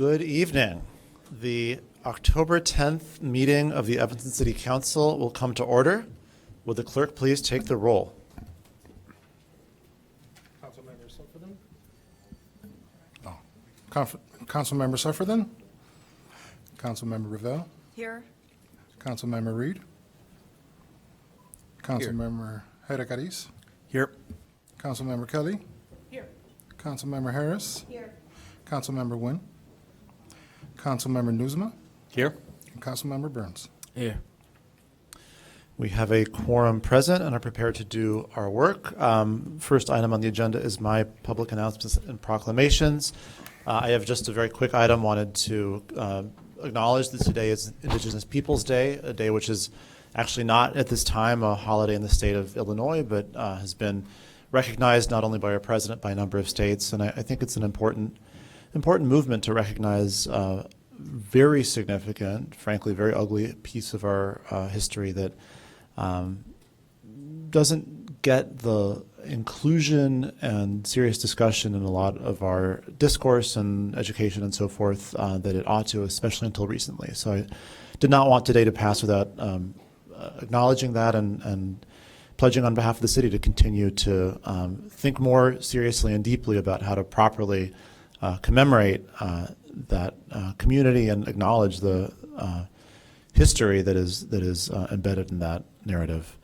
Good evening. The October 10th meeting of the Evanston City Council will come to order. Would the clerk please take the roll? Councilmember Sufferton? Councilmember Ravel? Here. Councilmember Reed? Councilmember Heracariz? Here. Councilmember Kelly? Here. Councilmember Harris? Here. Councilmember Nguyen? Councilmember Nuzma? Here. And Councilmember Burns. Here. We have a quorum present and are prepared to do our work. First item on the agenda is my public announcements and proclamations. I have just a very quick item. Wanted to acknowledge that today is Indigenous Peoples Day, a day which is actually not at this time a holiday in the state of Illinois, but has been recognized not only by our president, by a number of states. And I think it's an important movement to recognize very significant, frankly, very ugly piece of our history that doesn't get the inclusion and serious discussion in a lot of our discourse and education and so forth that it ought to, especially until recently. So I did not want today to pass without acknowledging that and pledging on behalf of the city to continue to think more seriously and deeply about how to properly commemorate that community and acknowledge the history that is embedded in that narrative.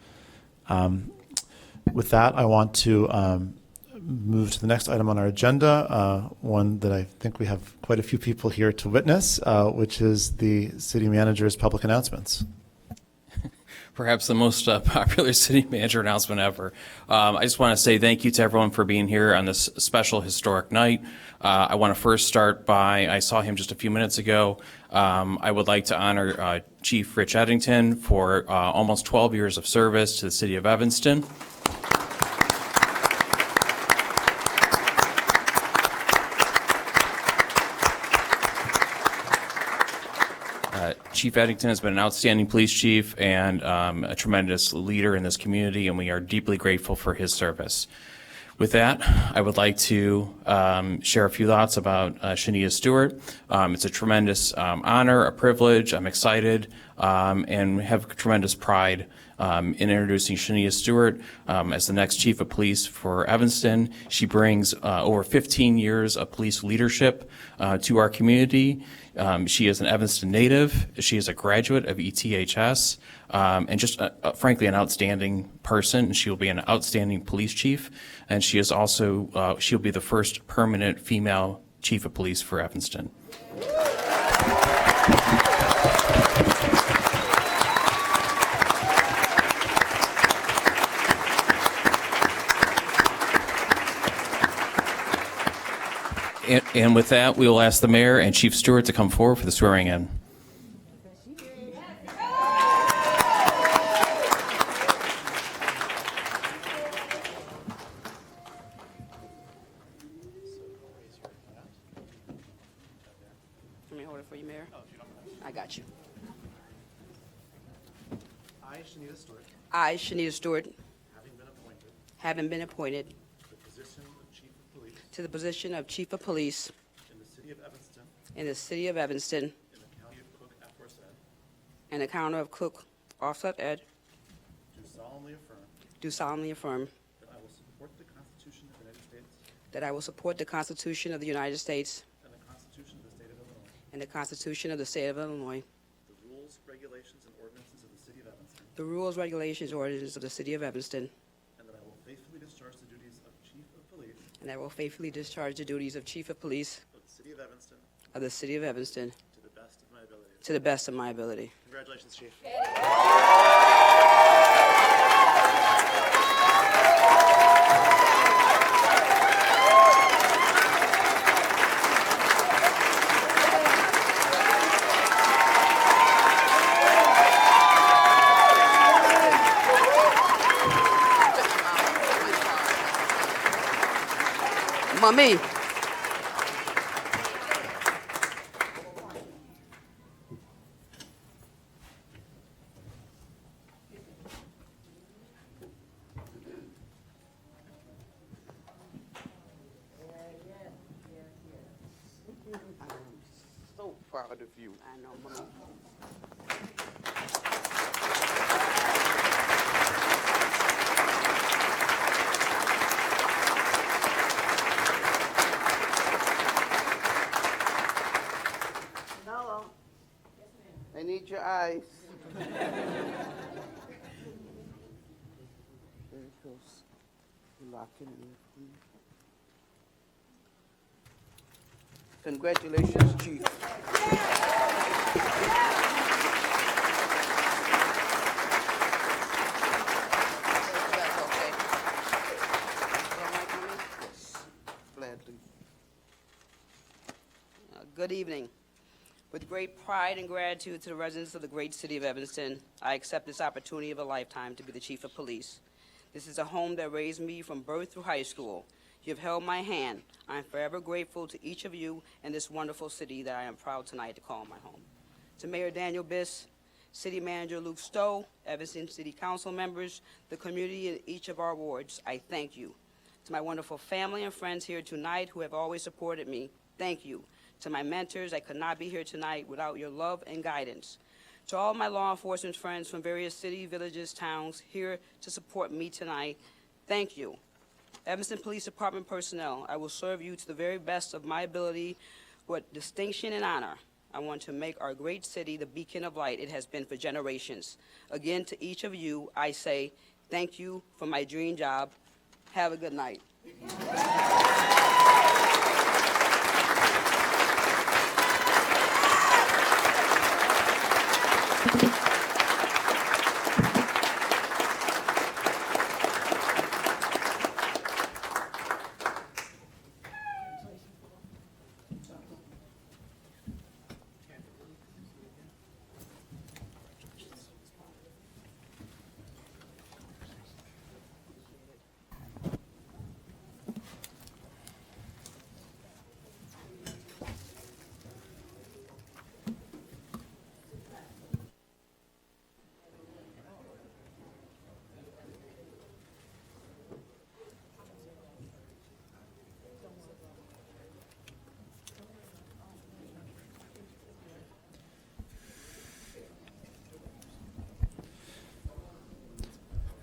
With that, I want to move to the next item on our agenda, one that I think we have quite a few people here to witness, which is the city manager's public announcements. Perhaps the most popular city manager announcement ever. I just want to say thank you to everyone for being here on this special historic night. I want to first start by, I saw him just a few minutes ago. I would like to honor Chief Rich Eddington for almost 12 years of service to the city of Evanston. Chief Eddington has been an outstanding police chief and a tremendous leader in this community, and we are deeply grateful for his service. With that, I would like to share a few thoughts about Shania Stewart. It's a tremendous honor, a privilege. I'm excited and have tremendous pride in introducing Shania Stewart as the next chief of police for Evanston. She brings over 15 years of police leadership to our community. She is an Evanston native. She is a graduate of ETHS and just frankly an outstanding person. She will be an outstanding police chief, and she is also she'll be the first permanent female chief of police for Evanston. And with that, we will ask the mayor and Chief Stewart to come forward for the swearing in. Let me hold it for you, Mayor. I got you. I, Shania Stewart, I, Shania Stewart, having been appointed to the position of Chief of Police in the city of Evanston, in the city of Evanston, in the county of Cook, aforesaid, and the county of Cook, offset Ed, do solemnly affirm that I will support the Constitution of the United States that I will support the Constitution of the United States and the Constitution of the State of Illinois, and the Constitution of the State of Illinois, the rules, regulations, and ordinances of the city of Evanston, the rules, regulations, ordinances of the city of Evanston, and that I will faithfully discharge the duties of Chief of Police and I will faithfully discharge the duties of Chief of Police of the city of Evanston of the city of Evanston to the best of my ability. to the best of my ability. Congratulations, Chief. Mommy. proud of you. I know, Mama. Hello. I need your eyes. There it goes. Lock in there for me. Congratulations, Chief. That's okay. All right, Mama? Yes, gladly. Good evening. With great pride and gratitude to the residents of the great city of Evanston, I accept this opportunity of a lifetime to be the chief of police. This is a home that raised me from birth through high school. You have held my hand. I am forever grateful to each of you and this wonderful city that I am proud tonight to call my home. To Mayor Daniel Biss, City Manager Luke Stowe, Evanston City Council members, the community in each of our wards, I thank you. To my wonderful family and friends here tonight who have always supported me, thank you. To my mentors, I could not be here tonight without your love and guidance. To all my law enforcement friends from various cities, villages, towns here to support me tonight, thank you. Evanston Police Department personnel, I will serve you to the very best of my ability with distinction and honor. I want to make our great city the beacon of light it has been for generations. Again, to each of you, I say thank you for my dream job. Have a good night.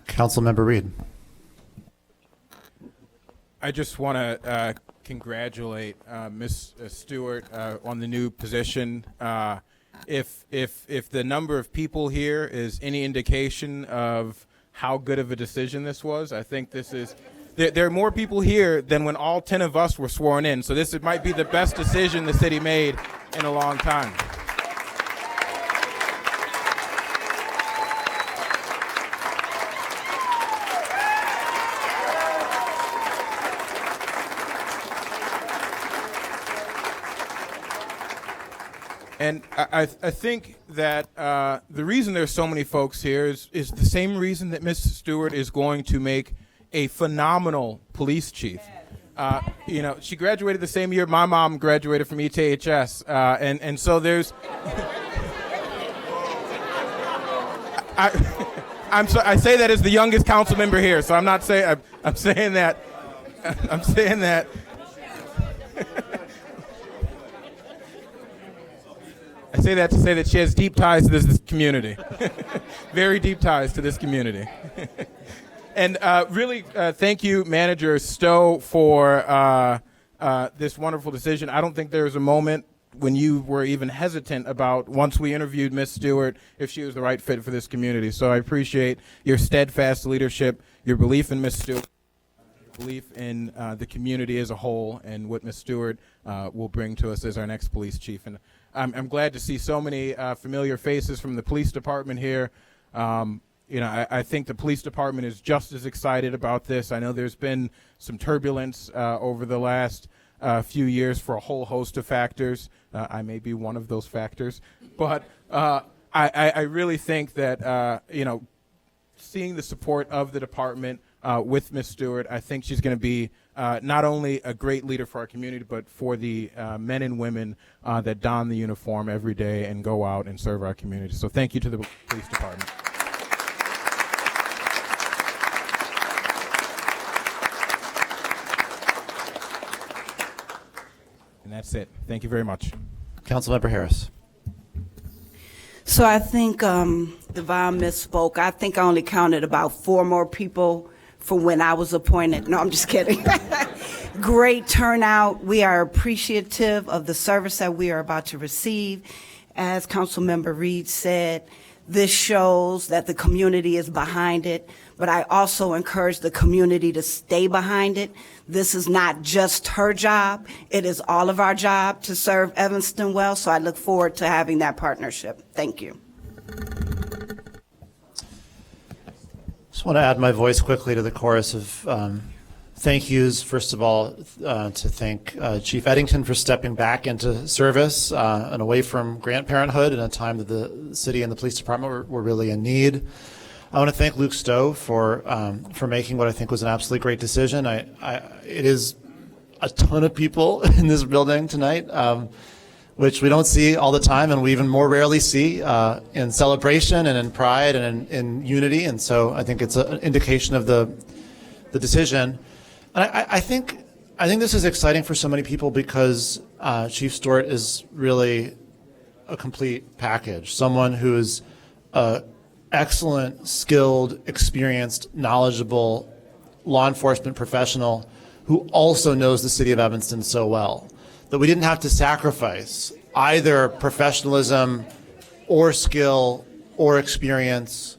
Councilmember Reed. I just want to congratulate Ms. Stewart on the new position. If the number of people here is any indication of how good of a decision this was, I think this is. There are more people here than when all 10 of us were sworn in. So this might be the best decision the city made in a long time. And I think that the reason there's so many folks here is the same reason that Ms. Stewart is going to make a phenomenal police chief. You know, she graduated the same year my mom graduated from ETHS, and so there's. I say that as the youngest council member here, so I'm not saying I'm saying that. I'm saying that. I say that to say that she has deep ties to this community, very deep ties to this community. And really, thank you, Manager Stowe, for this wonderful decision. I don't think there was a moment when you were even hesitant about, once we interviewed Ms. Stewart, if she was the right fit for this community. So I appreciate your steadfast leadership, your belief in Ms. Stewart, belief in the community as a whole, and what Ms. Stewart will bring to us as our next police chief. And I'm glad to see so many familiar faces from the police department here. You know, I think the police department is just as excited about this. I know there's been some turbulence over the last few years for a whole host of factors. I may be one of those factors. But I really think that, you know, seeing the support of the department with Ms. Stewart, I think she's going to be not only a great leader for our community, but for the men and women that don the uniform every day and go out and serve our community. So thank you to the police department. And that's it. Thank you very much. Councilmember Harris. So I think Devon misspoke. I think I only counted about 4 more people from when I was appointed. No, I'm just kidding. Great turnout. We are appreciative of the service that we are about to receive. As Councilmember Reed said, this shows that the community is behind it, but I also encourage the community to stay behind it. This is not just her job. It is all of our job to serve Evanston well, so I look forward to having that partnership. Thank you. Just want to add my voice quickly to the chorus of thank yous. First of all, to thank Chief Eddington for stepping back into service and away from grandparenthood in a time that the city and the police department were really in need. I want to thank Luke Stowe for making what I think was an absolutely great decision. It is a ton of people in this building tonight, which we don't see all the time, and we even more rarely see in celebration and in pride and in unity. And so I think it's an indication of the decision. And I think this is exciting for so many people because Chief Stewart is really a complete package. Someone who is excellent, skilled, experienced, knowledgeable law enforcement professional who also knows the city of Evanston so well that we didn't have to sacrifice either professionalism or skill or experience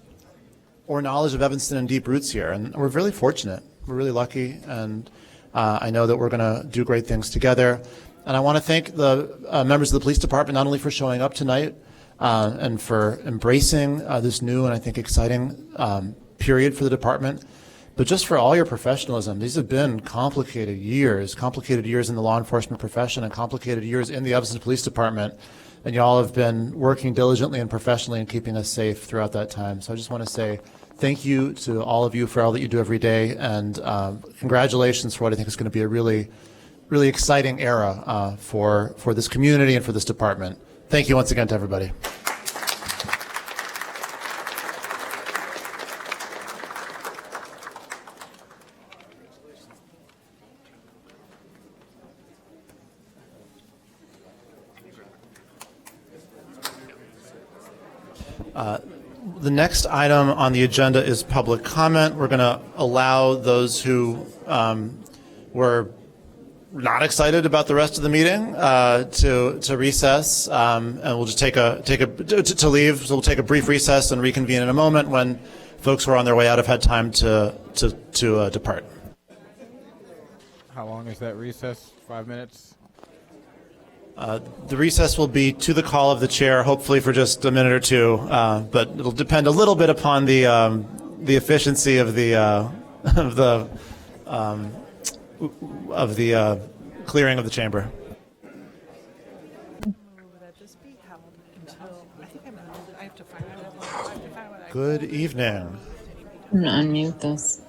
or knowledge of Evanston and deep roots here. And we're really fortunate. We're really lucky, and I know that we're going to do great things together. And I want to thank the members of the police department not only for showing up tonight and for embracing this new and I think exciting period for the department, but just for all your professionalism. These have been complicated years in the law enforcement profession and complicated years in the Evanston Police Department, and y'all have been working diligently and professionally and keeping us safe throughout that time. So I just want to say thank you to all of you for all that you do every day, and congratulations for what I think is going to be a really, really exciting era for this community and for this department. Thank you once again to everybody. The next item on the agenda is public comment. We're going to allow those who were not excited about the rest of the meeting to recess, and we'll just to leave. So we'll take a brief recess and reconvene in a moment when folks who are on their way out have had time to depart. How long is that recess? 5 minutes? The recess will be to the call of the chair, hopefully for just a minute or two, but it'll depend a little bit upon the efficiency of the clearing of the chamber. Good evening. I'm gonna unmute this.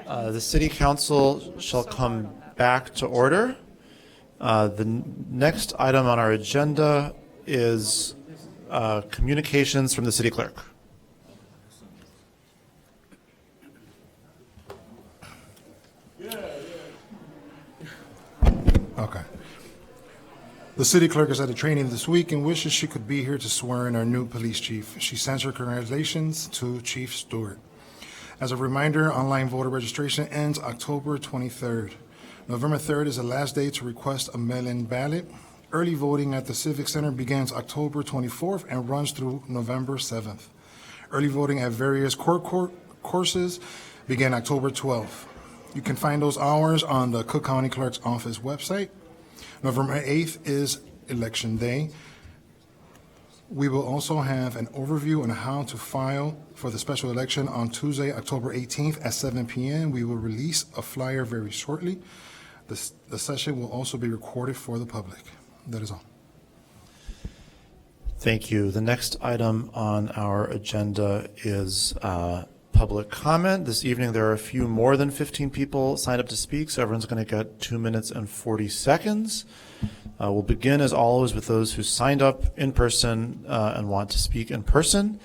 The City Council shall come back to order. The next item on our agenda is communications from the City Clerk. Okay. The city clerk is at a training this week and wishes she could be here to swear in our new police chief. She sends her congratulations to Chief Stewart. As a reminder, online voter registration ends October 23rd. November 3rd is the last day to request a mail-in ballot. Early voting at the Civic Center begins October 24th and runs through November 7th. Early voting at various courses began October 12th. You can find those hours on the Cook County Clerk's Office website. November 8th is Election Day. We will also have an overview on how to file for the special election on Tuesday, October 18th at 7 p.m. We will release a flyer very shortly. The session will also be recorded for the public. That is all. Thank you. The next item on our agenda is public comment. This evening there are a few more than 15 people signed up to speak, so everyone's going to get 2 minutes and 40 seconds. We'll begin, as always, with those who signed up in person and want to speak in person,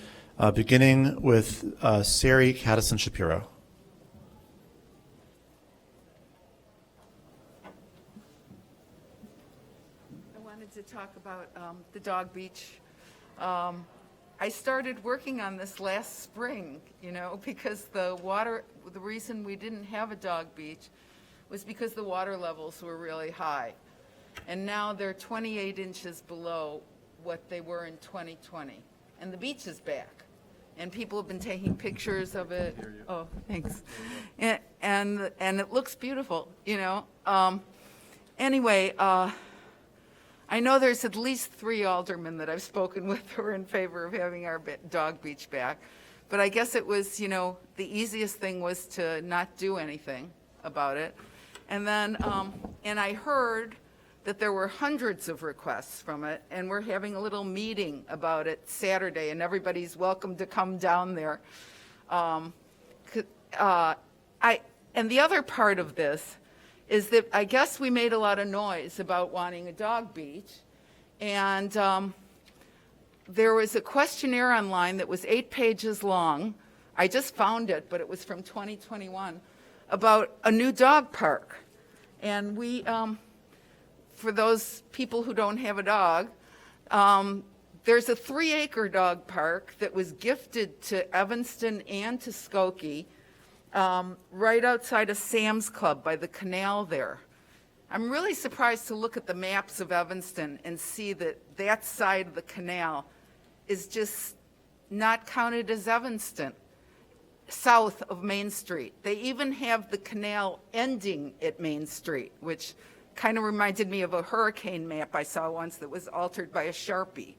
beginning with Sari Caddison-Shapiro. talk about the dog beach. I started working on this last spring, because the reason we didn't have a dog beach was because the water levels were really high. And now they're 28 inches below what they were in 2020. And the beach is back. And people have been taking pictures of it. Oh, thanks. And it looks beautiful, Anyway, I know there's at least 3 aldermen that I've spoken with who are in favor of having our dog beach back. But I guess it was, the easiest thing was to not do anything about it. And then, and I heard that there were hundreds of requests from it, and we're having a little meeting about it Saturday, and everybody's welcome to come down there. And the other part of this is that I guess we made a lot of noise about wanting a dog beach, and there was a questionnaire online that was 8 pages long. I just found it, but it was from 2021, about a new dog park. And we, for those people who don't have a dog, there's a 3-acre dog park that was gifted to Evanston and to Skokie, right outside of Sam's Club by the canal there. I'm really surprised to look at the maps of Evanston and see that that side of the canal is just not counted as Evanston, south of Main Street. They even have the canal ending at Main Street, which kind of reminded me of a hurricane map I saw once that was altered by a Sharpie,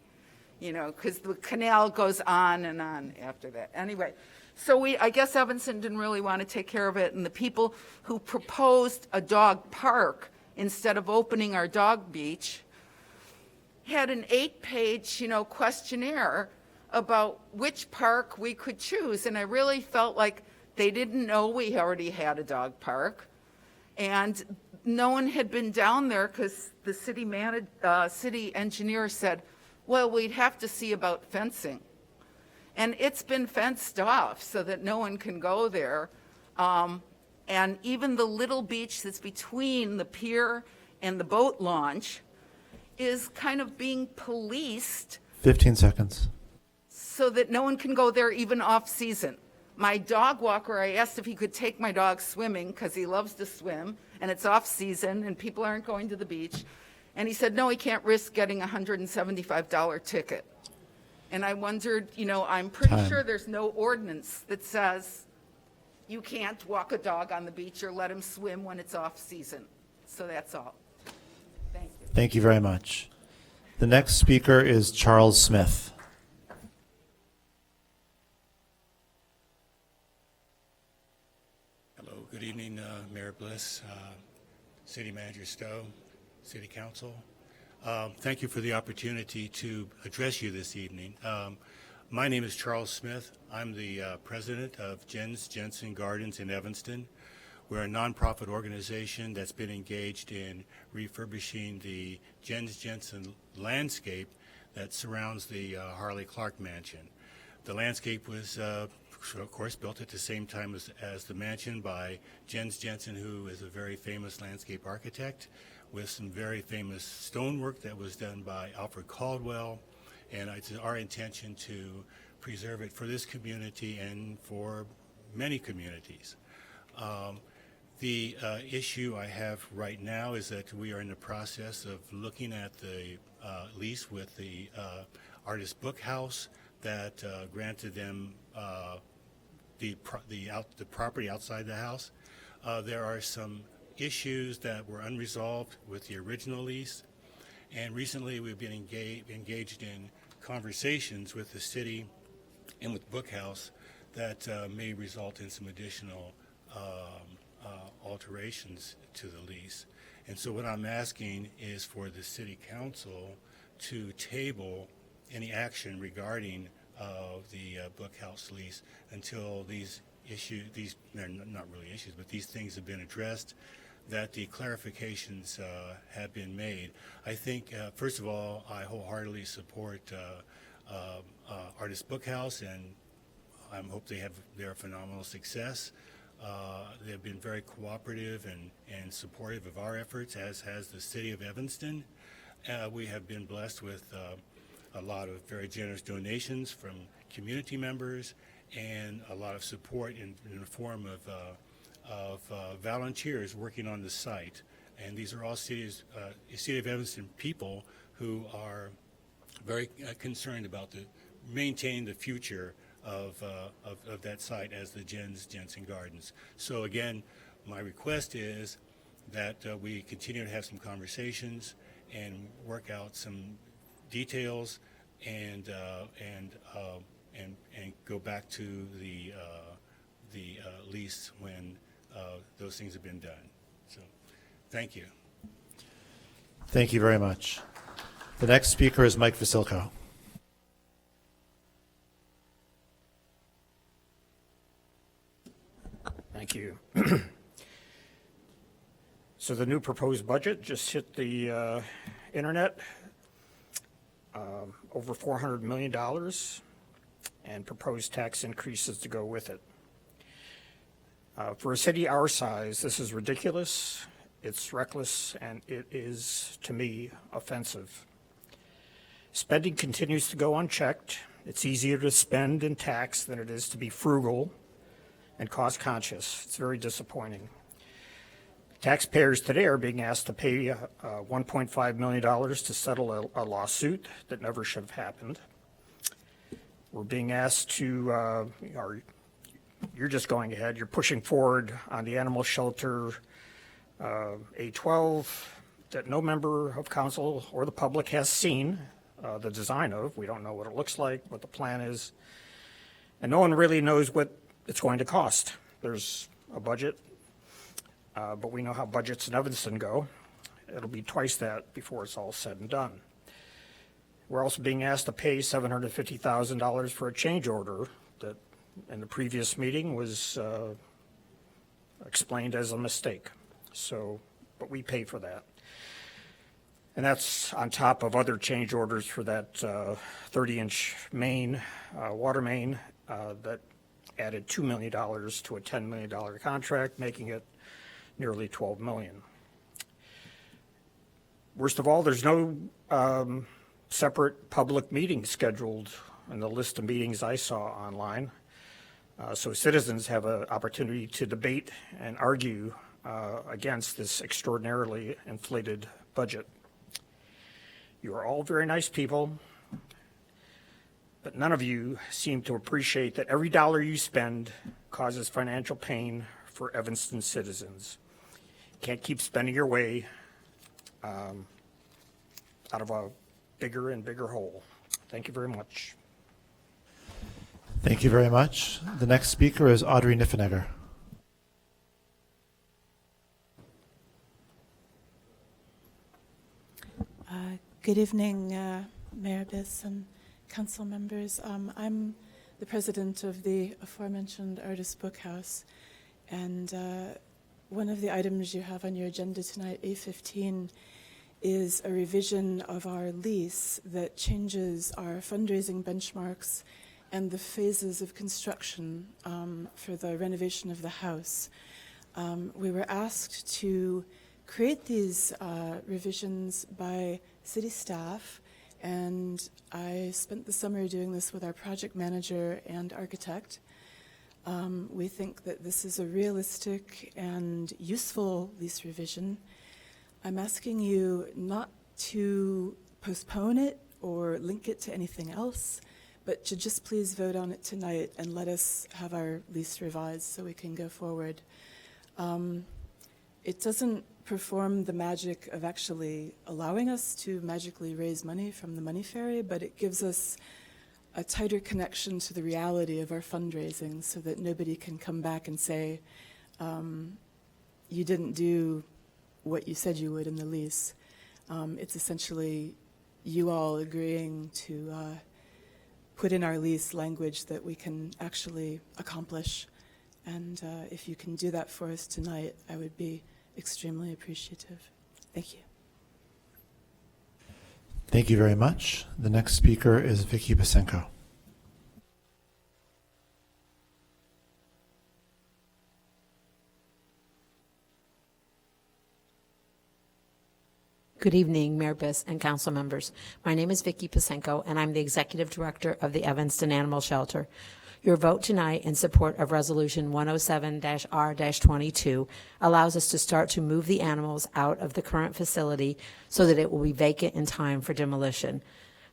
because the canal goes on and on after that. Anyway, so I guess Evanston didn't really want to take care of it, and the people who proposed a dog park instead of opening our dog beach had an 8-page, questionnaire about which park we could choose. And I really felt like they didn't know we already had a dog park. And no one had been down there because the city engineer said, well, we'd have to see about fencing. And it's been fenced off so that no one can go there. And even the little beach that's between the pier and the boat launch is kind of being policed 15 seconds. so that no one can go there even off-season. My dog walker, I asked if he could take my dog swimming because he loves to swim, and it's off-season and people aren't going to the beach. And he said, no, he can't risk getting a $175 ticket. And I wondered, I'm pretty Time. sure there's no ordinance that says you can't walk a dog on the beach or let him swim when it's off-season. So that's all. Thank you. Thank you very much. The next speaker is Charles Smith. Hello, good evening, Mayor Bliss, City Manager Stowe, City Council. Thank you for the opportunity to address you this evening. My name is Charles Smith. I'm the president of Jens Jensen Gardens in Evanston. We're a nonprofit organization that's been engaged in refurbishing the Jens Jensen landscape that surrounds the Harley Clark mansion. The landscape was, of course, built at the same time as the mansion by Jens Jensen, who is a very famous landscape architect, with some very famous stonework that was done by Alfred Caldwell. And it's our intention to preserve it for this community and for many communities. The issue I have right now is that we are in the process of looking at the lease with the Artist Book House that granted them the property outside the house. There are some issues that were unresolved with the original lease, and recently we've been engaged in conversations with the city and with Book House that may result in some additional alterations to the lease. And so what I'm asking is for the City Council to table any action regarding the Book House lease until these issues, they're not really issues, but these things have been addressed, that the clarifications have been made. I think, first of all, I wholeheartedly support Artist Book House, and I hope they're a phenomenal success. They've been very cooperative and supportive of our efforts, as has the city of Evanston. We have been blessed with a lot of very generous donations from community members and a lot of support in the form of volunteers working on the site. And these are all City of Evanston people who are very concerned about maintaining the future of that site as the Jensen Gardens. So again, my request is that we continue to have some conversations and work out some details and go back to the lease when those things have been done. So, thank you. Thank you very much. The next speaker is Mike Vasilko. Thank you. So the new proposed budget just hit the internet, over $400 million, and proposed tax increases to go with it. For a city our size, this is ridiculous, it's reckless, and it is, to me, offensive. Spending continues to go unchecked. It's easier to spend and tax than it is to be frugal and cost conscious. It's very disappointing. Taxpayers today are being asked to pay $1.5 million to settle a lawsuit that never should have happened. We're being asked to, you're just going ahead, you're pushing forward on the animal shelter A12 that no member of council or the public has seen the design of. We don't know what it looks like, what the plan is, and no one really knows what it's going to cost. There's a budget, but we know how budgets in Evanston go. It'll be twice that before it's all said and done. We're also being asked to pay $750,000 for a change order that in the previous meeting was explained as a mistake. So, but we pay for that. And that's on top of other change orders for that 30-inch main, water main that added $2 million to a $10 million contract, making it nearly $12 million. Worst of all, there's no separate public meeting scheduled in the list of meetings I saw online. So citizens have an opportunity to debate and argue against this extraordinarily inflated budget. You are all very nice people, but none of you seem to appreciate that every dollar you spend causes financial pain for Evanston citizens. You can't keep spending your way out of a bigger and bigger hole. Thank you very much. Thank you very much. The next speaker is Audrey Niffenegger. Good evening, Mayor Biss and council members. I'm the president of the aforementioned Artist Book House, and one of the items you have on your agenda tonight, A15, is a revision of our lease that changes our fundraising benchmarks and the phases of construction for the renovation of the house. We were asked to create these revisions by city staff, and I spent the summer doing this with our project manager and architect. We think that this is a realistic and useful lease revision. I'm asking you not to postpone it or link it to anything else, but to just please vote on it tonight and let us have our lease revised so we can go forward. It doesn't perform the magic of actually allowing us to magically raise money from the money ferry, but it gives us a tighter connection to the reality of our fundraising so that nobody can come back and say, you didn't do what you said you would in the lease. It's essentially you all agreeing to put in our lease language that we can actually accomplish. And if you can do that for us tonight, I would be extremely appreciative. Thank you. Thank you very much. The next speaker is Vicky Basenko. Good evening, Mayor Biss and council members. My name is Vicki Pasenko, and I'm the Executive Director of the Evanston Animal Shelter. Your vote tonight in support of Resolution 107-R-22 allows us to start to move the animals out of the current facility so that it will be vacant in time for demolition.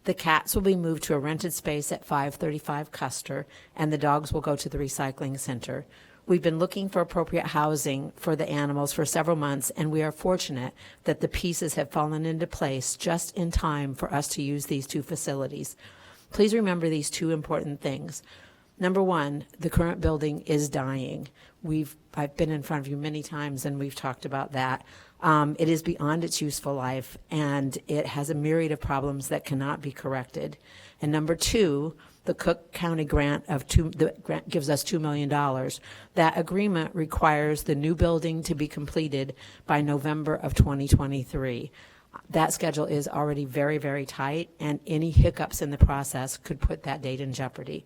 The cats will be moved to a rented space at 535 Custer, and the dogs will go to the recycling center. We've been looking for appropriate housing for the animals for several months, and we are fortunate that the pieces have fallen into place just in time for us to use these two facilities. Please remember these two important things. Number one, the current building is dying. I've been in front of you many times, and we've talked about that. It is beyond its useful life, and it has a myriad of problems that cannot be corrected. And number two, the Cook County grant gives us $2 million. That agreement requires the new building to be completed by November of 2023. That schedule is already very, very tight, and any hiccups in the process could put that date in jeopardy.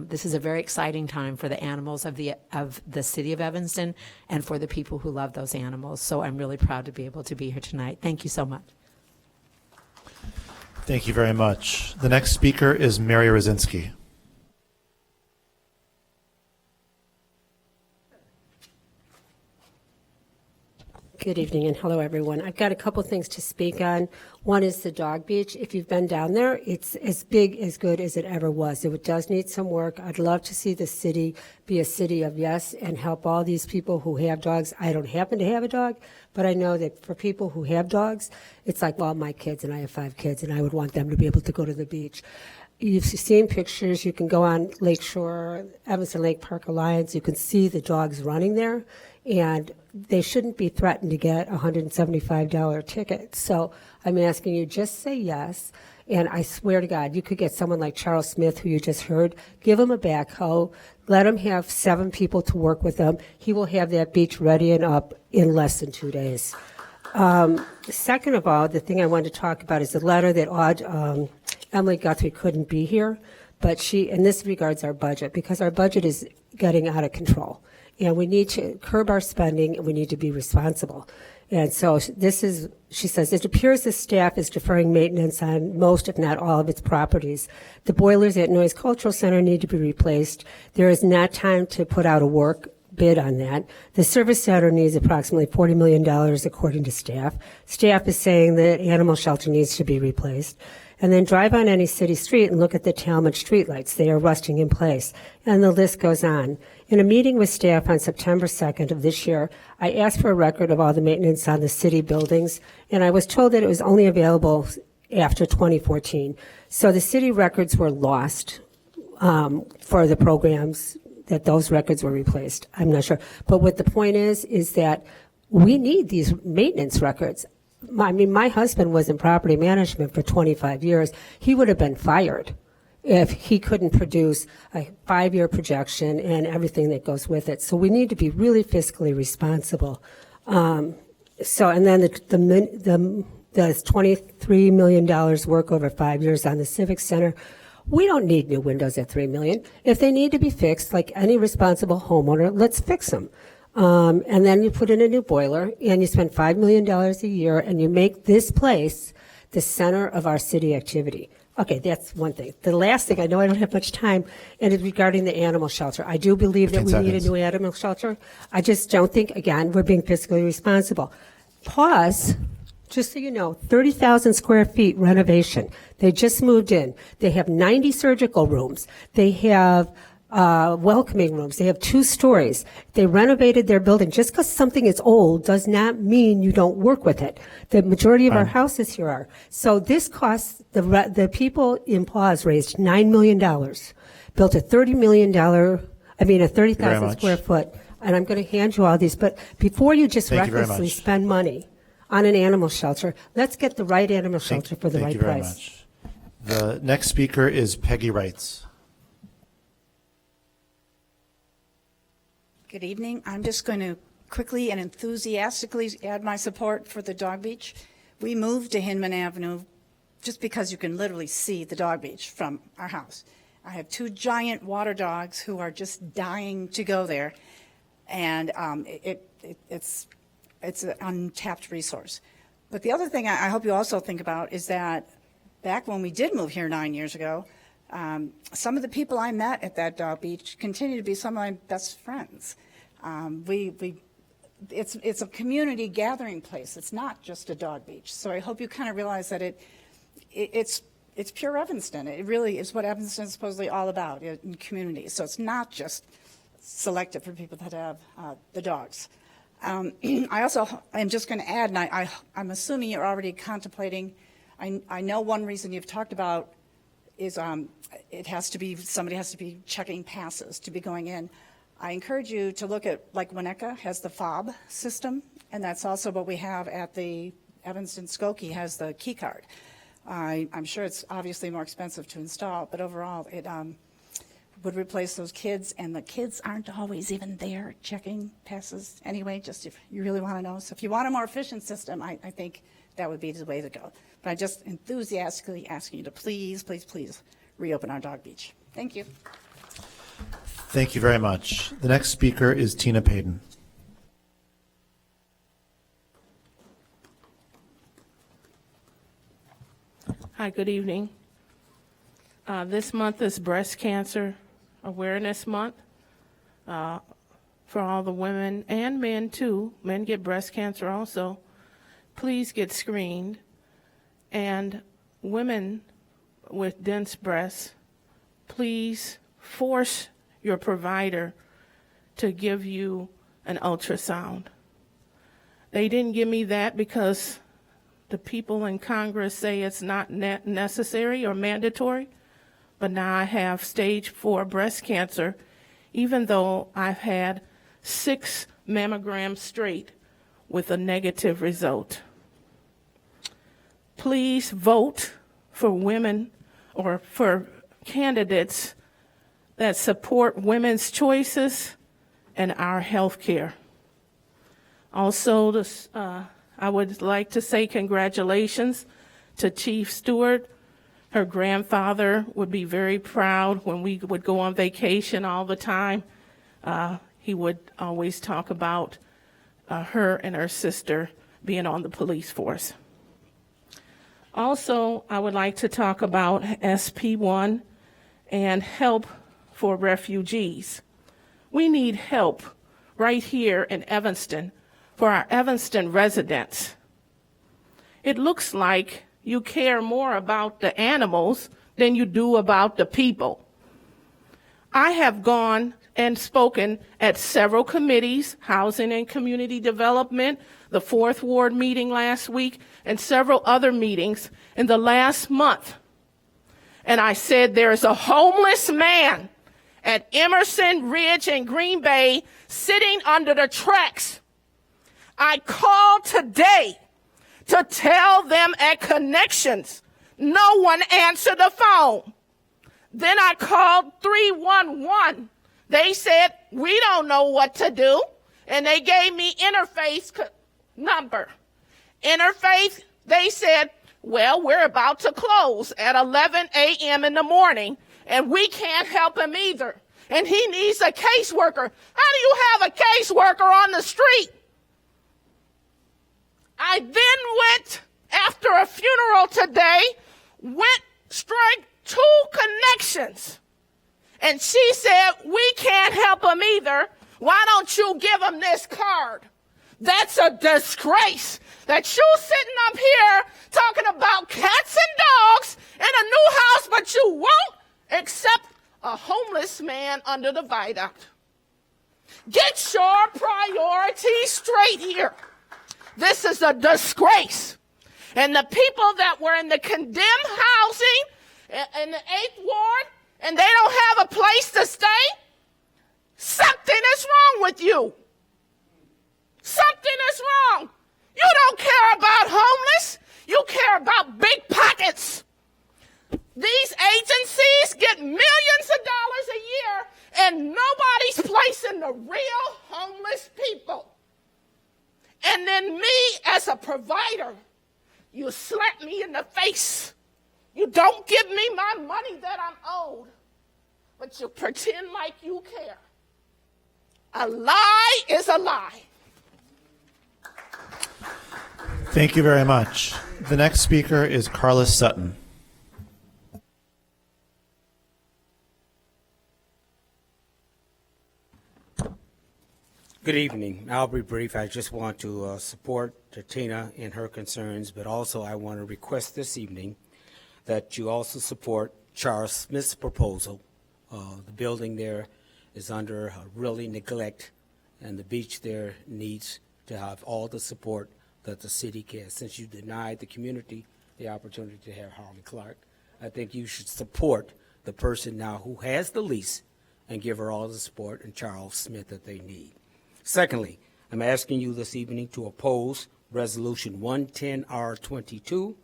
This is a very exciting time for the animals of the city of Evanston and for the people who love those animals. So I'm really proud to be able to be here tonight. Thank you so much. Thank you very much. The next speaker is Mary Rosinski. Good evening and hello everyone. I've got a couple things to speak on. One is the dog beach. If you've been down there, it's as big, as good as it ever was. It does need some work. I'd love to see the city be a city of yes and help all these people who have dogs. I don't happen to have a dog, but I know that for people who have dogs, it's like, well, my kids, and I have 5 kids, and I would want them to be able to go to the beach. You've seen pictures. You can go on Lakeshore, Evanston Lake Park Alliance. You can see the dogs running there, and they shouldn't be threatened to get a $175 ticket. So I'm asking you, just say yes. And I swear to God, you could get someone like Charles Smith, who you just heard, give him a backhoe, let him have 7 people to work with him. He will have that beach ready and up in less than 2 days. Second of all, the thing I wanted to talk about is the letter that Emily Guthrie couldn't be here, but and this regards our budget, because our budget is getting out of control. And we need to curb our spending, and we need to be responsible. And so she says, it appears the staff is deferring maintenance on most, if not all, of its properties. The boilers at Noyes Cultural Center need to be replaced. There is not time to put out a work bid on that. The service center needs approximately $40 million, according to staff. Staff is saying that animal shelter needs to be replaced. And then drive on any city street and look at the Talmadge streetlights. They are rusting in place. And the list goes on. In a meeting with staff on September 2nd of this year, I asked for a record of all the maintenance on the city buildings, and I was told that it was only available after 2014. So the city records were lost for the programs that those records were replaced. I'm not sure. But what the point is that we need these maintenance records. I mean, my husband was in property management for 25 years. He would have been fired if he couldn't produce a 5-year projection and everything that goes with it. So we need to be really fiscally responsible. And then the $23 million work over 5 years on the Civic Center. We don't need new windows at $3 million. If they need to be fixed, like any responsible homeowner, let's fix them. And then you put in a new boiler, and you spend $5 million a year, and you make this place the center of our city activity. Okay, that's one thing. The last thing, I know I don't have much time, and it's regarding the animal shelter. I do believe that we need a new animal shelter. I just don't think, again, we're being fiscally responsible. Pause. Just so you know, 30,000 square feet renovation. They just moved in. They have 90 surgical rooms. They have welcoming rooms. They have 2 stories. They renovated their building. Just because something is old does not mean you don't work with it. The majority of our houses here are. So this costs, the people in Pause raised $9 million, built a $30,000 square foot, and I'm going to hand you all these, but before you just recklessly spend money on an animal shelter, let's get the right animal shelter for the right price. Thank you very much. The next speaker is Peggy Wrights. Good evening. I'm just going to quickly and enthusiastically add my support for the dog beach. We moved to Hinman Avenue just because you can literally see the dog beach from our house. I have 2 giant water dogs who are just dying to go there, and it's an untapped resource. But the other thing I hope you also think about is that back when we did move here 9 years ago, some of the people I met at that dog beach continue to be some of my best friends. It's a community gathering place. It's not just a dog beach. So I hope you kind of realize that it's pure Evanston. It really is what Evanston is supposedly all about in community. So it's not just selected for people that have the dogs. I also am just going to add, and I'm assuming you're already contemplating, I know one reason you've talked about is somebody has to be checking passes to be going in. I encourage you to look at, like Winnetka has the fob system, and that's also what we have at the Evanston Skokie has the key card. I'm sure it's obviously more expensive to install, but overall it would replace those kids, and the kids aren't always even there checking passes anyway, just if you really want to know. So if you want a more efficient system, I think that would be the way to go. But I just enthusiastically asking you to please, please, please reopen our dog beach. Thank you. Thank you very much. The next speaker is Tina Payton. Hi, good evening. This month is Breast Cancer Awareness Month for all the women and men too. Men get breast cancer also. Please get screened. And women with dense breasts, please force your provider to give you an ultrasound. They didn't give me that because the people in Congress say it's not necessary or mandatory, but now I have stage 4 breast cancer, even though I've had 6 mammograms straight with a negative result. Please vote for women or for candidates that support women's choices and our health care. Also, I would like to say congratulations to Chief Stewart. Her grandfather would be very proud when we would go on vacation all the time. He would always talk about her and her sister being on the police force. Also, I would like to talk about SP1 and help for refugees. We need help right here in Evanston for our Evanston residents. It looks like you care more about the animals than you do about the people. I have gone and spoken at several committees, Housing and Community Development, the 4th Ward meeting last week, and several other meetings in the last month. And I said there's a homeless man at Emerson Ridge and Green Bay sitting under the tracks. I called today to tell them at Connections. No one answered the phone. Then I called 311. They said, we don't know what to do. And they gave me Interface number. Interface, they said, well, we're about to close at 11 a.m. in the morning, and we can't help him either. And he needs a caseworker. How do you have a caseworker on the street? I then went, after a funeral today, went straight to Connections. And she said, we can't help him either. Why don't you give him this card? That's a disgrace that you sitting up here talking about cats and dogs in a new house, but you won't accept a homeless man under the viaduct. Get your priorities straight here. This is a disgrace. And the people that were in the condemned housing in the 8th Ward, and they don't have a place to stay, something is wrong with you. Something is wrong. You don't care about homeless. You care about big pockets. These agencies get millions of dollars a year, and nobody's placing the real homeless people. And then me, as a provider, you slap me in the face. You don't give me my money that I'm owed, but you pretend like you care. A lie is a lie. Thank you very much. The next speaker is Carlos Sutton. Good evening. I'll be brief. I just want to support Tina in her concerns, but also I want to request this evening that you also support Charles Smith's proposal. The building there is under really neglect, and the beach there needs to have all the support that the city can. Since you denied the community the opportunity to have Harley Clark, I think you should support the person now who has the lease and give her all the support and Charles Smith that they need. Secondly, I'm asking you this evening to oppose Resolution 110R22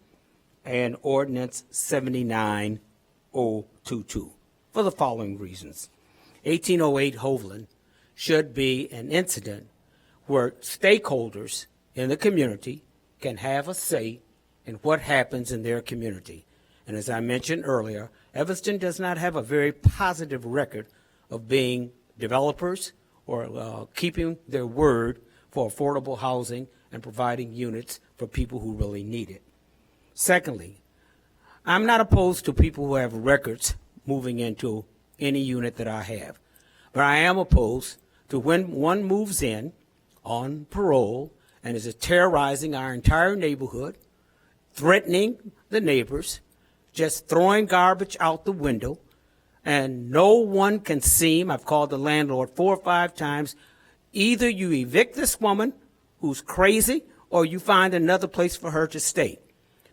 and Ordinance 79022 for the following reasons. 1808 Hoveland should be an incident where stakeholders in the community can have a say in what happens in their community. And as I mentioned earlier, Evanston does not have a very positive record of being developers or keeping their word for affordable housing and providing units for people who really need it. Secondly, I'm not opposed to people who have records moving into any unit that I have, but I am opposed to when one moves in on parole and is terrorizing our entire neighborhood, threatening the neighbors, just throwing garbage out the window, and no one can seem, I've called the landlord 4 or 5 times, either you evict this woman who's crazy or you find another place for her to stay.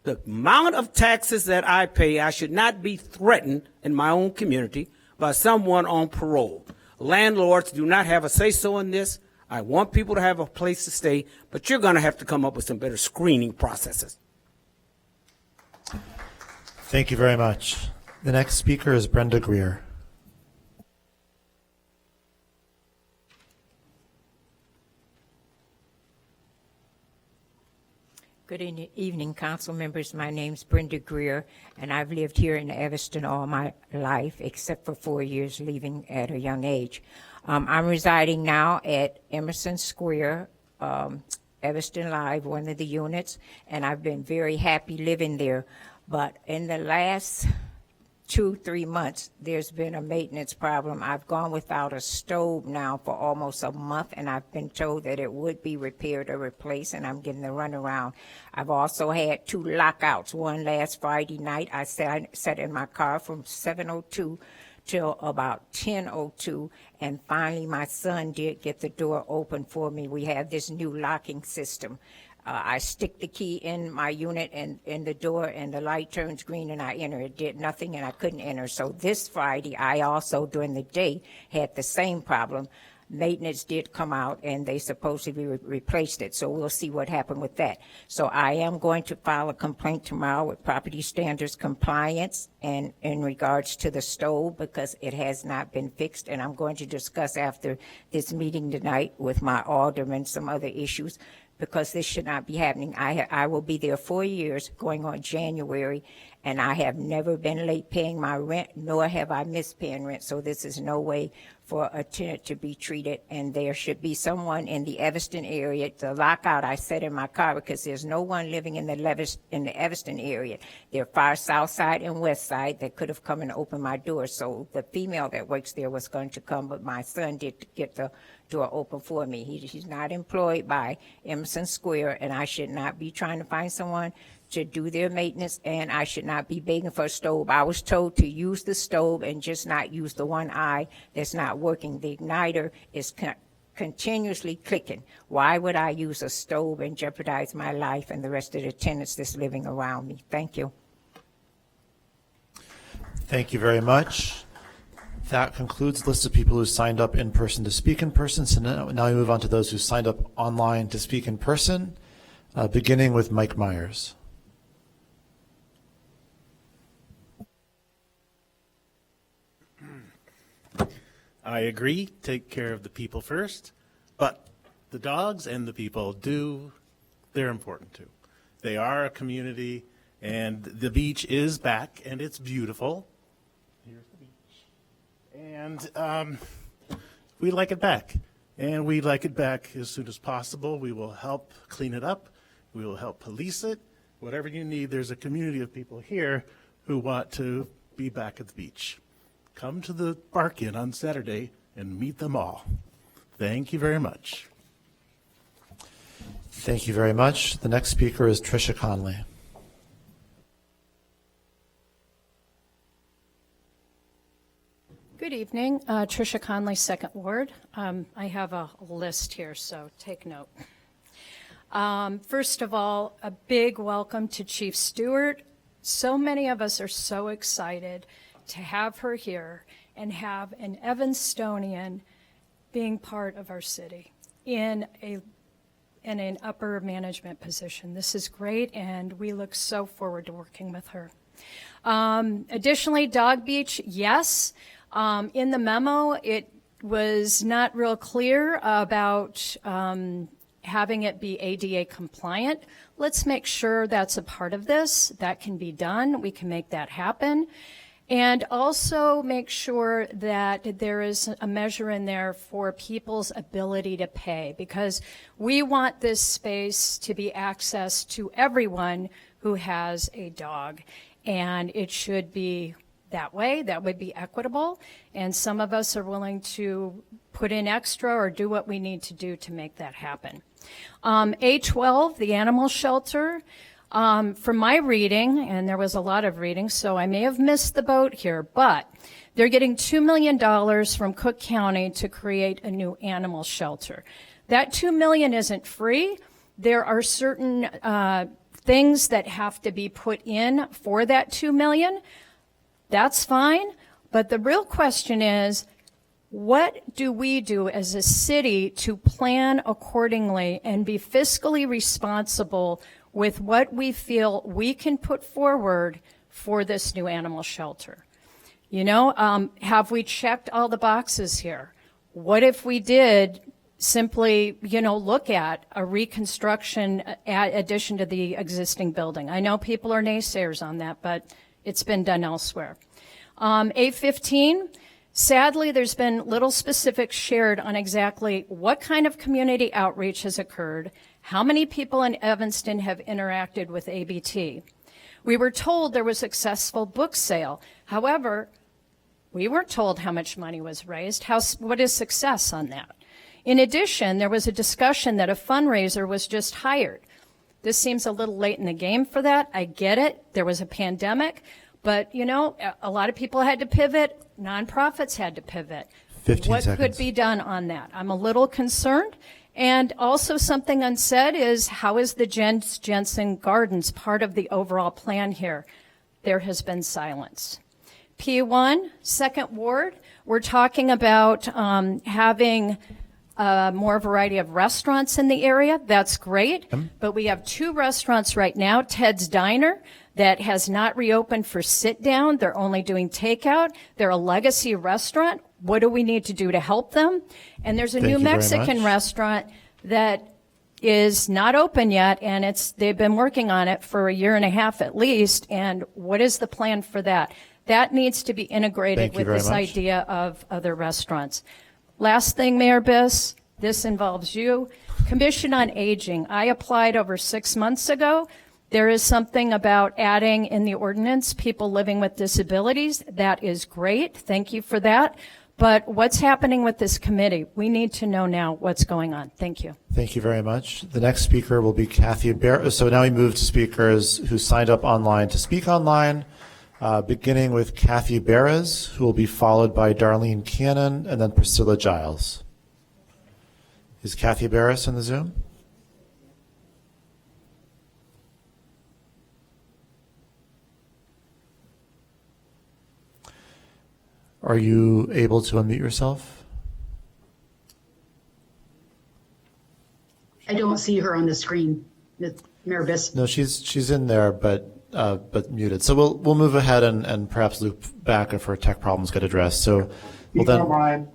The amount of taxes that I pay, I should not be threatened in my own community by someone on parole. Landlords do not have a say-so in this. I want people to have a place to stay, but you're going to have to come up with some better screening processes. Thank you very much. The next speaker is Brenda Greer. Good evening, council members. My name's Brenda Greer, and I've lived here in Evanston all my life, except for 4 years leaving at a young age. I'm residing now at Emerson Square, Evanston Live, one of the units, and I've been very happy living there. But in the last 2-3 months, there's been a maintenance problem. I've gone without a stove now for almost a month, and I've been told that it would be repaired or replaced, and I'm getting the runaround. I've also had 2 lockouts. One last Friday night, I sat in my car from 7:02 till about 10:02, and finally my son did get the door open for me. We have this new locking system. I stick the key in my unit and in the door, and the light turns green, and I enter. It did nothing, and I couldn't enter. So this Friday, I also, during the day, had the same problem. Maintenance did come out, and they supposedly replaced it. So we'll see what happened with that. So I am going to file a complaint tomorrow with Property Standards Compliance and in regards to the stove, because it has not been fixed. And I'm going to discuss after this meeting tonight with my alderman some other issues, because this should not be happening. I will be there 4 years, going on January, and I have never been late paying my rent, nor have I missed paying rent. So this is no way for a tenant to be treated, and there should be someone in the Evanston area. The lockout, I set in my car because there's no one living in the Evanston area. They're far south side and west side that could have come and opened my door. So the female that works there was going to come, but my son did get the door open for me. He's not employed by Emerson Square, and I should not be trying to find someone to do their maintenance, and I should not be begging for a stove. I was told to use the stove and just not use the one eye that's not working. The igniter is continuously clicking. Why would I use a stove and jeopardize my life and the rest of the tenants that's living around me? Thank you. Thank you very much. That concludes the list of people who signed up in person to speak in person. So now we move on to those who signed up online to speak in person, beginning with Mike Myers. I agree, take care of the people first, but the dogs and the people they're important too. They are a community, and the beach is back, and it's beautiful. Here's the beach. And we like it back, and we like it back as soon as possible. We will help clean it up. We will help police it. Whatever you need, there's a community of people here who want to be back at the beach. Come to the Bark-In on Saturday and meet them all. Thank you very much. Thank you very much. The next speaker is Tricia Conley. Good evening. Tricia Conley, 2nd Ward. I have a list here, so take note. First of all, a big welcome to Chief Stewart. So many of us are so excited to have her here and have an Evanstonian being part of our city in an upper management position. This is great, and we look so forward to working with her. Additionally, Dog Beach, yes. In the memo, it was not real clear about having it be ADA compliant. Let's make sure that's a part of this. That can be done. We can make that happen. And also make sure that there is a measure in there for people's ability to pay, because we want this space to be access to everyone who has a dog. And it should be that way. That would be equitable. And some of us are willing to put in extra or do what we need to do to make that happen. A12, the animal shelter. From my reading, and there was a lot of reading, so I may have missed the boat here, but they're getting $2 million from Cook County to create a new animal shelter. That $2 million isn't free. There are certain things that have to be put in for that $2 million. That's fine, but the real question is, what do we do as a city to plan accordingly and be fiscally responsible with what we feel we can put forward for this new animal shelter? You know, have we checked all the boxes here? What if we did simply, look at a reconstruction addition to the existing building? I know people are naysayers on that, but it's been done elsewhere. A15, sadly, there's been little specifics shared on exactly what kind of community outreach has occurred, how many people in Evanston have interacted with ABT. We were told there was a successful book sale. However, we weren't told how much money was raised. What is success on that? In addition, there was a discussion that a fundraiser was just hired. This seems a little late in the game for that. I get it. There was a pandemic. But, a lot of people had to pivot. Nonprofits had to pivot. 15 what seconds. could be done on that? I'm a little concerned. And also something unsaid is, how is the Jensen Gardens part of the overall plan here? There has been silence. P1, 2nd Ward, we're talking about having more variety of restaurants in the area. That's great. But we have 2 restaurants right now, Ted's Diner, that has not reopened for sit-down. They're only doing takeout. They're a legacy restaurant. What do we need to do to help them? And there's a Thank new you very Mexican much. restaurant that is not open yet, and they've been working on it for a year and a half at least. And what is the plan for that? That needs to be integrated Thank you with very this much. idea of other restaurants. Last thing, Mayor Biss, this involves you. Commission on Aging. I applied over 6 months ago. There is something about adding in the ordinance people living with disabilities. That is great. Thank you for that. But what's happening with this committee? We need to know now what's going on. Thank you. Thank you very much. The next speaker will be Kathy Barrett. So now we move to speakers who signed up online to speak online, beginning with Kathy Barrett, who will be followed by Darlene Cannon and then Priscilla Giles. Is Kathy Barrett in the Zoom? Are you able to unmute yourself? I don't see her on the screen, Mayor Biss. No, she's in there, but muted. So we'll move ahead and perhaps loop back if her tech problems get addressed. So we'll then.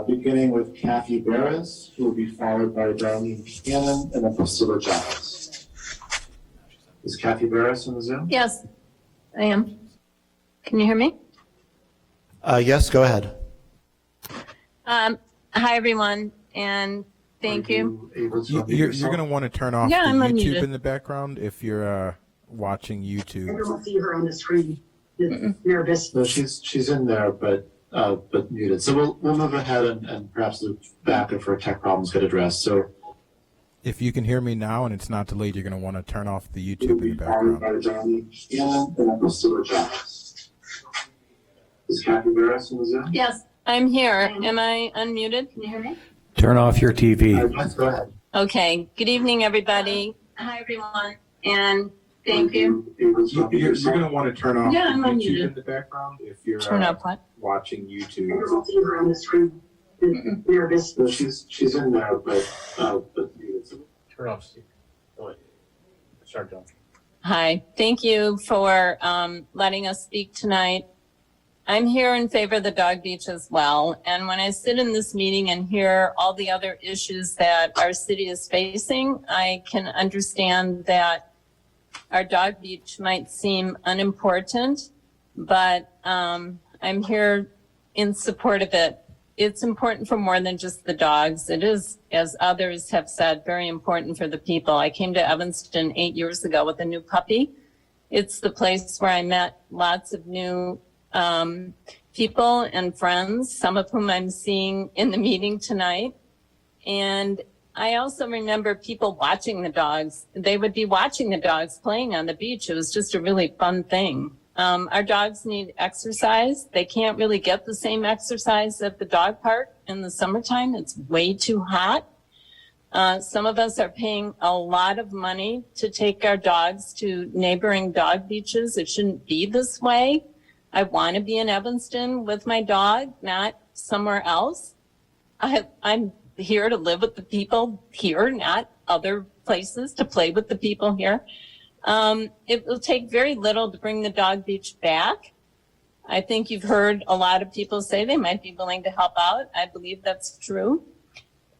Beginning with Kathy Barrett, who will be followed by Darlene Cannon and then Priscilla Giles. Is Kathy Barrett in the Zoom? Yes, I am. Can you hear me? Yes, go ahead. Hi, everyone. And Thank you. You're going to want to turn off Yeah, the I'm YouTube unmuted. in the background if you're watching YouTube. I don't see her on the screen. Mayor Biss. No, she's in there, but muted. So we'll move ahead and perhaps loop back if her tech problems get addressed. So If you can hear me now and it's not delayed, you're going to want to turn off the YouTube in the background. Is Kathy Barris in the Zoom? Yes, I'm here. Am I unmuted? Can you hear me? Turn off your TV. Go ahead. Okay. Good evening, everybody. Hi, everyone, and thank you. You're going to want to turn off Yeah, I'm the YouTube unmuted. in the background if you're Turn up what? watching I YouTube. don't see her on the screen. Mayor Biss. No, she's in there, but muted. So Turn off Steve. Oh, wait. Start going. Hi. Thank you for letting us speak tonight. I'm here in favor of the dog beach as well. And when I sit in this meeting and hear all the other issues that our city is facing, I can understand that our dog beach might seem unimportant, but I'm here in support of it. It's important for more than just the dogs. It is, as others have said, very important for the people. I came to Evanston 8 years ago with a new puppy. It's the place where I met lots of new people and friends, some of whom I'm seeing in the meeting tonight. And I also remember people watching the dogs. They would be watching the dogs playing on the beach. It was just a really fun thing. Our dogs need exercise. They can't really get the same exercise at the dog park in the summertime. It's way too hot. Some of us are paying a lot of money to take our dogs to neighboring dog beaches. It shouldn't be this way. I want to be in Evanston with my dog, not somewhere else. I'm here to live with the people here, not other places to play with the people here. It will take very little to bring the dog beach back. I think you've heard a lot of people say they might be willing to help out. I believe that's true.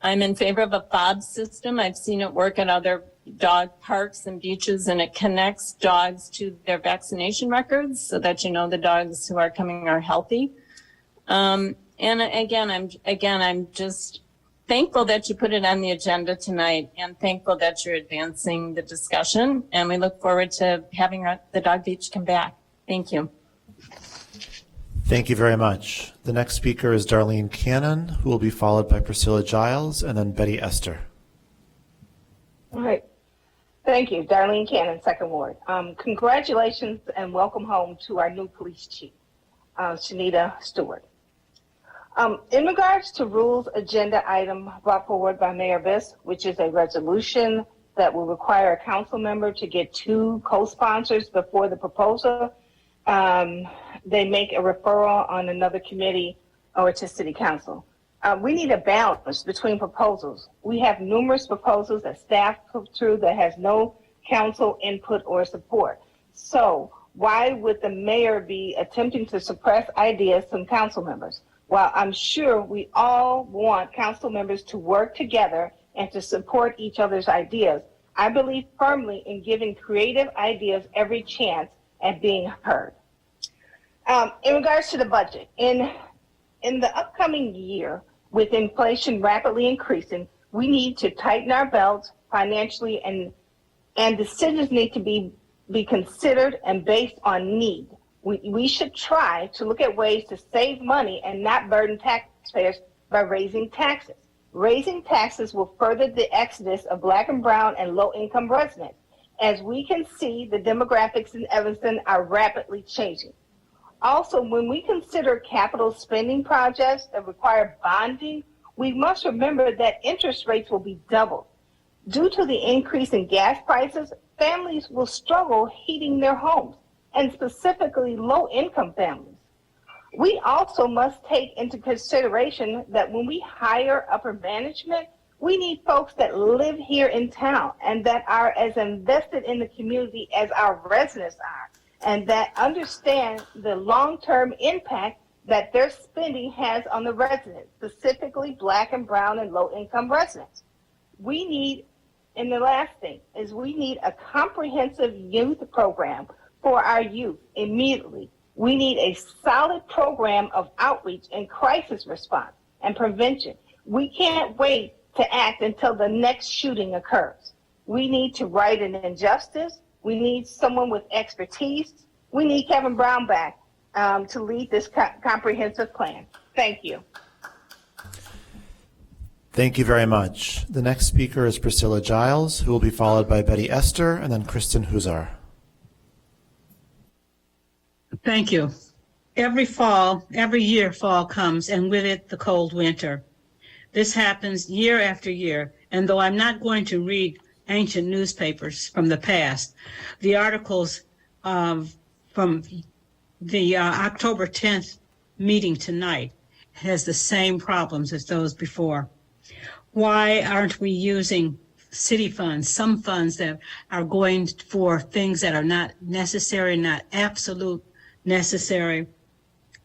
I'm in favor of a fob system. I've seen it work at other dog parks and beaches, and it connects dogs to their vaccination records so that you know the dogs who are coming are healthy. And I'm just thankful that you put it on the agenda tonight, and thankful that you're advancing the discussion. And we look forward to having the dog beach come back. Thank you. Thank you very much. The next speaker is Darlene Cannon, who will be followed by Priscilla Giles and then Betty Esther. All right. Thank you. Darlene Cannon, Second Ward. Congratulations and welcome home to our new police chief, Shanita Stewart. In regards to rules agenda item brought forward by Mayor Biss, which is a resolution that will require a council member to get 2 co-sponsors before the proposal, they make a referral on another committee or to city council. We need a balance between proposals. We have numerous proposals that staff put through that has no council input or support. So why would the mayor be attempting to suppress ideas from council members? While I'm sure we all want council members to work together and to support each other's ideas, I believe firmly in giving creative ideas every chance at being heard. In regards to the budget, in the upcoming year, with inflation rapidly increasing, we need to tighten our belts financially, and decisions need to be considered and based on need. We should try to look at ways to save money and not burden taxpayers by raising taxes. Raising taxes will further the exodus of Black and brown and low-income residents. As we can see, the demographics in Evanston are rapidly changing. Also, when we consider capital spending projects that require bonding, we must remember that interest rates will be doubled. Due to the increase in gas prices, families will struggle heating their homes, and specifically low-income families. We also must take into consideration that when we hire upper management, we need folks that live here in town and that are as invested in the community as our residents are, and that understand the long-term impact that their spending has on the residents, specifically Black and brown and low-income residents. We need, and the last thing is we need a comprehensive youth program for our youth immediately. We need a solid program of outreach and crisis response and prevention. We can't wait to act until the next shooting occurs. We need to right an injustice. We need someone with expertise. We need Kevin Brown back to lead this comprehensive plan. Thank you. Thank you very much. The next speaker is Priscilla Giles, who will be followed by Betty Esther and then Kristen Huzar. Thank you. Every year fall comes, and with it the cold winter. This happens year after year, and though I'm not going to read ancient newspapers from the past, the articles from the October 10th meeting tonight has the same problems as those before. Why aren't we using city funds, some funds that are going for things that are not necessary, not absolute necessary?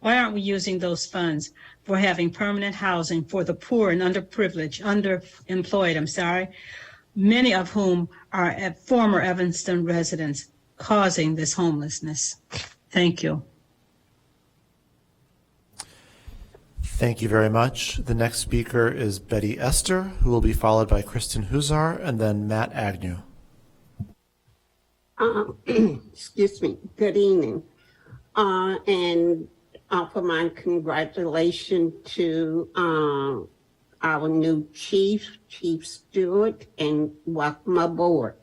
Why aren't we using those funds for having permanent housing for the poor and underemployed, many of whom are former Evanston residents, causing this homelessness? Thank you. Thank you very much. The next speaker is Betty Esther, who will be followed by Kristen Huzar and then Matt Agnew. Excuse me. Good evening. And offer my congratulations to our new chief, Chief Stewart, and welcome aboard.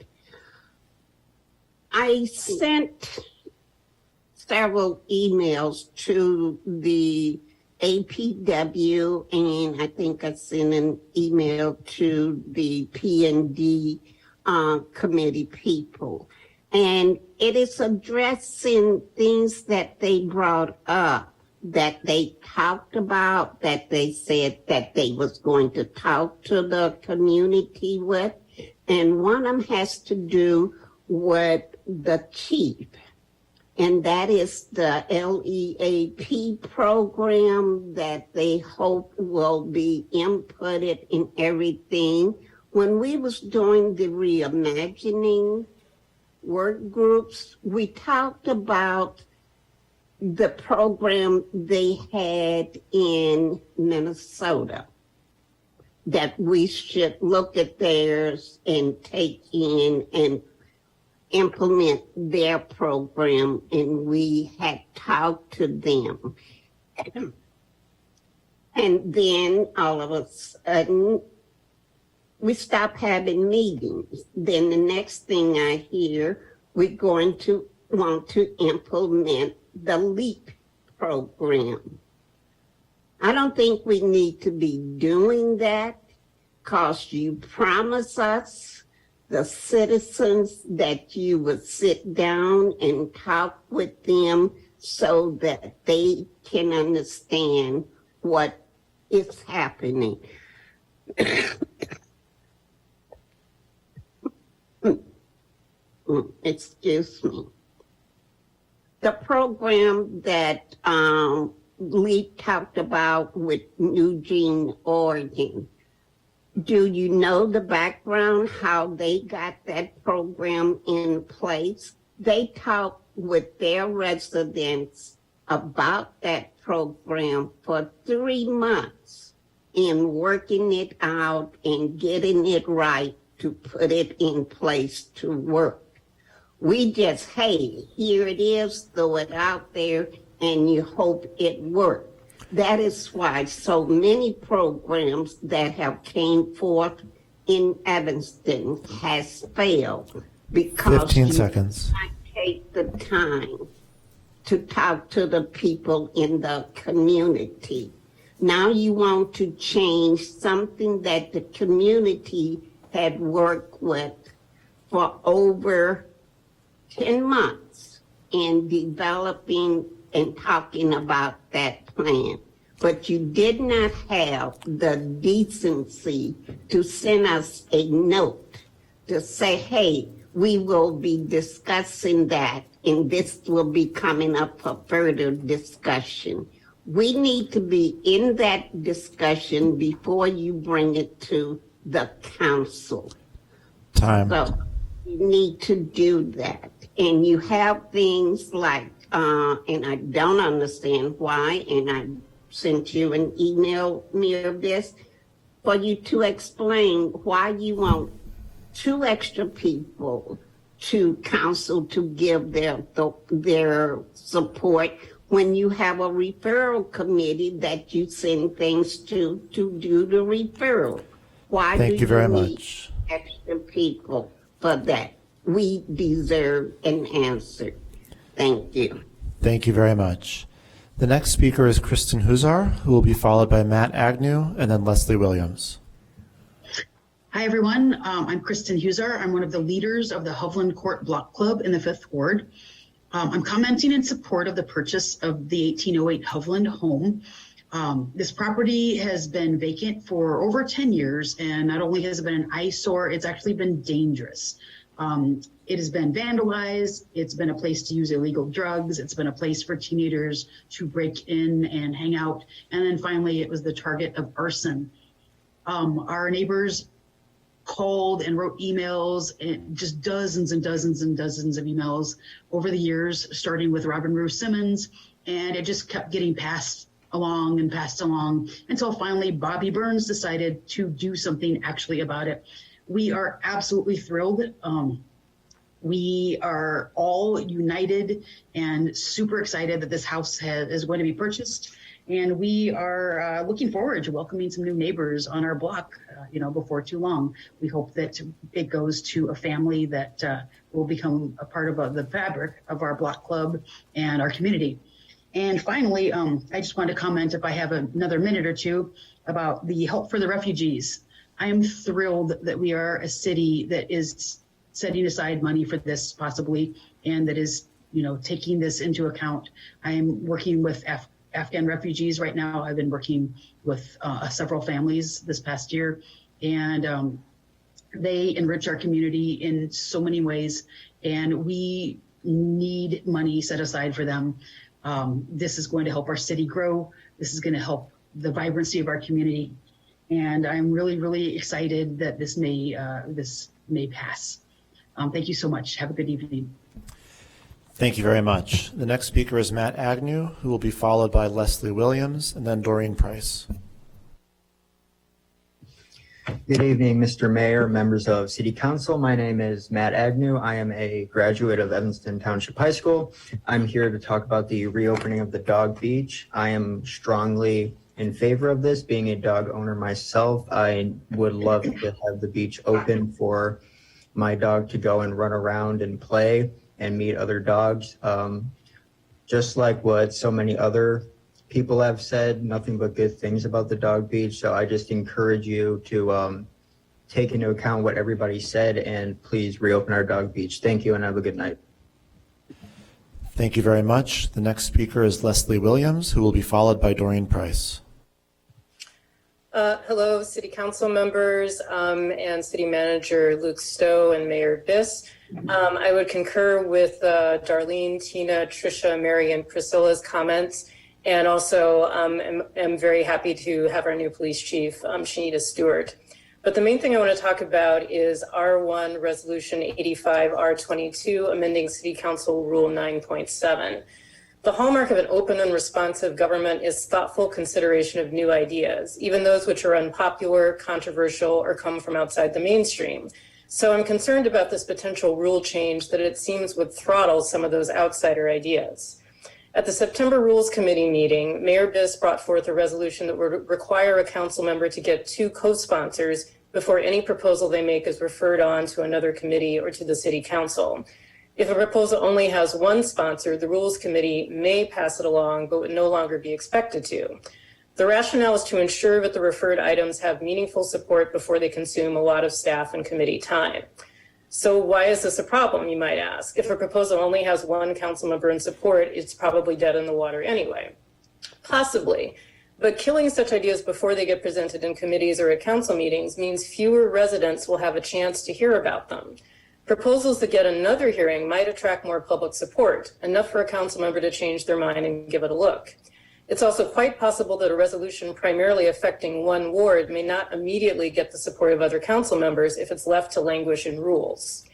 I sent several emails to the APW, and I think I sent an email to the P&D committee people. And it is addressing things that they brought up, that they talked about, that they said that they was going to talk to the community with. And one of them has to do with the chief. And that is the LEAP program that they hope will be inputted in everything. When we was doing the reimagining work groups, we talked about the program they had in Minnesota, that we should look at theirs and take in and implement their program, and we had talked to them. And then all of a sudden, we stopped having meetings. Then the next thing I hear, we're going to want to implement the LEAP program. I don't think we need to be doing that, because you promise us, the citizens, that you would sit down and talk with them so that they can understand what is happening. Excuse me. The program that Lee talked about with Eugene, Oregon, do you know the background, how they got that program in place? They talked with their residents about that program for 3 months in working it out and getting it right to put it in place to work. We just, hey, here it is, throw it out there, and you hope it works. That is why so many programs that have came forth in Evanston has failed, because 15 seconds. You take the time to talk to the people in the community. Now you want to change something that the community had worked with for over 10 months in developing and talking about that plan. But you did not have the decency to send us a note to say, hey, we will be discussing that, and this will be coming up for further discussion. We need to be in that discussion before you bring it to the council. Time. So you need to do that. And you have things like, and I don't understand why, and I sent you an email near this, for you to explain why you want 2 extra people to council to give their support when you have a referral committee that you send things to do the referral. Why do Thank you very need much. extra people for that? We deserve an answer. Thank you. Thank you very much. The next speaker is Kristen Huzar, who will be followed by Matt Agnew and then Leslie Williams. Hi, everyone. I'm Kristen Huzar. I'm one of the leaders of the Hovland Court Block Club in the 5th Ward. I'm commenting in support of the purchase of the 1808 Hovland home. This property has been vacant for over 10 years, and not only has it been an eyesore, it's actually been dangerous. It has been vandalized. It's been a place to use illegal drugs. It's been a place for teenagers to break in and hang out. And then finally, it was the target of arson. Our neighbors called and wrote emails, and just dozens and dozens and dozens of emails over the years, starting with Robin Rue Simmons, and it just kept getting passed along until finally Bobby Burns decided to do something actually about it. We are absolutely thrilled. We are all united and super excited that this house is going to be purchased. And we are looking forward to welcoming some new neighbors on our block, before too long. We hope that it goes to a family that will become a part of the fabric of our block club and our community. And finally, I just wanted to comment, if I have another minute or two, about the help for the refugees. I am thrilled that we are a city that is setting aside money for this possibly, and that is, taking this into account. I am working with Afghan refugees right now. I've been working with several families this past year, and they enrich our community in so many ways, and we need money set aside for them. This is going to help our city grow. This is going to help the vibrancy of our community, and I'm really, really excited that this may pass. Thank you so much. Have a good evening. Thank you very much. The next speaker is Matt Agnew, who will be followed by Leslie Williams and then Doreen Price. Good evening, Mr. Mayor, members of City Council. My name is Matt Agnew. I am a graduate of Evanston Township High School. I'm here to talk about the reopening of the dog beach. I am strongly in favor of this. Being a dog owner myself, I would love to have the beach open for my dog to go and run around and play and meet other dogs. Just like what so many other people have said, nothing but good things about the dog beach. So I just encourage you to take into account what everybody said and please reopen our dog beach. Thank you and have a good night. Thank you very much. The next speaker is Leslie Williams, who will be followed by Doreen Price. Hello, City Council members and City Manager Luke Stowe and Mayor Biss. I would concur with Darlene, Tina, Tricia, Mary, and Priscilla's comments, and also am very happy to have our new police chief, Shanita Stewart. But the main thing I want to talk about is R1 Resolution 85 R22, amending City Council Rule 9.7. The hallmark of an open and responsive government is thoughtful consideration of new ideas, even those which are unpopular, controversial, or come from outside the mainstream. So I'm concerned about this potential rule change that it seems would throttle some of those outsider ideas. At the September Rules Committee meeting, Mayor Biss brought forth a resolution that would require a council member to get 2 co-sponsors before any proposal they make is referred on to another committee or to the City Council. If a proposal only has 1 sponsor, the Rules Committee may pass it along, but would no longer be expected to. The rationale is to ensure that the referred items have meaningful support before they consume a lot of staff and committee time. So why is this a problem, you might ask? If a proposal only has 1 council member in support, it's probably dead in the water anyway. Possibly, but killing such ideas before they get presented in committees or at council meetings means fewer residents will have a chance to hear about them. Proposals that get another hearing might attract more public support, enough for a council member to change their mind and give it a look. It's also quite possible that a resolution primarily affecting 1 ward may not immediately get the support of other council members if it's left to languish in rules.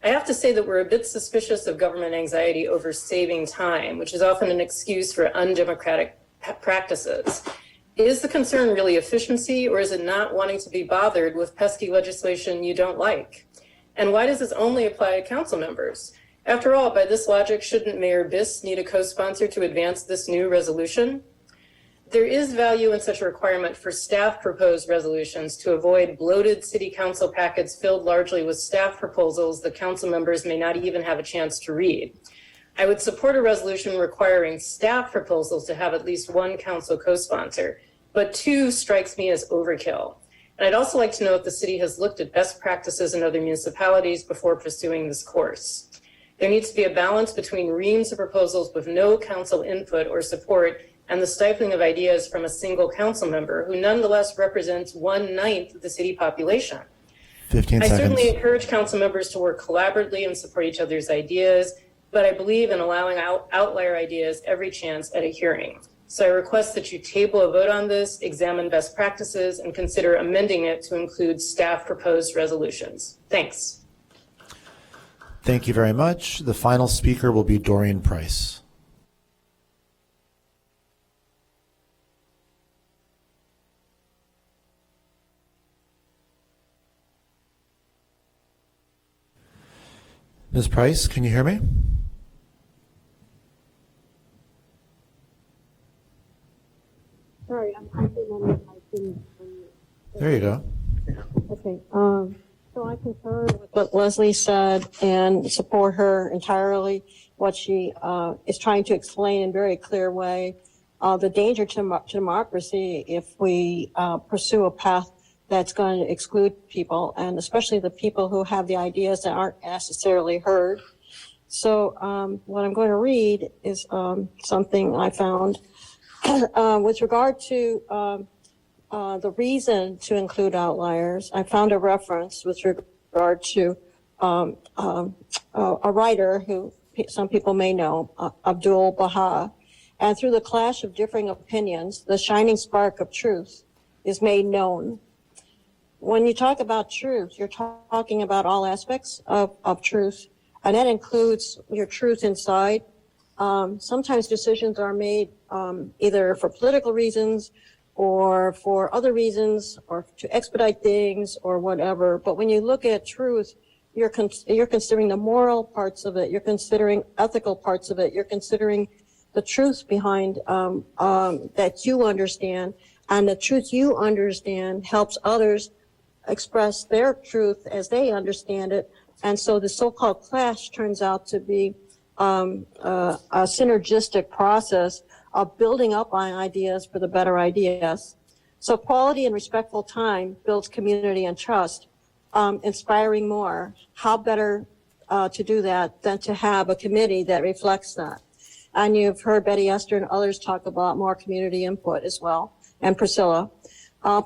I have to say that we're a bit suspicious of government anxiety over saving time, which is often an excuse for undemocratic practices. Is the concern really efficiency, or is it not wanting to be bothered with pesky legislation you don't like? And why does this only apply to council members? After all, by this logic, shouldn't Mayor Biss need a co-sponsor to advance this new resolution? There is value in such a requirement for staff proposed resolutions to avoid bloated city council packets filled largely with staff proposals that council members may not even have a chance to read. I would support a resolution requiring staff proposals to have at least one council co-sponsor, but 2 strikes me as overkill. And I'd also like to know if the city has looked at best practices in other municipalities before pursuing this course. There needs to be a balance between reams of proposals with no council input or support and the stifling of ideas from a single council member who nonetheless represents 1/9 of the city population. 15 I seconds. certainly encourage council members to work collaboratively and support each other's ideas, but I believe in allowing outlier ideas every chance at a hearing. So I request that you table a vote on this, examine best practices, and consider amending it to include staff proposed resolutions. Thanks. Thank you very much. The final speaker will be Dorian Price. Ms. Price, can you hear me? Sorry, I'm typing on it. I didn't. There you go. Okay. So I concur with what Leslie said and support her entirely. What she is trying to explain in a very clear way. The danger to democracy if we pursue a path that's going to exclude people, and especially the people who have the ideas that aren't necessarily heard. So what I'm going to read is something I found with regard to the reason to include outliers. I found a reference with regard to a writer who some people may know, Abdul Baha. And through the clash of differing opinions, the shining spark of truth is made known. When you talk about truth, you're talking about all aspects of truth, and that includes your truth inside. Sometimes decisions are made either for political reasons or for other reasons or to expedite things or whatever. But when you look at truth, you're considering the moral parts of it. You're considering ethical parts of it. You're considering the truth behind that you understand, and the truth you understand helps others express their truth as they understand it. And so the so-called clash turns out to be a synergistic process of building up on ideas for the better ideas. So quality and respectful time builds community and trust, inspiring more. How better to do that than to have a committee that reflects that? And you've heard Betty Esther and others talk about more community input as well, and Priscilla.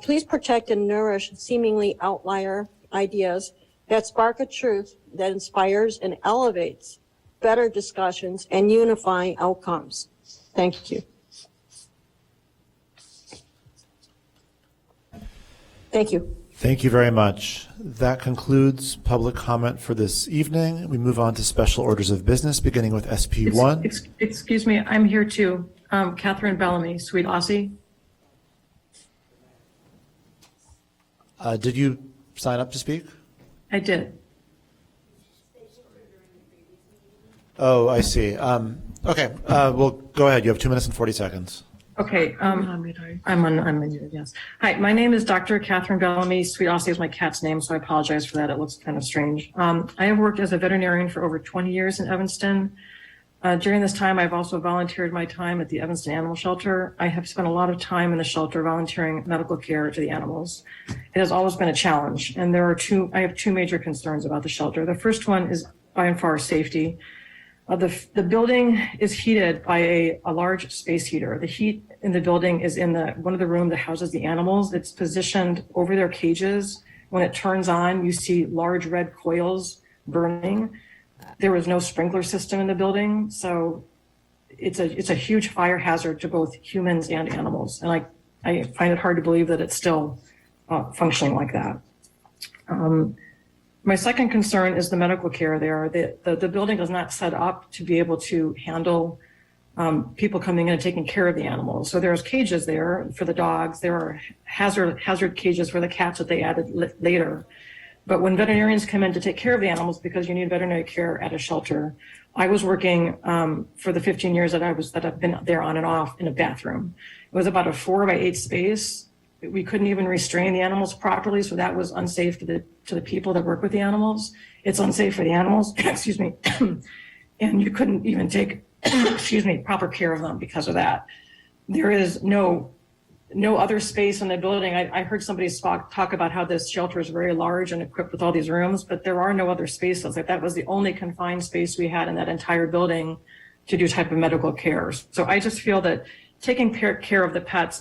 Please protect and nourish seemingly outlier ideas that spark a truth that inspires and elevates better discussions and unifying outcomes. Thank you. Thank you. Thank you very much. That concludes public comment for this evening. We move on to special orders of business, beginning with SP1. Excuse me, I'm here too. Catherine Bellamy, Sweet Aussie. Did you sign up to speak? I did. Oh, I see. Okay, well, go ahead. You have 2 minutes and 40 seconds. Okay, I'm unmuted, yes. Hi, my name is Dr. Catherine Bellamy. Sweet Aussie is my cat's name, so I apologize for that. It looks kind of strange. I have worked as a veterinarian for over 20 years in Evanston. During this time, I've also volunteered my time at the Evanston Animal Shelter. I have spent a lot of time in the shelter volunteering medical care to the animals. It has always been a challenge, and I have two major concerns about the shelter. The first one is by and far safety. The building is heated by a large space heater. The heat in the building is in one of the rooms that houses the animals. It's positioned over their cages. When it turns on, you see large red coils burning. There was no sprinkler system in the building, so it's a huge fire hazard to both humans and animals. And I find it hard to believe that it's still functioning like that. My second concern is the medical care there. The building is not set up to be able to handle people coming in and taking care of the animals. So there's cages there for the dogs. There are hazard cages for the cats that they added later. But when veterinarians come in to take care of the animals, because you need veterinary care at a shelter, I was working for the 15 years that I've been there on and off in a bathroom. It was about a 4x8 space. We couldn't even restrain the animals properly, so that was unsafe to the people that work with the animals. It's unsafe for the animals, excuse me, and you couldn't even take, excuse me, proper care of them because of that. There is no other space in the building. I heard somebody talk about how this shelter is very large and equipped with all these rooms, but there are no other spaces. Like that was the only confined space we had in that entire building to do type of medical care. So I just feel that taking care of the pets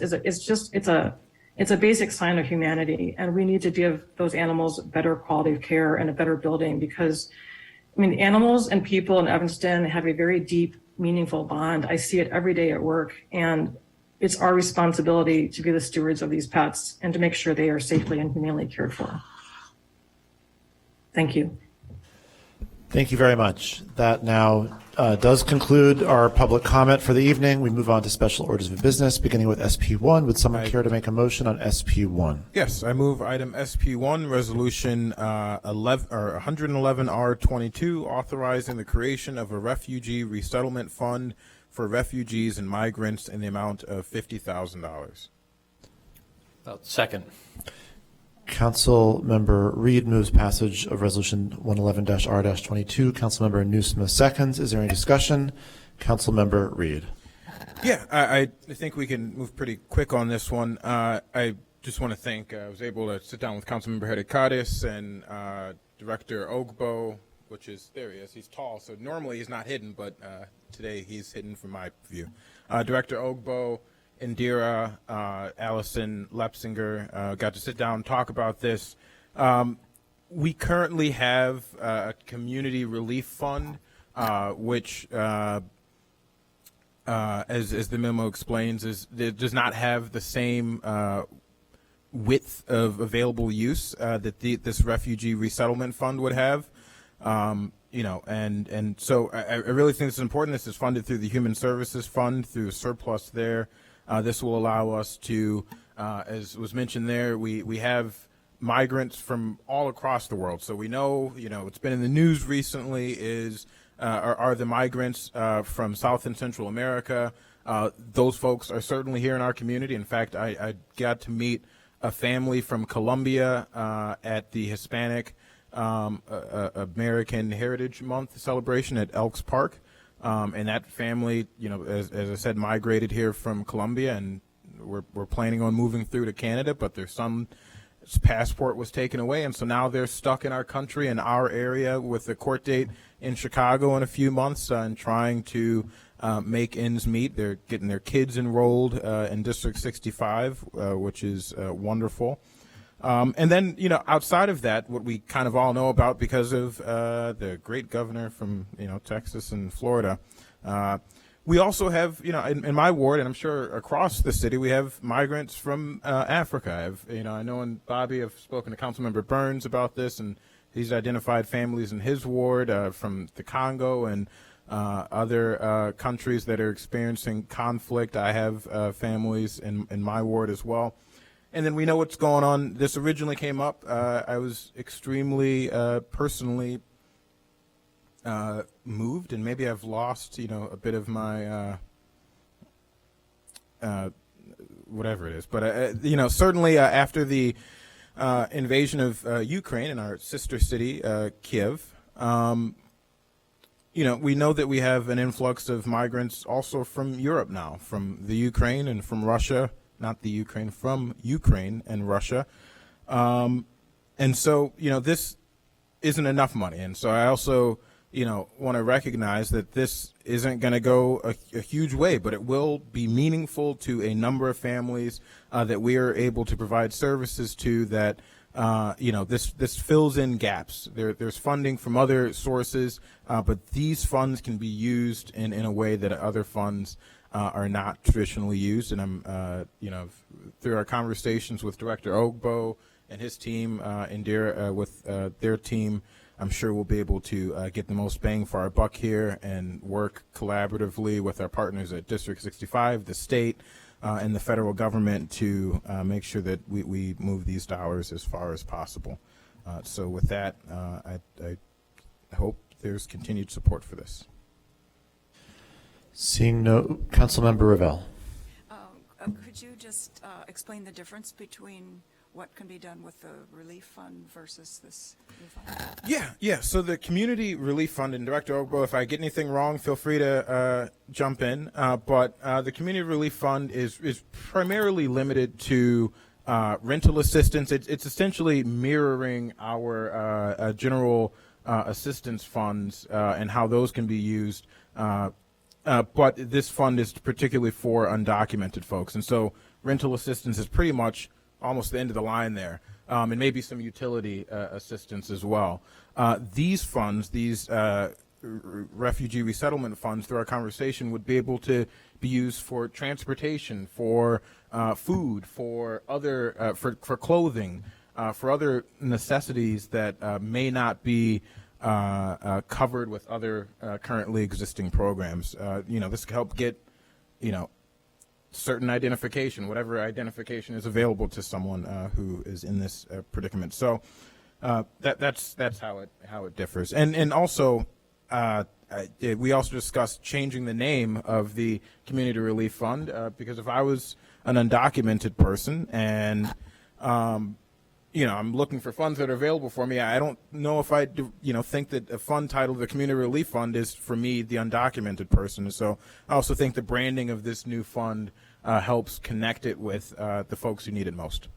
it's a basic sign of humanity, and we need to give those animals better quality of care and a better building because, I mean, animals and people in Evanston have a very deep, meaningful bond. I see it every day at work, and it's our responsibility to be the stewards of these pets and to make sure they are safely and humanely cared for. Thank you. Thank you very much. That now does conclude our public comment for the evening. We move on to special orders of business, beginning with SP1. Would someone care to make a motion on SP1? Yes, I move item SP1, resolution 111R22, authorizing the creation of a refugee resettlement fund for refugees and migrants in the amount of $50,000. Second. Councilmember Reed moves passage of resolution 111-R-22. Councilmember Newsma seconds. Is there any discussion? Councilmember Reed. Yeah, I think we can move pretty quick on this one. I just want to thank, I was able to sit down with Councilmember Hedekadis and Director Ogbo, which is, there he is, he's tall, so normally he's not hidden, but today he's hidden from my view. Director Ogbo, Indira, Allison Lepsinger, got to sit down and talk about this. We currently have a community relief fund, which, as the memo explains, it does not have the same width of available use that this refugee resettlement fund would have. And so I really think this is important. This is funded through the Human Services Fund, through a surplus there. This will allow us to, as was mentioned there, we have migrants from all across the world. So we know, it's been in the news recently are the migrants from South and Central America. Those folks are certainly here in our community. In fact, I got to meet a family from Colombia at the Hispanic American Heritage Month celebration at Elks Park. And that family, as I said, migrated here from Colombia, and we're planning on moving through to Canada, but their son's passport was taken away, and so now they're stuck in our country, in our area, with a court date in Chicago in a few months, and trying to make ends meet. They're getting their kids enrolled in District 65, which is wonderful. And then, outside of that, what we kind of all know about because of the great governor from, Texas and Florida, we also have, in my ward, and I'm sure across the city, we have migrants from Africa. I know, and Bobby, I've spoken to Councilmember Burns about this, and he's identified families in his ward from the Congo and other countries that are experiencing conflict. I have families in my ward as well. And then we know what's going on. This originally came up. I was extremely personally moved, and maybe I've lost, a bit of my whatever it is. But certainly after the invasion of Ukraine in our sister city, Kiev, we know that we have an influx of migrants also from Europe now, from the Ukraine and from Russia. Not the Ukraine, from Ukraine and Russia. And so, this isn't enough money. And so I also, want to recognize that this isn't going to go a huge way, but it will be meaningful to a number of families that we are able to provide services to that, this fills in gaps. There's funding from other sources, but these funds can be used in a way that other funds are not traditionally used. And I'm, through our conversations with Director Ogbo and his team, Indira, with their team, I'm sure we'll be able to get the most bang for our buck here and work collaboratively with our partners at District 65, the state, and the federal government to make sure that we move these dollars as far as possible. So with that, I hope there's continued support for this. Seeing no, Councilmember Ravel. Could you just explain the difference between what can be done with the relief fund versus this new fund? Yeah. So the Community Relief Fund, and Director Ogbo, if I get anything wrong, feel free to jump in. But the Community Relief Fund is primarily limited to rental assistance. It's essentially mirroring our general assistance funds and how those can be used. But this fund is particularly for undocumented folks. And so rental assistance is pretty much almost the end of the line there, and maybe some utility assistance as well. These funds, these refugee resettlement funds, through our conversation, would be able to be used for transportation, for food, for other for clothing, for other necessities that may not be covered with other currently existing programs. This could help get, certain identification, whatever identification is available to someone who is in this predicament. So that's how it differs. And also, we also discussed changing the name of the Community Relief Fund because if I was an undocumented person and I'm looking for funds that are available for me, I don't know if I think that a fund titled the Community Relief Fund is for me, the undocumented person. So I also think the branding of this new fund helps connect it with the folks who need it most.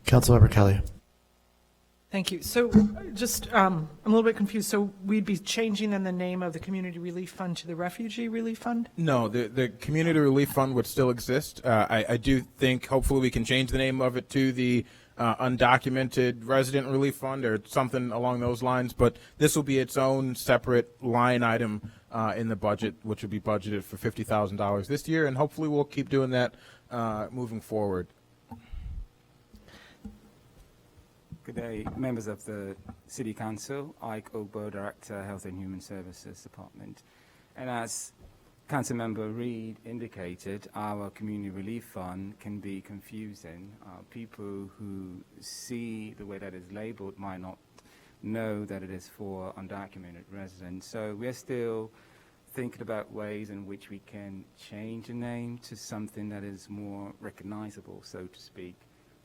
Councilmember Kelly. Thank you. So just, I'm a little bit confused. So we'd be changing then the name of the Community Relief Fund to the Refugee Relief Fund? No, the Community Relief Fund would still exist. I do think hopefully we can change the name of it to the Undocumented Resident Relief Fund or something along those lines, but this will be its own separate line item in the budget, which will be budgeted for $50,000 this year, and hopefully we'll keep doing that moving forward. Good day, members of the City Council. Ike Ogbo, Director, Health and Human Services Department. And as Councilmember Reed indicated, our Community Relief Fund can be confusing. People who see the way that it's labeled might not know that it is for undocumented residents. So we're still thinking about ways in which we can change the name to something that is more recognizable, so to speak,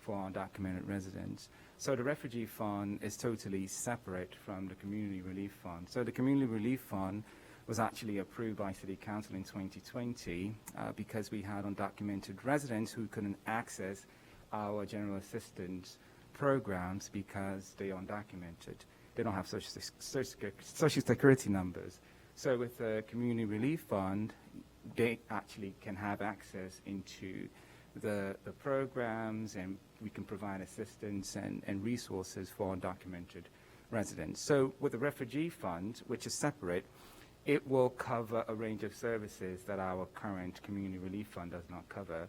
for undocumented residents. So the Refugee Fund is totally separate from the Community Relief Fund. So the Community Relief Fund was actually approved by City Council in 2020 because we had undocumented residents who couldn't access our general assistance programs because they are undocumented. They don't have social security numbers. So with the Community Relief Fund, they actually can have access into the programs, and we can provide assistance and resources for undocumented residents. So with the Refugee Fund, which is separate, it will cover a range of services that our current Community Relief Fund does not cover.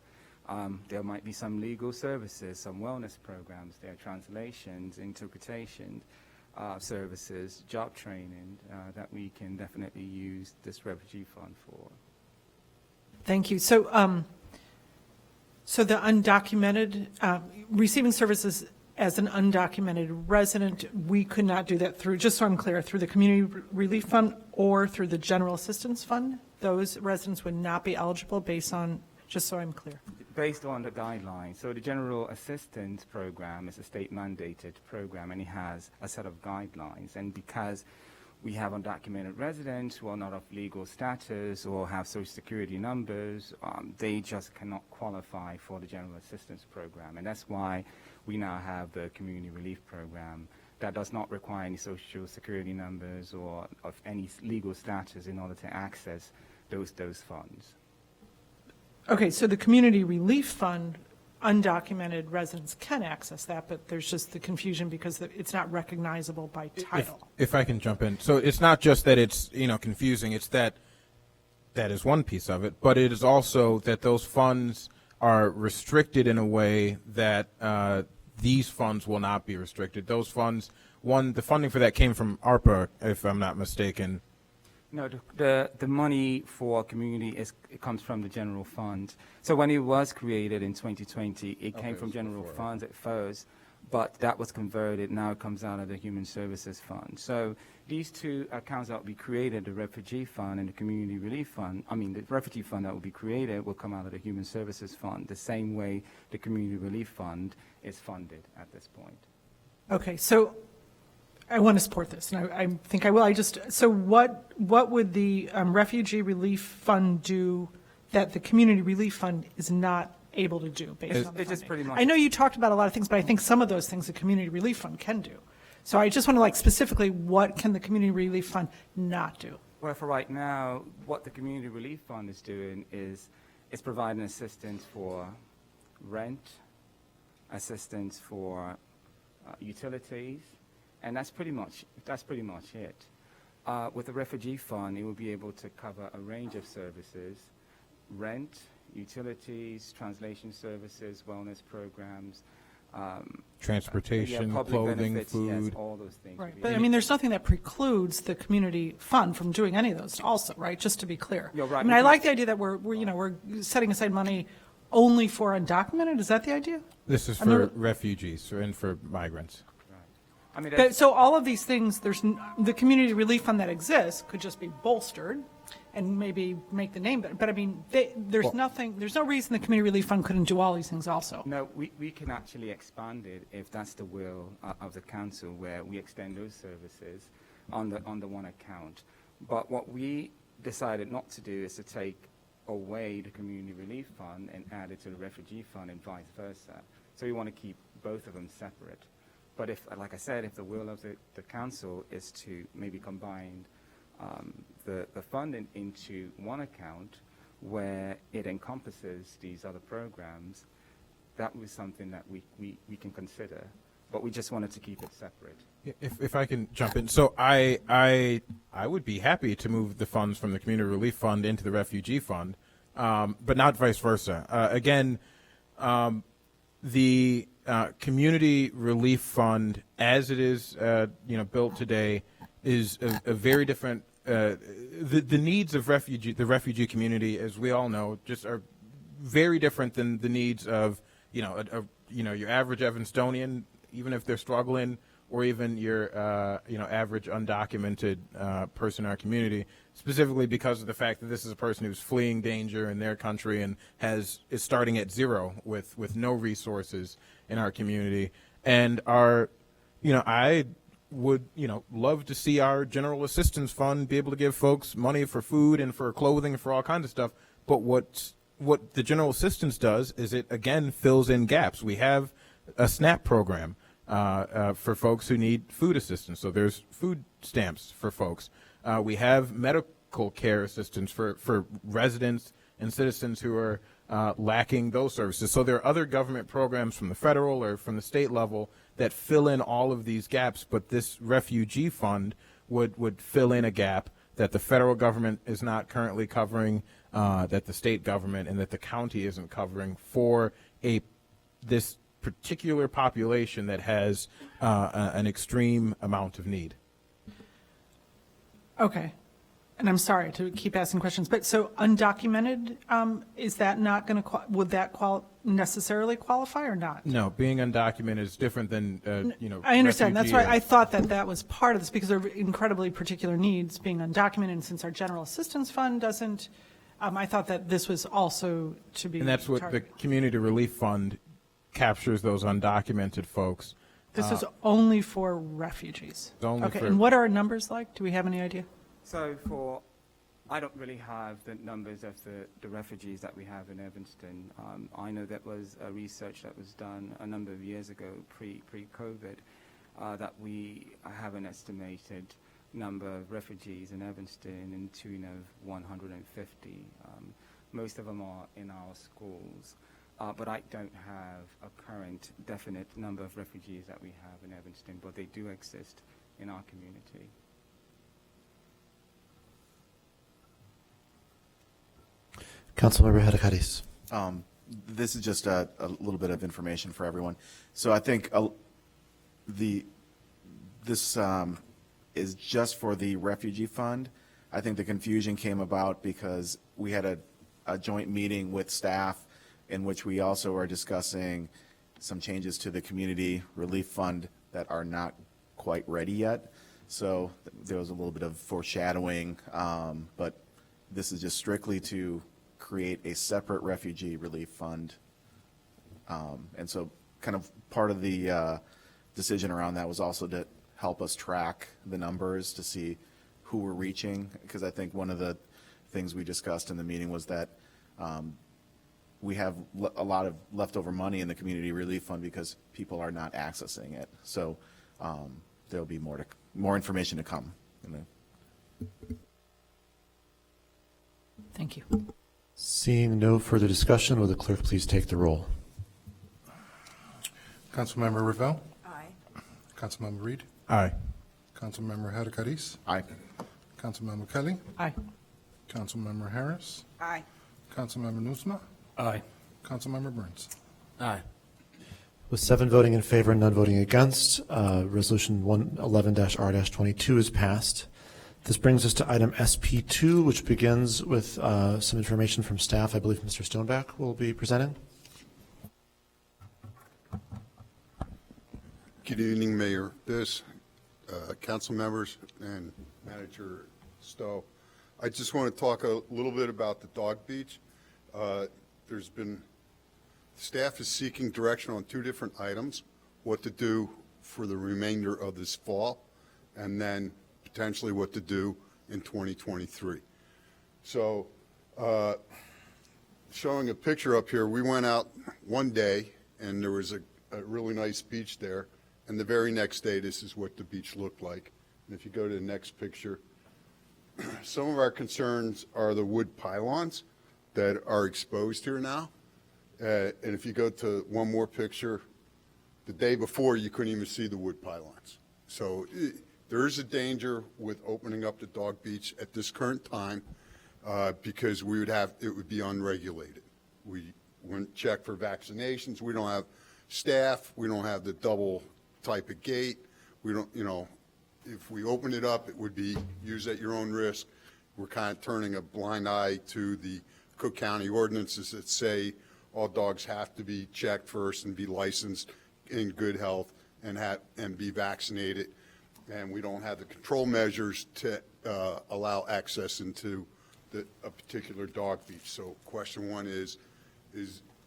There might be some legal services, some wellness programs, there are translations, interpretation services, job training that we can definitely use this Refugee Fund for. Thank you. So, so the undocumented, receiving services as an undocumented resident, we could not do that through, just so I'm clear, through the Community Relief Fund or through the General Assistance Fund? Those residents would not be eligible based on, just so I'm clear. Based on the guidelines. So the General Assistance Program is a state mandated program, and it has a set of guidelines. And because we have undocumented residents who are not of legal status or have social security numbers, they just cannot qualify for the General Assistance Program. And that's why we now have the Community Relief Program that does not require any social security numbers or of any legal status in order to access those funds. Okay, so the Community Relief Fund, undocumented residents can access that, but there's just the confusion because it's not recognizable by title. If I can jump in. So it's not just that it's, confusing, it's that that is one piece of it, but it is also that those funds are restricted in a way that these funds will not be restricted. Those funds, the funding for that came from ARPA, if I'm not mistaken. No, the money for community it comes from the general fund. So when it was created in 2020, it came from general funds at first, but that was converted. Now it comes out of the Human Services Fund. So these two accounts that will be created, the Refugee Fund and the Community Relief Fund, the Refugee Fund that will be created will come out of the Human Services Fund, the same way the Community Relief Fund is funded at this point. Okay, so I want to support this, and I think I will. So what would the Refugee Relief Fund do that the Community Relief Fund is not able to do based on the just pretty much. I know you talked about a lot of things, but I think some of those things the Community Relief Fund can do. So I just want to specifically, what can the Community Relief Fund not do? Well, for right now, what the Community Relief Fund is doing is it's providing assistance for rent, assistance for utilities, and that's pretty much it. With the Refugee Fund, it will be able to cover a range of services: rent, utilities, translation services, wellness programs, transportation, public clothing, benefits, food. yes, all those things. Right, but there's nothing that precludes the Community Fund from doing any of those also, right? Just to be clear. You're right. I like the idea that we're setting aside money only for undocumented. Is that the idea? This is for refugees and for migrants. So all of these things, the Community Relief Fund that exists could just be bolstered and maybe make the name better. But there's no reason the Community Relief Fund couldn't do all these things also. No, we can actually expand it if that's the will of the council, where we extend those services on the one account. But what we decided not to do is to take away the Community Relief Fund and add it to the Refugee Fund and vice versa. So we want to keep both of them separate. But if, like I said, if the will of the council is to maybe combine the funding into one account where it encompasses these other programs, that was something that we can consider. But we just wanted to keep it separate. If I can jump in. So I would be happy to move the funds from the Community Relief Fund into the Refugee Fund, but not vice versa. Again, the Community Relief Fund, as it is, built today, is a very different. The needs of the refugee community, as we all know, just are very different than the needs of your average Evanstonian, even if they're struggling, or even your average undocumented person in our community. Specifically because of the fact that this is a person who's fleeing danger in their country and is starting at zero with no resources in our community. And I would love to see our general assistance fund be able to give folks money for food and for clothing and for all kinds of stuff. But what the general assistance does is it again fills in gaps. We have a SNAP program for folks who need food assistance. So there's food stamps for folks. We have medical care assistance for residents and citizens who are lacking those services. So there are other government programs from the federal or from the state level that fill in all of these gaps, but this refugee fund would fill in a gap that the federal government is not currently covering, that the state government and that the county isn't covering for this particular population that has an extreme amount of need. Okay. And I'm sorry to keep asking questions, but so undocumented, is that not going to, would that necessarily qualify or not? No, being undocumented is different than, I understand. That's why refugee. I thought that was part of this, because of incredibly particular needs being undocumented. And since our general assistance fund doesn't, I thought that this was also to be And that's what targeted. the Community Relief Fund captures, those undocumented folks. This is only for refugees. Only Okay, for- and what are our numbers like? Do we have any idea? So I don't really have the numbers of the refugees that we have in Evanston. I know that was a research that was done a number of years ago, pre-COVID, that we have an estimated number of refugees in Evanston in tune of 150. Most of them are in our schools, but I don't have a current definite number of refugees that we have in Evanston, but they do exist in our community. Councilmember Hadakaris. This is just a little bit of information for everyone. So I think this is just for the refugee fund. I think the confusion came about because we had a joint meeting with staff in which we also are discussing some changes to the community relief fund that are not quite ready yet. So there was a little bit of foreshadowing, but this is just strictly to create a separate refugee relief fund. And so kind of part of the decision around that was also to help us track the numbers to see who we're reaching, because I think one of the things we discussed in the meeting was that we have a lot of leftover money in the community relief fund because people are not accessing it. So there'll be more information to come. Thank you. Seeing no further discussion, will the clerk please take the roll? Councilmember Ravel? Aye. Councilmember Reed? Aye. Councilmember Hadakaris? Aye. Councilmember Kelly? Aye. Councilmember Harris? Aye. Councilmember Nusma? Aye. Councilmember Burns? Aye. With 7 voting in favor and none voting against, Resolution 111-R-22 is passed. This brings us to item SP2, which begins with some information from staff. I believe Mr. Stoneback will be presenting. Good evening, Mayor Biss, council members, and Manager Stowe. I just want to talk a little bit about the dog beach. Staff is seeking direction on 2 different items, what to do for the remainder of this fall, and then potentially what to do in 2023. So showing a picture up here, we went out one day and there was a really nice beach there, and the very next day this is what the beach looked like. And if you go to the next picture, some of our concerns are the wood pylons that are exposed here now. And if you go to one more picture, the day before you couldn't even see the wood pylons. So there is a danger with opening up the dog beach at this current time because it would be unregulated. We wouldn't check for vaccinations. We don't have staff. We don't have the double type of gate. We don't, if we open it up, it would be used at your own risk. We're kind of turning a blind eye to the Cook County ordinances that say all dogs have to be checked first and be licensed in good health and be vaccinated. And we don't have the control measures to allow access into a particular dog beach. So question 1 is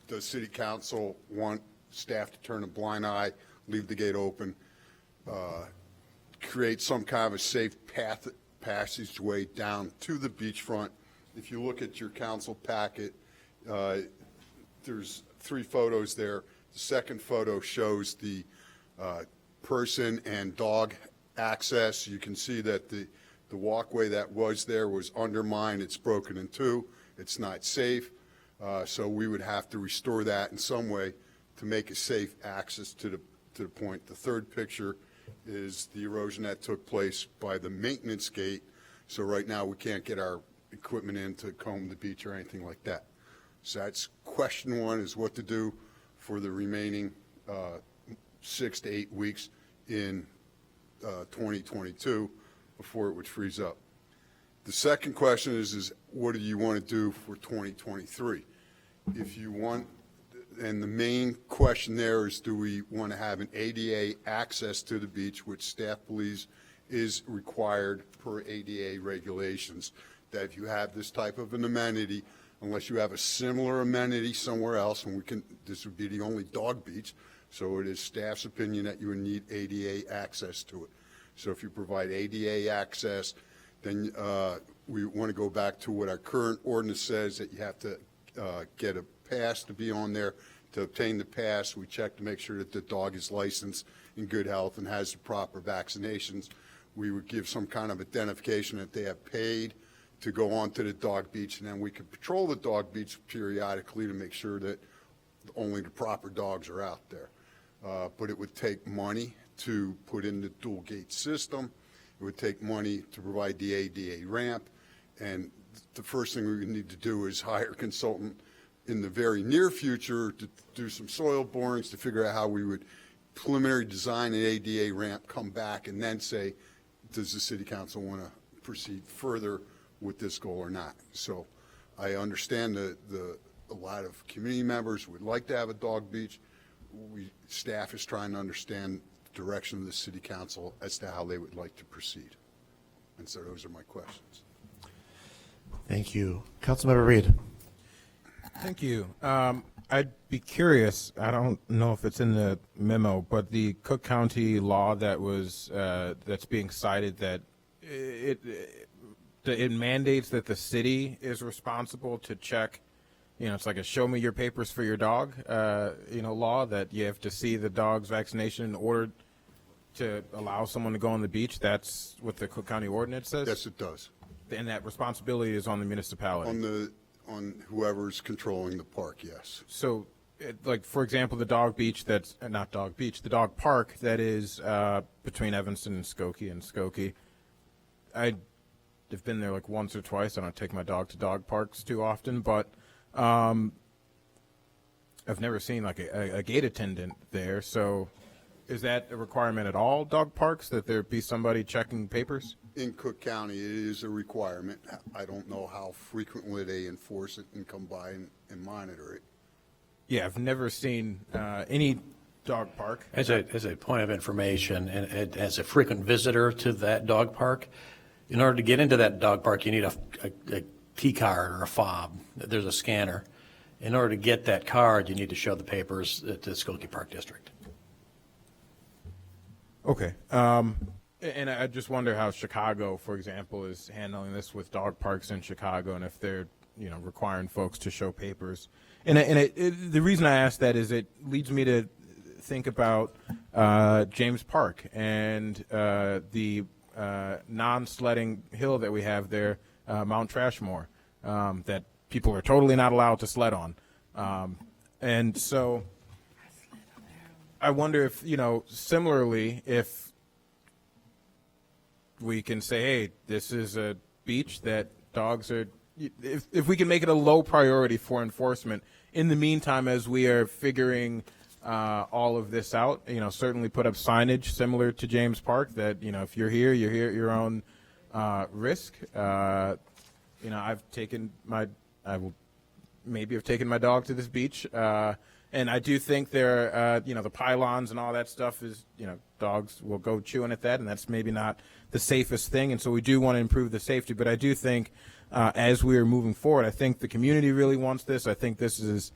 does City Council want staff to turn a blind eye, leave the gate open, create some kind of a safe passageway down to the beachfront? If you look at your council packet, there's 3 photos there. The second photo shows the person and dog access. You can see that the walkway that was there was undermined. It's broken in 2. It's not safe. So we would have to restore that in some way to make a safe access to the point. The third picture is the erosion that took place by the maintenance gate. So right now we can't get our equipment in to comb the beach or anything like that. So that's question 1, is what to do for the remaining 6 to 8 weeks in 2022 before it would freeze up. The second question is what do you want to do for 2023? If you want, and the main question there is, do we want to have an ADA access to the beach, which staff believes is required per ADA regulations, that if you have this type of an amenity, unless you have a similar amenity somewhere else, and this would be the only dog beach, so it is staff's opinion that you would need ADA access to it. So if you provide ADA access, then we want to go back to what our current ordinance says, that you have to get a pass to be on there. To obtain the pass, we check to make sure that the dog is licensed, in good health, and has the proper vaccinations. We would give some kind of identification that they have paid to go onto the dog beach, and then we could patrol the dog beach periodically to make sure that only the proper dogs are out there. But it would take money to put in the dual gate system. It would take money to provide the ADA ramp, and the first thing we need to do is hire a consultant in the very near future to do some soil borings to figure out how we would preliminary design an ADA ramp, come back, and then say, does the city council want to proceed further with this goal or not? So I understand that a lot of community members would like to have a dog beach. Staff is trying to understand the direction of the city council as to how they would like to proceed. And so those are my questions. Thank you. Councilmember Reed. Thank you. I'd be curious, I don't know if it's in the memo, but the Cook County law that was that's being cited, that it mandates that the city is responsible to check, it's like a show me your papers for your dog, law, that you have to see the dog's vaccination in order to allow someone to go on the beach. That's what the Cook County ordinance says? Yes, it does. And that responsibility is on the municipality. On whoever's controlling the park, yes. So, like, for example, the dog beach that's, not dog beach, the dog park that is between Evanston and Skokie. I've been there like once or twice. I don't take my dog to dog parks too often, but I've never seen like a gate attendant there. So is that a requirement at all, dog parks, that there be somebody checking papers? In Cook County, it is a requirement. I don't know how frequently they enforce it and come by and monitor it. Yeah, I've never seen any dog park. As a point of information, and as a frequent visitor to that dog park, in order to get into that dog park, you need a key card or a fob. There's a scanner. In order to get that card, you need to show the papers at the Skokie Park District. Okay. And I just wonder how Chicago, for example, is handling this with dog parks in Chicago, and if they're, requiring folks to show papers. And the reason I ask that is it leads me to think about James Park and the non-sledding hill that we have there, Mount Trashmore, that people are totally not allowed to sled on. And so I wonder if, similarly, if we can say, hey, this is a beach that dogs are, if we can make it a low priority for enforcement in the meantime as we are figuring all of this out, certainly put up signage similar to James Park that, if you're here at your own risk. I will maybe have taken my dog to this beach. And I do think there, the pylons and all that stuff is, dogs will go chewing at that, and that's maybe not the safest thing. And so we do want to improve the safety. But I do think as we are moving forward, I think the community really wants this. I think this is,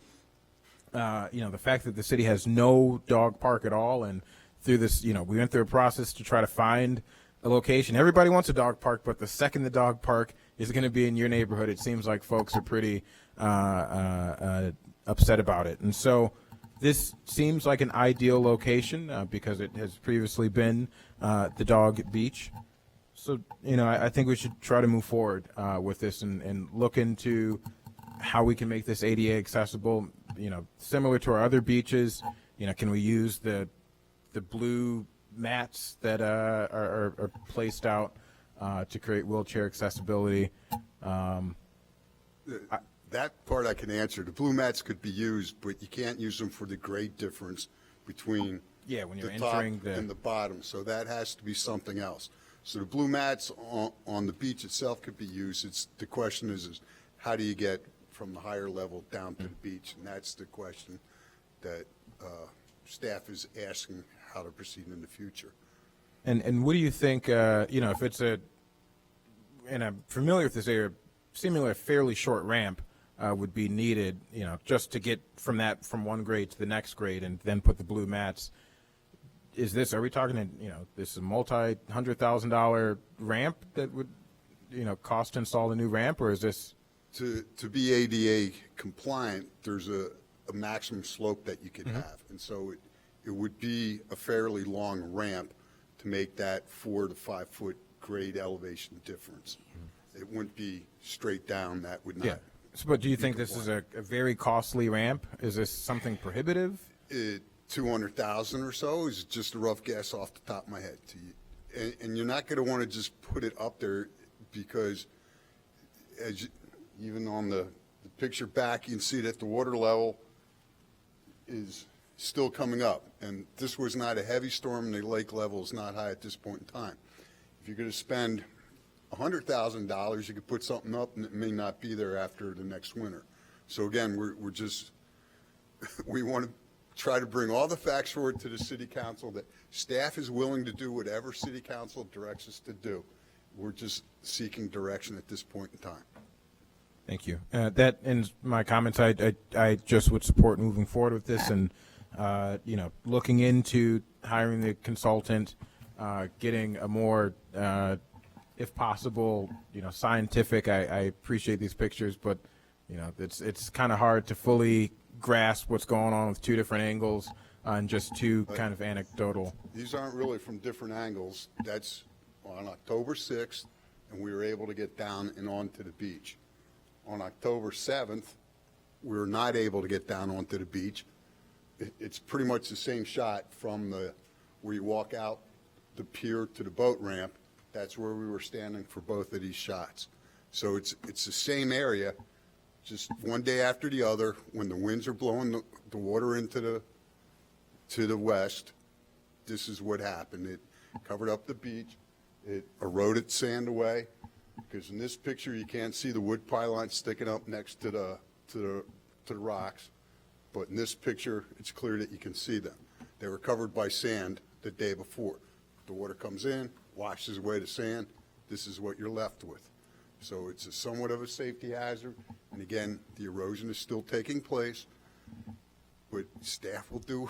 the fact that the city has no dog park at all. And through this, we went through a process to try to find a location. Everybody wants a dog park, but the second the dog park is going to be in your neighborhood, it seems like folks are pretty upset about it. And so this seems like an ideal location because it has previously been the dog beach. So, I think we should try to move forward with this and look into how we can make this ADA accessible, similar to our other beaches. Can we use the blue mats that are placed out to create wheelchair accessibility? That part I can answer. The blue mats could be used, but you can't use them for the grade difference between when you're the top entering and the bottom. So that has to be something else. So the blue mats on the beach itself could be used. The question is how do you get from the higher level down to the beach? And that's the question that staff is asking how to proceed in the future. And what do you think, if it's and I'm familiar with this area, seemingly a fairly short ramp would be needed, just to get from one grade to the next grade and then put the blue mats. Are we talking, this is a multi-$100,000 ramp that would, cost to install a new ramp, or is this? To be ADA compliant, there's a maximum slope that you could have. And so it would be a fairly long ramp to make that 4 to 5 foot grade elevation difference. It wouldn't be straight down. That would not. Yeah. But do you think this is a very costly ramp? Is this something prohibitive? 200,000 or so is just a rough guess off the top of my head to you. And you're not going to want to just put it up there because even on the picture back, you can see that the water level is still coming up. And this was not a heavy storm, and the lake level is not high at this point in time. If you're going to spend $100,000, you could put something up, and it may not be there after the next winter. So again, we're just, we want to try to bring all the facts forward to the city council, that staff is willing to do whatever city council directs us to do. We're just seeking direction at this point in time. Thank you. That ends my comments. I just would support moving forward with this, and looking into hiring the consultant, getting a more, if possible, scientific. I appreciate these pictures, but it's kind of hard to fully grasp what's going on with two different angles and just two kind of anecdotal. These aren't really from different angles. That's on October 6th, and we were able to get down and onto the beach. On October 7th, we were not able to get down onto the beach. It's pretty much the same shot from where you walk out the pier to the boat ramp. That's where we were standing for both of these shots. So it's the same area, just one day after the other. When the winds are blowing the water into the west, this is what happened. It covered up the beach. It eroded sand away, because in this picture you can't see the wood pylon sticking up next to the rocks, but in this picture it's clear that you can see them. They were covered by sand the day before. The water comes in, washes away the sand. This is what you're left with. So it's somewhat of a safety hazard, and again, the erosion is still taking place, but staff will do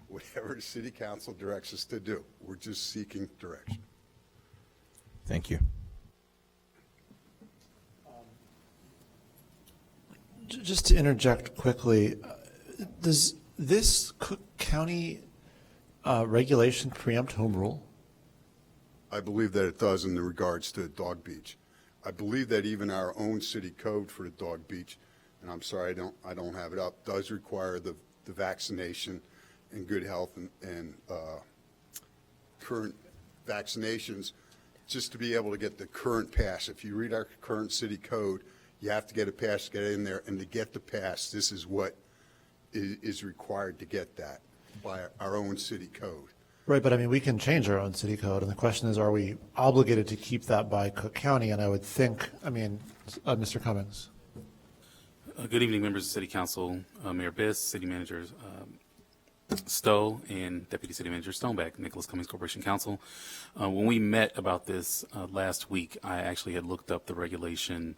whatever the city council directs us to do. We're just seeking direction. Thank you. Just to interject quickly, does this Cook County regulation preempt home rule? I believe that it does in regards to Dog Beach. I believe that even our own city code for the Dog Beach, and I'm sorry I don't have it up, does require the vaccination and good health and current vaccinations, just to be able to get the current pass. If you read our current city code, you have to get a pass to get in there, and to get the pass, this is what is required to get that by our own city code. Right, but I mean, we can change our own city code, and the question is, are we obligated to keep that by Cook County? And I would think, Mr. Cummings. Good evening, members of City Council, Mayor Biss, City Manager Stowe, and Deputy City Manager Stoneback, Nicholas Cummings Corporation Council. When we met about this last week, I actually had looked up the regulation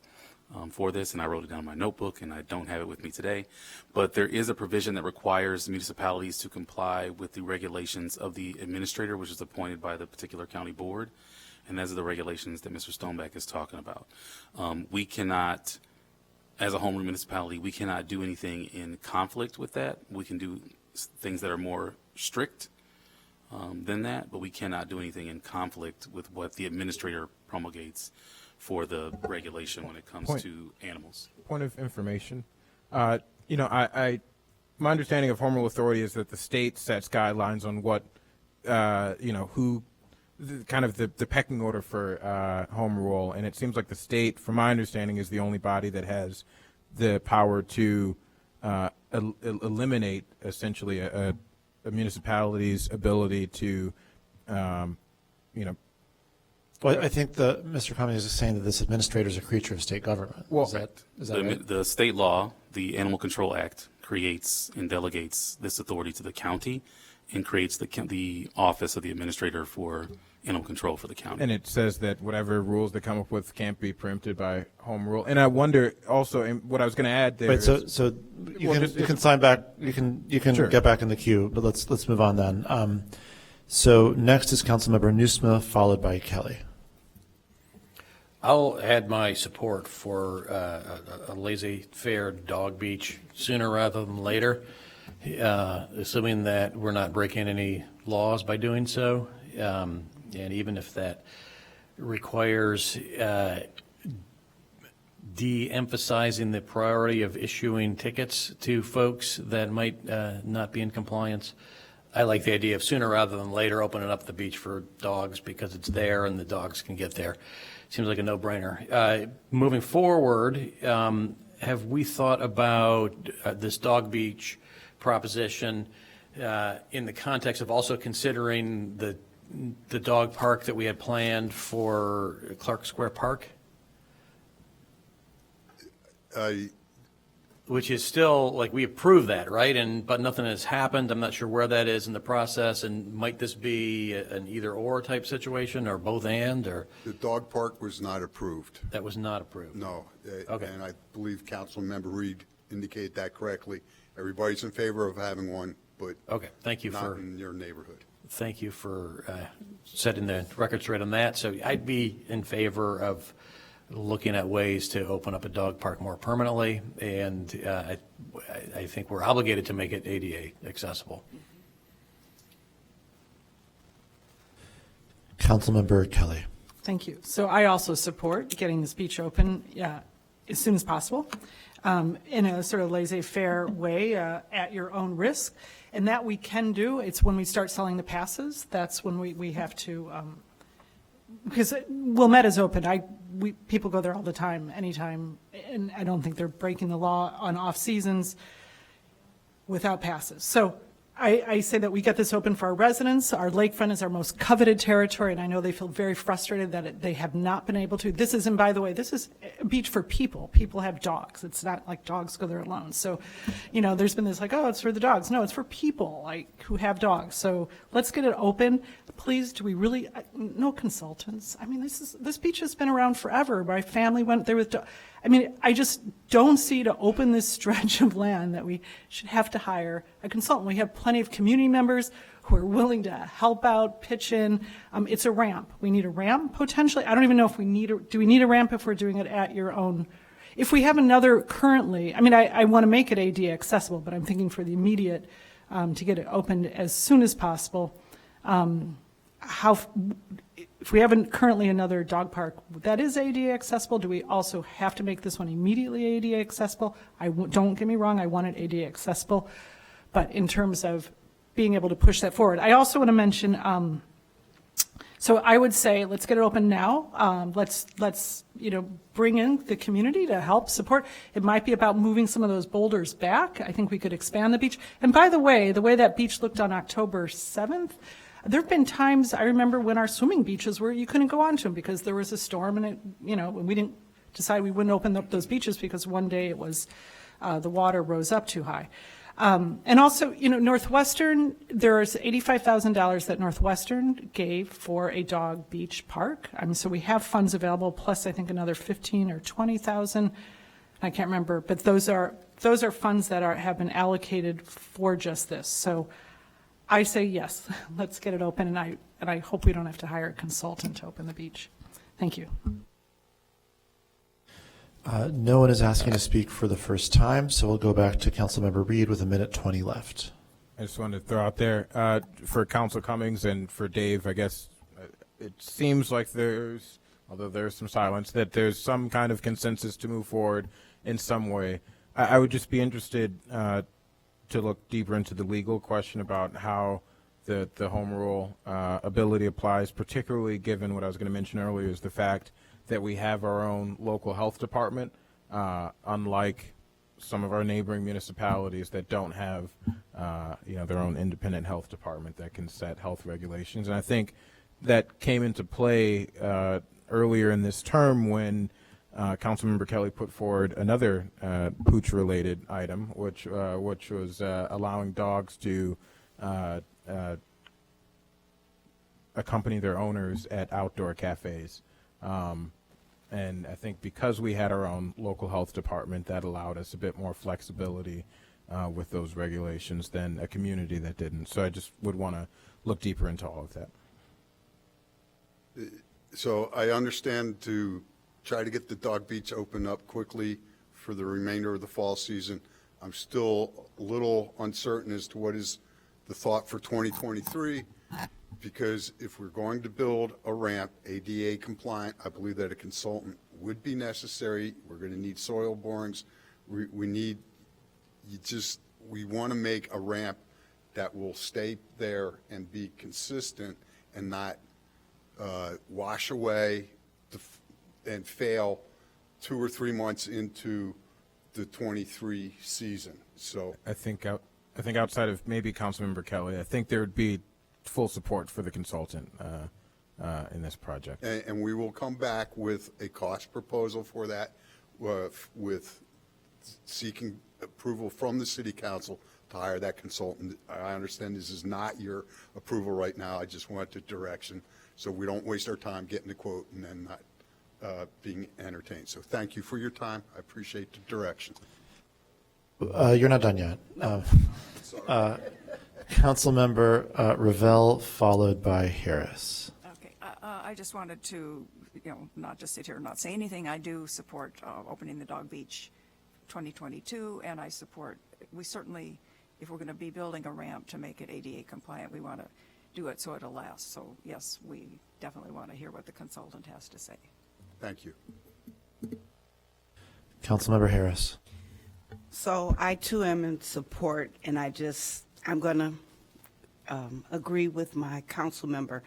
for this, and I wrote it down in my notebook, and I don't have it with me today. But there is a provision that requires municipalities to comply with the regulations of the administrator, which is appointed by the particular county board, and those are the regulations that Mr. Stoneback is talking about. We cannot, as a home rule municipality, we cannot do anything in conflict with that. We can do things that are more strict than that, but we cannot do anything in conflict with what the administrator promulgates for the regulation when it comes to animals. Point of information. My understanding of home rule authority is that the state sets guidelines on what, who, kind of the pecking order for home rule, and it seems like the state, from my understanding, is the only body that has the power to eliminate essentially a municipality's ability to, Well, I think Mr. Cummings is saying that this administrator is a creature of state government. Well, is that right? The state law, the Animal Control Act, creates and delegates this authority to the county and creates the office of the administrator for animal control for the county. And it says that whatever rules they come up with can't be preempted by home rule. And I wonder also, and what I was going to add there. Right, so you can sign back. You can sure. Get back in the queue. But let's move on then. So next is Councilmember Nusma, followed by Kelly. I'll add my support for a laissez-faire dog beach sooner rather than later, assuming that we're not breaking any laws by doing so. And even if that requires de-emphasizing the priority of issuing tickets to folks that might not be in compliance, I like the idea of sooner rather than later opening up the beach for dogs because it's there and the dogs can get there. seems like a no-brainer. Moving forward, have we thought about this dog beach proposition in the context of also considering the dog park that we had planned for Clark Square Park? Which is still, like, we approved that, right? But nothing has happened. I'm not sure where that is in the process. And might this be an either-or type situation, or both and, or? The dog park was not approved. That was not approved? No. Okay. And I believe Councilmember Reed indicated that correctly. Everybody's in favor of having one, but okay. Thank you not in your neighborhood. Thank you for setting the record straight on that. So I'd be in favor of looking at ways to open up a dog park more permanently, and I think we're obligated to make it ADA accessible. Councilmember Kelly. Thank you. So I also support getting this beach open as soon as possible in a sort of laissez-faire way at your own risk. And that we can do. It's when we start selling the passes. That's when we have to, because Wilmette is open. People go there all the time, anytime, and I don't think they're breaking the law on off seasons without passes. So I say that we get this open for our residents. Our lakefront is our most coveted territory, and I know they feel very frustrated that they have not been able to. This is, and by the way, this is a beach for people. People have dogs. It's not like dogs go there alone. So, there's been this like, oh, it's for the dogs. No, it's for people who have dogs. So let's get it open. Please, do we really, no consultants. I mean, this beach has been around forever. My family went there with dogs. I mean, I just don't see to open this stretch of land that we should have to hire a consultant. We have plenty of community members who are willing to help out, pitch in. It's a ramp. We need a ramp potentially. I don't even know if do we need a ramp if we're doing it at your own? If we have another currently, I mean, I want to make it ADA accessible, but I'm thinking for the immediate, to get it opened as soon as possible. If we haven't currently another dog park that is ADA accessible, do we also have to make this one immediately ADA accessible? Don't get me wrong, I want it ADA accessible, but in terms of being able to push that forward. I also want to mention, so I would say let's get it open now. Let's bring in the community to help support. It might be about moving some of those boulders back. I think we could expand the beach. And by the way that beach looked on October 7th, there have been times, I remember when our swimming beaches where you couldn't go onto them because there was a storm and we didn't decide we wouldn't open up those beaches because one day it was, the water rose up too high. And also, Northwestern, there's $85,000 that Northwestern gave for a dog beach park. So we have funds available, plus I think another 15 or 20,000. I can't remember, but those are funds that have been allocated for just this. So I say yes, let's get it open, and I hope we don't have to hire a consultant to open the beach. Thank you. No one is asking to speak for the first time, so we'll go back to Councilmember Reed with 1:20 left. I just wanted to throw out there for Council Cummings and for Dave, I guess it seems like although there's some silence, that there's some kind of consensus to move forward in some way. I would just be interested to look deeper into the legal question about how the home rule ability applies, particularly given what I was going to mention earlier is the fact that we have our own local health department, unlike some of our neighboring municipalities that don't have their own independent health department that can set health regulations. And I think that came into play earlier in this term when Councilmember Kelly put forward another pooch-related item, which was allowing dogs to accompany their owners at outdoor cafes. And I think because we had our own local health department, that allowed us a bit more flexibility with those regulations than a community that didn't. So I just would want to look deeper into all of that. So I understand to try to get the dog beach open up quickly for the remainder of the fall season. I'm still a little uncertain as to what is the thought for 2023, because if we're going to build a ramp ADA compliant, I believe that a consultant would be necessary. We're going to need soil borings. We want to make a ramp that will stay there and be consistent and not wash away and fail 2 or 3 months into the 23 season. So I think outside of maybe Councilmember Kelly, I think there would be full support for the consultant in this project. And we will come back with a cost proposal for that, with seeking approval from the city council to hire that consultant. I understand this is not your approval right now. I just want the direction so we don't waste our time getting the quote and then not being entertained. So thank you for your time. I appreciate the direction. You're not done yet. Councilmember Ravel, followed by Harris. Okay, I just wanted to, not just sit here and not say anything. I do support opening the Dog Beach 2022, and we certainly, if we're going to be building a ramp to make it ADA compliant, we want to do it so it'll last. So yes, we definitely want to hear what the consultant has to say. Thank you. Councilmember Harris. So I too am in support, and I'm going to agree with my council member.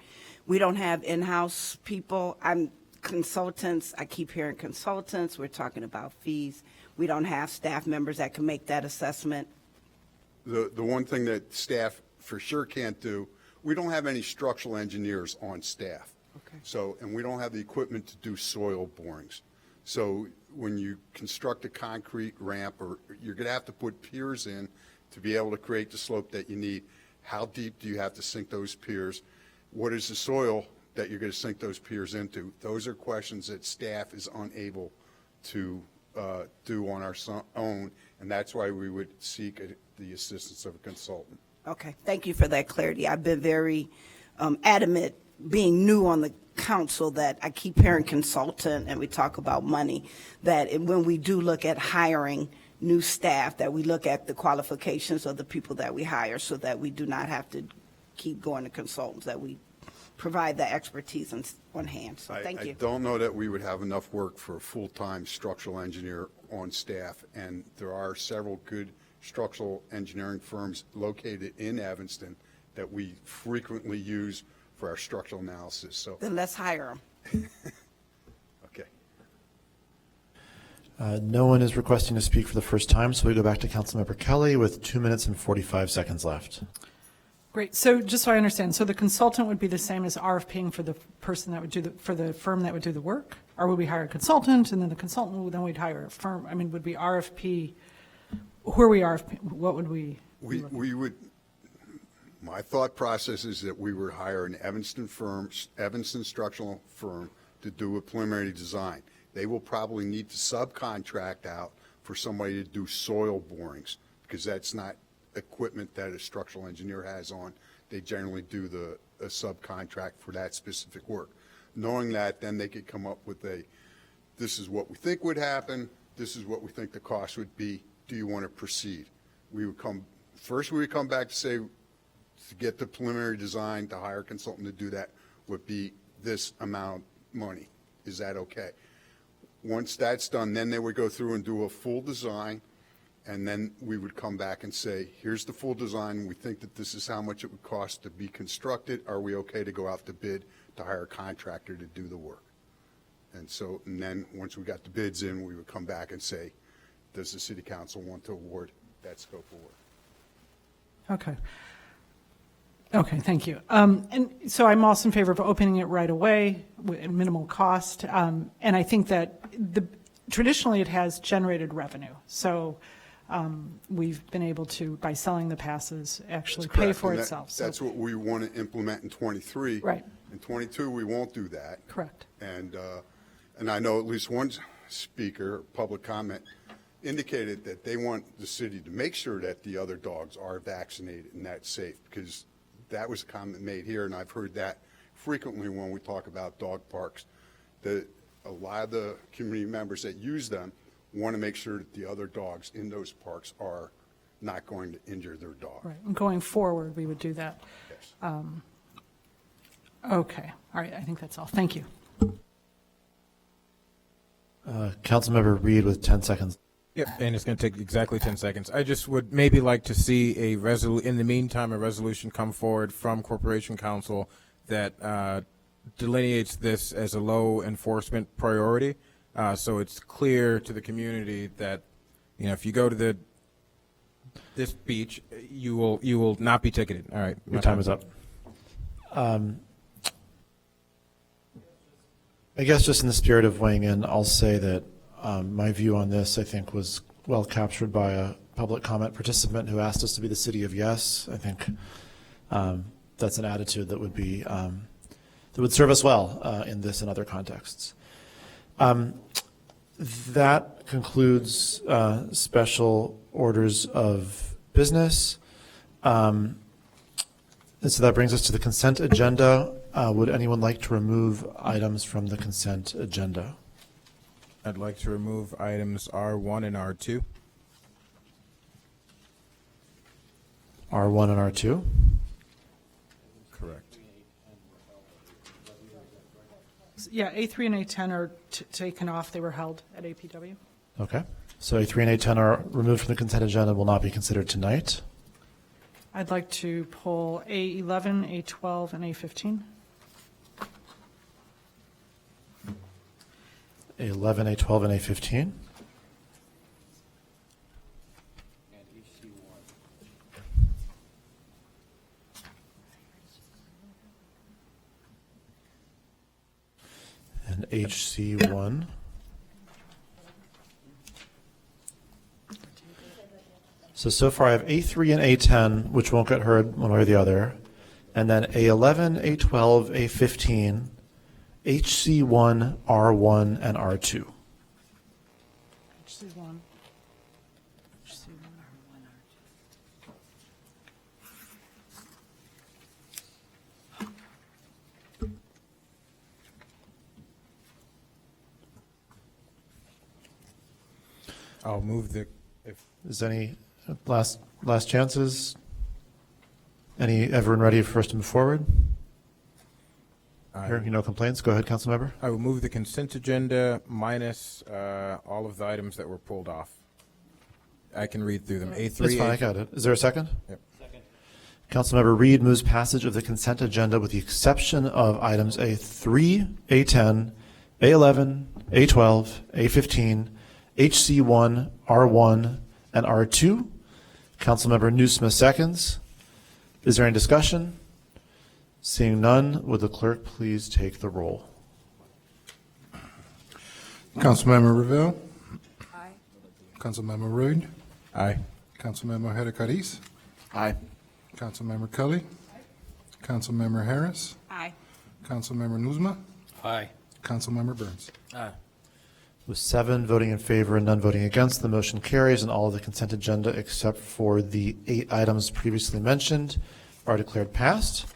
We don't have in-house people. I'm consultants. I keep hearing consultants. We're talking about fees. We don't have staff members that can make that assessment. The one thing that staff for sure can't do, we don't have any structural engineers on staff. Okay. So, and we don't have the equipment to do soil borings. So when you construct a concrete ramp, or you're going to have to put piers in to be able to create the slope that you need. How deep do you have to sink those piers? What is the soil that you're going to sink those piers into? Those are questions that staff is unable to do on our own, and that's why we would seek the assistance of a consultant. Okay, thank you for that clarity. I've been very adamant, being new on the council, that I keep hearing consultant and we talk about money, that when we do look at hiring new staff, that we look at the qualifications of the people that we hire so that we do not have to keep going to consultants, that we provide the expertise on hand. So thank you. I don't know that we would have enough work for a full-time structural engineer on staff, and there are several good structural engineering firms located in Evanston that we frequently use for our structural analysis. So then let's hire them. Okay. No one is requesting to speak for the first time, so we go back to Councilmember Kelly with 2 minutes and 45 seconds left. Great. So just so I understand, so the consultant would be the same as RFPing for the person that would do for the firm that would do the work? Or would we hire a consultant and then the consultant, then we'd hire a firm? I mean, would we RFP, who are we RFP, what would we? We would, my thought process is that we would hire an Evanston structural firm to do a preliminary design. They will probably need to subcontract out for somebody to do soil borings, because that's not equipment that a structural engineer has on. They generally do a subcontract for that specific work. Knowing that, then they could come up with this is what we think would happen, this is what we think the cost would be, do you want to proceed? We would come back to say, to get the preliminary design, to hire a consultant to do that would be this amount of money. Is that okay? Once that's done, then they would go through and do a full design, and then we would come back and say, here's the full design. We think that this is how much it would cost to be constructed. Are we okay to go out to bid to hire a contractor to do the work? And then once we got the bids in, we would come back and say, does the city council want to award that scope of work? Okay. Okay, thank you. And so I'm also in favor of opening it right away with minimal cost. And I think that traditionally it has generated revenue. So we've been able to, by selling the passes, actually pay for itself. That's what we want to implement in 23. Right. In 22, we won't do that. Correct. And I know at least one speaker, public comment, indicated that they want the city to make sure that the other dogs are vaccinated and that's safe, because that was a comment made here, and I've heard that frequently when we talk about dog parks, that a lot of the community members that use them want to make sure that the other dogs in those parks are not going to injure their dog. Right. And going forward, we would do that. Yes. Okay. All right. I think that's all. Thank you. Councilmember Reed with 10 seconds. Yep, and it's going to take exactly 10 seconds. I just would maybe like to see in the meantime, a resolution come forward from Corporation Council that delineates this as a low enforcement priority. So it's clear to the community that, if you go to this beach, you will not be ticketed. All right. Your time is up. I guess just in the spirit of weighing in, I'll say that my view on this, I think, was well captured by a public comment participant who asked us to be the city of yes. I think that's an attitude that would be that would serve us well in this and other contexts. That concludes special orders of business. And so that brings us to the consent agenda. Would anyone like to remove items from the consent agenda? I'd like to remove items R1 and R2. R1 and R2? Correct. Yeah, A3 and A10 are taken off. They were held at APW. Okay. So A3 and A10 are removed from the consent agenda and will not be considered tonight. I'd like to pull A11, A12, and A15. A11, A12, and A15. And HC1. So far I have A3 and A10, which won't get heard one way or the other, and then A11, A12, A15, HC1, R1, and R2. HC1. I'll move the. Is any last chances? Everyone ready for us to move forward? Hearing no complaints. Go ahead, Councilmember. I will move the consent agenda minus all of the items that were pulled off. I can read through them. A3. That's fine. I got it. Is there a second? Yep. Second. Councilmember Reed moves passage of the consent agenda with the exception of items A3, A10, A11, A12, A15, HC1, R1, and R2. Councilmember Newsma seconds. Is there any discussion? Seeing none, would the clerk please take the roll? Councilmember Revelle. Aye. Councilmember Reed. Aye. Councilmember Hedekadis. Aye. Councilmember Kelly. Councilmember Harris. Aye. Councilmember Nuzma. Aye. Councilmember Burns. Aye. With 7 voting in favor and none voting against, the motion carries, and all of the consent agenda except for the 8 items previously mentioned are declared passed.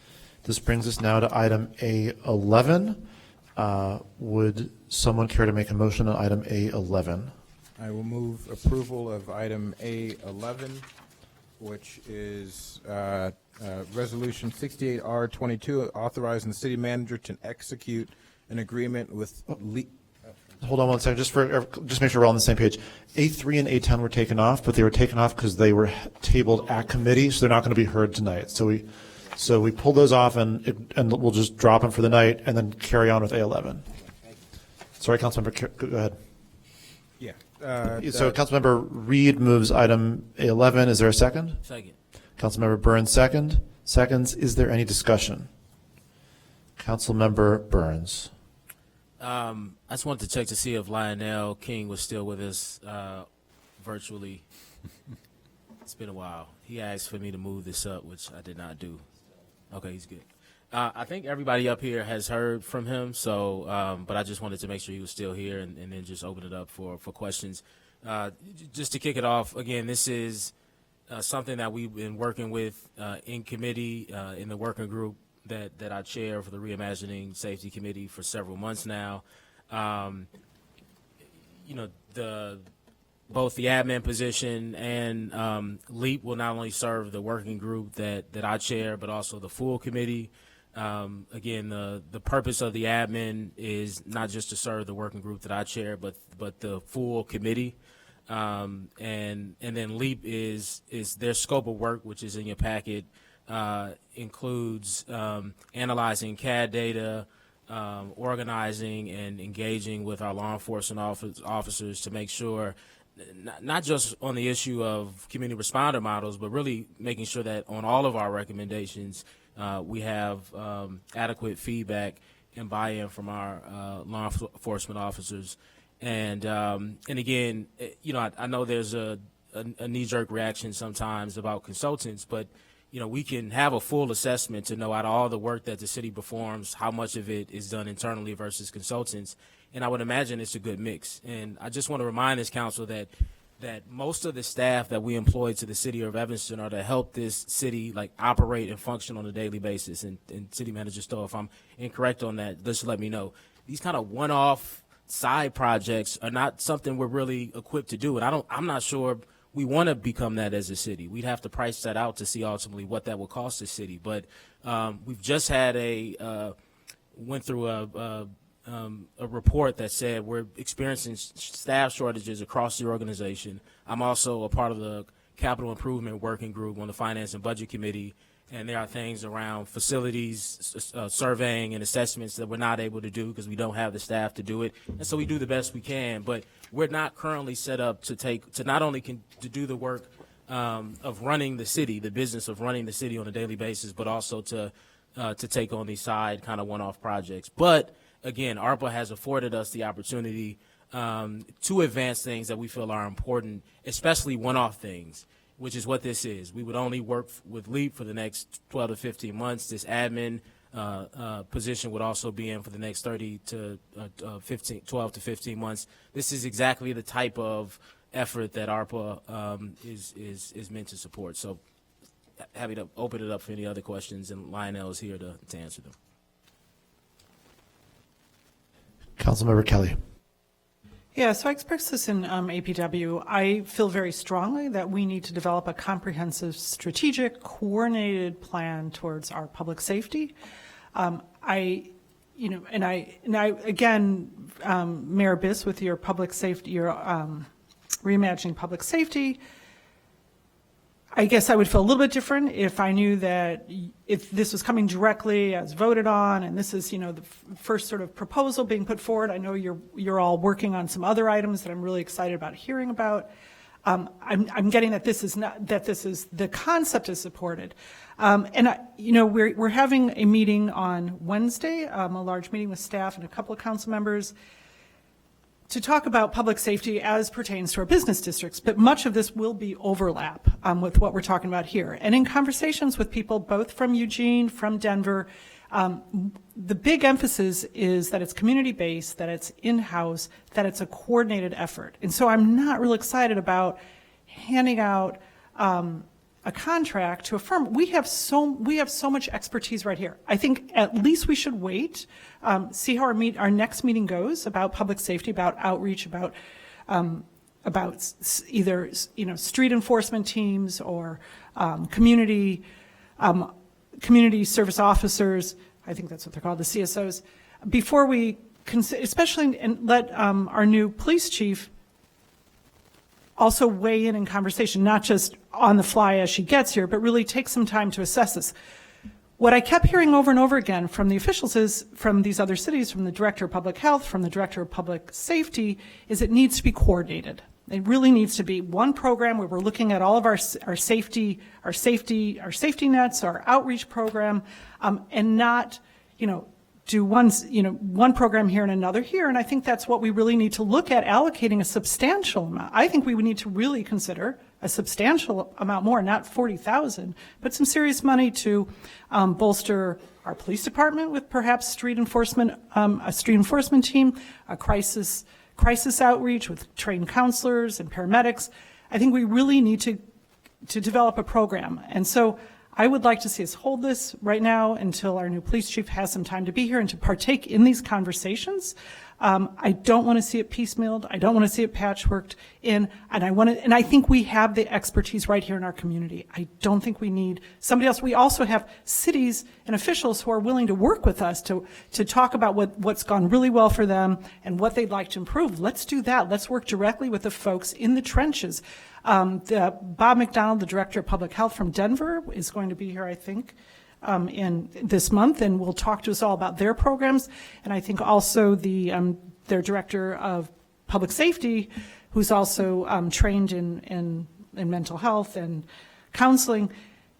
This brings us now to item A11. Would someone care to make a motion on item A11? I will move approval of item A11, which is Resolution 68R22, authorizing the city manager to execute an agreement with Hold on 1 second, just make sure we're all on the same page. A3 and A10 were taken off, but they were taken off because they were tabled at committee, so they're not going to be heard tonight. So we pulled those off, and we'll just drop them for the night, and then carry on with A11. Sorry, Councilmember, go ahead. Yeah. So Councilmember Reed moves item A11. Is there a second? Second. Councilmember Burns seconds. Is there any discussion? Councilmember Burns. I just wanted to check to see if Lionel King was still with us virtually. It's been a while. He asked for me to move this up, which I did not do. Okay, he's good. I think everybody up here has heard from him, so but I just wanted to make sure he was still here and then just open it up for questions. Just to kick it off, again, this is something that we've been working with in committee, in the working group that I chair for the Reimagining Safety Committee for several months now. Both the admin position and LEAP will not only serve the working group that I chair, but also the full committee. Again, the purpose of the admin is not just to serve the working group that I chair, but the full committee. And then LEAP is their scope of work, which is in your packet, includes analyzing CAD data, organizing and engaging with our law enforcement officers to make sure, not just on the issue of community responder models, but really making sure that on all of our recommendations, we have adequate feedback and buy-in from our law enforcement officers. And again, I know there's a knee-jerk reaction sometimes about consultants, but we can have a full assessment to know out of all the work that the city performs, how much of it is done internally versus consultants. And I would imagine it's a good mix. And I just want to remind this council that most of the staff that we employ to the city of Evanston are to help this city operate and function on a daily basis. And City Manager Stowe, if I'm incorrect on that, just let me know. These kind of one-off side projects are not something we're really equipped to do. And I'm not sure we want to become that as a city. We'd have to price that out to see ultimately what that will cost the city. But we've just had went through a report that said we're experiencing staff shortages across the organization. I'm also a part of the capital improvement working group on the Finance and Budget Committee, and there are things around facilities, surveying and assessments that we're not able to do because we don't have the staff to do it. And so we do the best we can, but we're not currently set up to not only to do the work of running the city, the business of running the city on a daily basis, but also to take on these side kind of one-off projects. But again, ARPA has afforded us the opportunity to advance things that we feel are important, especially one-off things, which is what this is. We would only work with LEAP for the next 12 to 15 months. This admin position would also be in for the next 12 to 15 months. This is exactly the type of effort that ARPA is meant to support. So happy to open it up for any other questions, and Lionel is here to answer them. Councilmember Kelly. Yeah, so I expressed this in APW. I feel very strongly that we need to develop a comprehensive, strategic, coordinated plan towards our public safety. Again, Mayor Biss, with your public safety, your reimagining public safety, I guess I would feel a little bit different if I knew that if this was coming directly as voted on, and this is, the first sort of proposal being put forward. I know you're all working on some other items that I'm really excited about hearing about. I'm getting that the concept is supported. We're having a meeting on Wednesday, a large meeting with staff and a couple of council members, to talk about public safety as pertains to our business districts, but much of this will be overlap with what we're talking about here. And in conversations with people both from Eugene, from Denver, the big emphasis is that it's community-based, that it's in-house, that it's a coordinated effort. And so I'm not real excited about handing out a contract to a firm. We have so much expertise right here. I think at least we should wait, see how our next meeting goes about public safety, about outreach, about either street enforcement teams or community service officers. I think that's what they're called, the CSOs. Before we especially and let our new police chief also weigh in conversation, not just on the fly as she gets here, but really take some time to assess this. What I kept hearing over and over again from the officials is, from these other cities, from the Director of Public Health, from the Director of Public Safety, is it needs to be coordinated. It really needs to be one program where we're looking at all of our safety nets, our outreach program, and not, do one program here and another here. And I think that's what we really need to look at, allocating a substantial amount. I think we would need to really consider a substantial amount more, not 40,000, but some serious money to bolster our police department with perhaps a street enforcement team, a crisis outreach with trained counselors and paramedics. I think we really need to develop a program. And so I would like to see us hold this right now until our new police chief has some time to be here and to partake in these conversations. I don't want to see it piecemealed. I don't want to see it patchworked in, and I think we have the expertise right here in our community. I don't think we need somebody else. We also have cities and officials who are willing to work with us to talk about what's gone really well for them and what they'd like to improve. Let's do that. Let's work directly with the folks in the trenches. Bob McDonald, the Director of Public Health from Denver, is going to be here, I think. in this month, and will talk to us all about their programs. And I think also their director of public safety, who's also trained in mental health and counseling.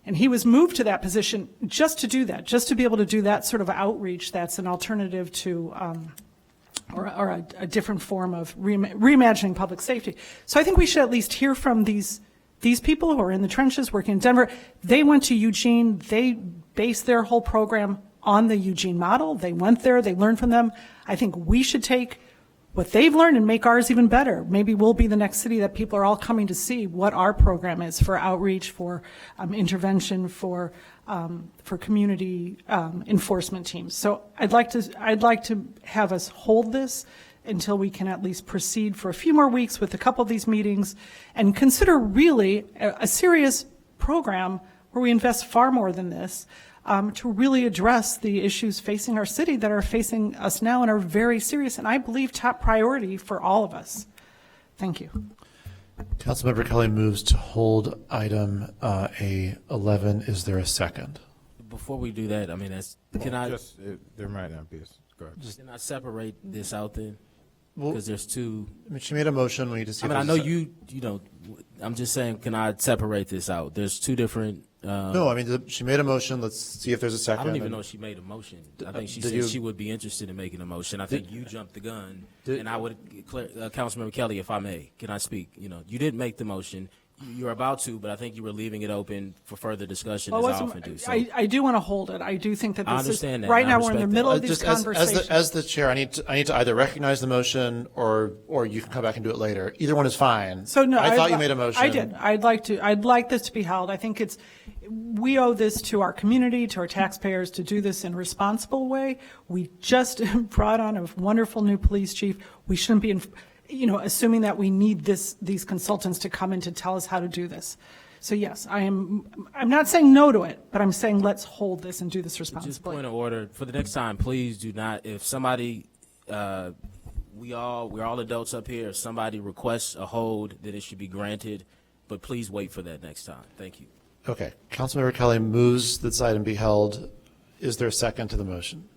And he was moved to that position just to do that, just to be able to do that sort of outreach that's an alternative to, or a different form of reimagining public safety. So I think we should at least hear from these people who are in the trenches working in Denver. They went to Eugene. They based their whole program on the Eugene model. They went there. They learned from them. I think we should take what they've learned and make ours even better. Maybe we'll be the next city that people are all coming to see what our program is for outreach, for intervention, for community enforcement teams. So I'd like to have us hold this until we can at least proceed for a few more weeks with a couple of these meetings and consider really a serious program where we invest far more than this to really address the issues facing our city that are facing us now and are very serious, and I believe top priority for all of us. Thank you. Councilmember Kelly moves to hold item A11. Is there a second? Before we do that, I mean, there might not be. Go ahead. Can I separate this out then? Because there's two. I mean, she made a motion. We need to see. I mean, I know you know. I'm just saying, can I separate this out? There's two different. No, I mean, she made a motion. Let's see if there's a second. I don't even know if she made a motion. I think she said she would be interested in making a motion. I think you jumped the gun, and I would, Councilmember Kelly, if I may, can I speak? You know, you didn't make the motion. You're about to, but I think you were leaving it open for further discussion, as I often do. So I do want to hold it. I do think that this I understand is, that. right now we're in the middle of these just conversations. As the chair, I need to either recognize the motion or you can come back and do it later. Either one is fine. So no, I thought you made a motion. I did. I'd like this to be held. I think we owe this to our community, to our taxpayers, to do this in a responsible way. We just brought on a wonderful new police chief. We shouldn't be assuming that we need these consultants to come in to tell us how to do this. So yes, I'm not saying no to it, but I'm saying let's hold this and do this responsibly. Just point of order for the next time, please do not. If somebody, we're all adults up here. If somebody requests a hold, then it should be granted. But please wait for that next time. Thank you. Okay. Councilmember Kelly moves that this item be held. Is there a second to the motion?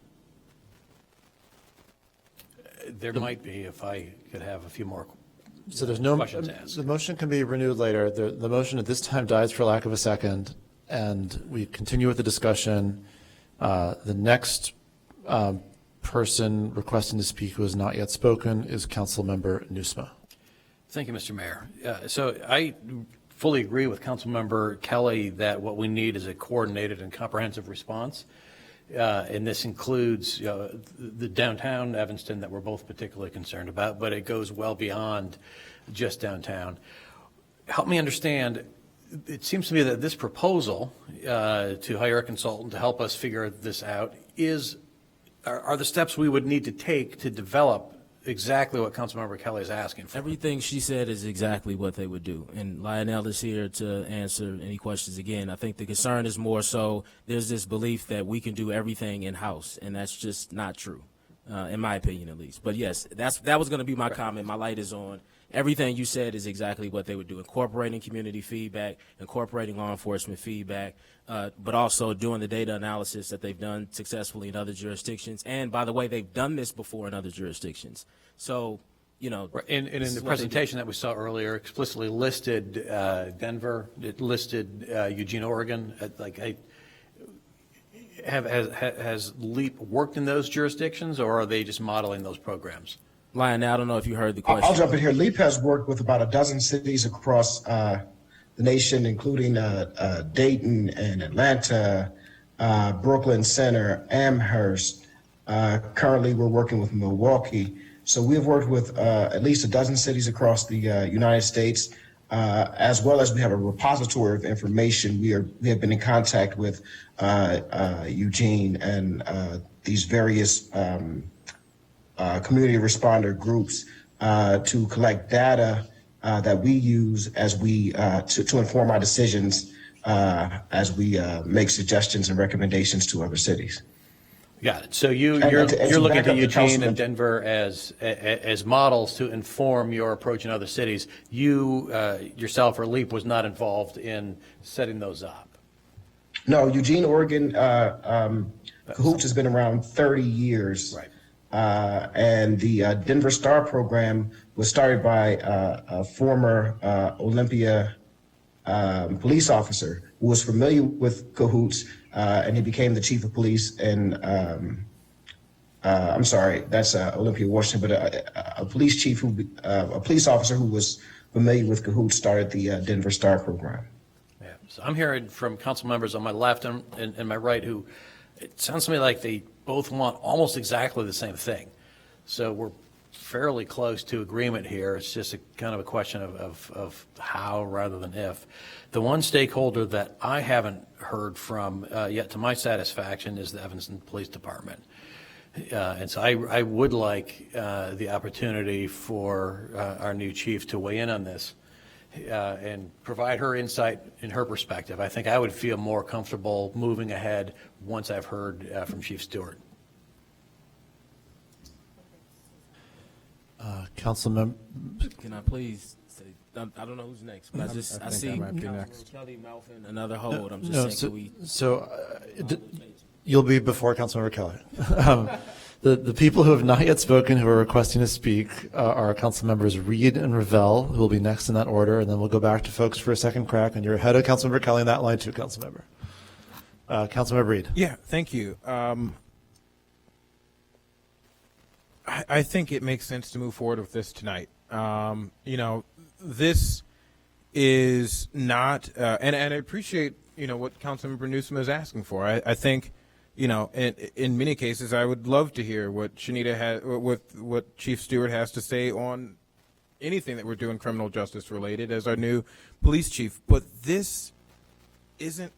There might be, if I could have a few more So there's no questions asked. The motion can be renewed later. The motion at this time dies for lack of a second, and we continue with the discussion. The next person requesting to speak who has not yet spoken is Councilmember Nusma. Thank you, Mr. Mayor. So I fully agree with Councilmember Kelly that what we need is a coordinated and comprehensive response. And this includes the downtown Evanston that we're both particularly concerned about, but it goes well beyond just downtown. Help me understand, it seems to me that this proposal to hire a consultant to help us figure this out are the steps we would need to take to develop exactly what Councilmember Kelly is asking for. Everything she said is exactly what they would do. And Lionel is here to answer any questions again. I think the concern is more so there's this belief that we can do everything in-house, and that's just not true, in my opinion at least. But yes, that was going to be my comment. My light is on. Everything you said is exactly what they would do, incorporating community feedback, incorporating law enforcement feedback, but also doing the data analysis that they've done successfully in other jurisdictions. And by the way, they've done this before in other jurisdictions. So, in the presentation that we saw earlier, explicitly listed Denver, it listed Eugene, Oregon. Has LEAP worked in those jurisdictions, or are they just modeling those programs? Lionel, I don't know if you heard the question. I'll jump in here. LEAP has worked with about a dozen cities across the nation, including Dayton and Atlanta, Brooklyn Center, Amherst. Currently, we're working with Milwaukee. So we've worked with at least a dozen cities across the United States, as well as we have a repository of information. We have been in contact with Eugene and these various community responder groups to collect data that we use as we to inform our decisions as we make suggestions and recommendations to other cities. Got it. So you're looking at Eugene and Denver as models to inform your approach in other cities. You yourself or LEAP was not involved in setting those up. No, Eugene, Oregon, Cahoots has been around 30 years. Right. And the Denver Star program was started by a former Olympia police officer who was familiar with Cahoots, and he became the chief of police. And I'm sorry, that's Olympia, Washington, but a police chief a police officer who was familiar with Cahoots started the Denver Star program. Yeah. So I'm hearing from council members on my left and my right who, it sounds to me like they both want almost exactly the same thing. So we're fairly close to agreement here. It's just a kind of a question of how rather than if. The one stakeholder that I haven't heard from yet to my satisfaction is the Evanston Police Department. And so I would like the opportunity for our new chief to weigh in on this and provide her insight and her perspective. I think I would feel more comfortable moving ahead once I've heard from Chief Stewart. Councilmember. Can I please say, I don't know who's next, but I see Kelly Malfin, another hold. I'm just saying, You'll be before Councilmember Kelly. The people who have not yet spoken, who are requesting to speak, are Councilmembers Reed and Revelle, who will be next in that order, and then we'll go back to folks for a second crack, and you're ahead of Councilmember Kelly in that line too, Councilmember. Councilmember Reed. Yeah, thank you. I think it makes sense to move forward with this tonight. This is not, and I appreciate, what Councilmember Newsom is asking for. I think, in many cases, I would love to hear what Shanita has, what Chief Stewart has to say on anything that we're doing criminal justice related as our new police chief. But this isn't,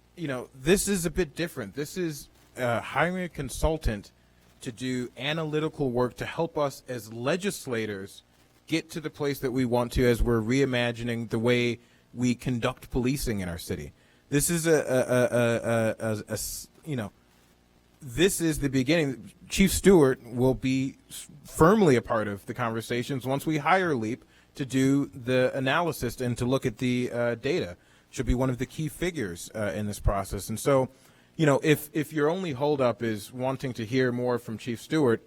this is a bit different. This is hiring a consultant to do analytical work to help us as legislators get to the place that we want to as we're reimagining the way we conduct policing in our city. This is this is the beginning. Chief Stewart will be firmly a part of the conversations once we hire LEAP to do the analysis and to look at the data. Should be one of the key figures in this process. And so, if your only holdup is wanting to hear more from Chief Stewart,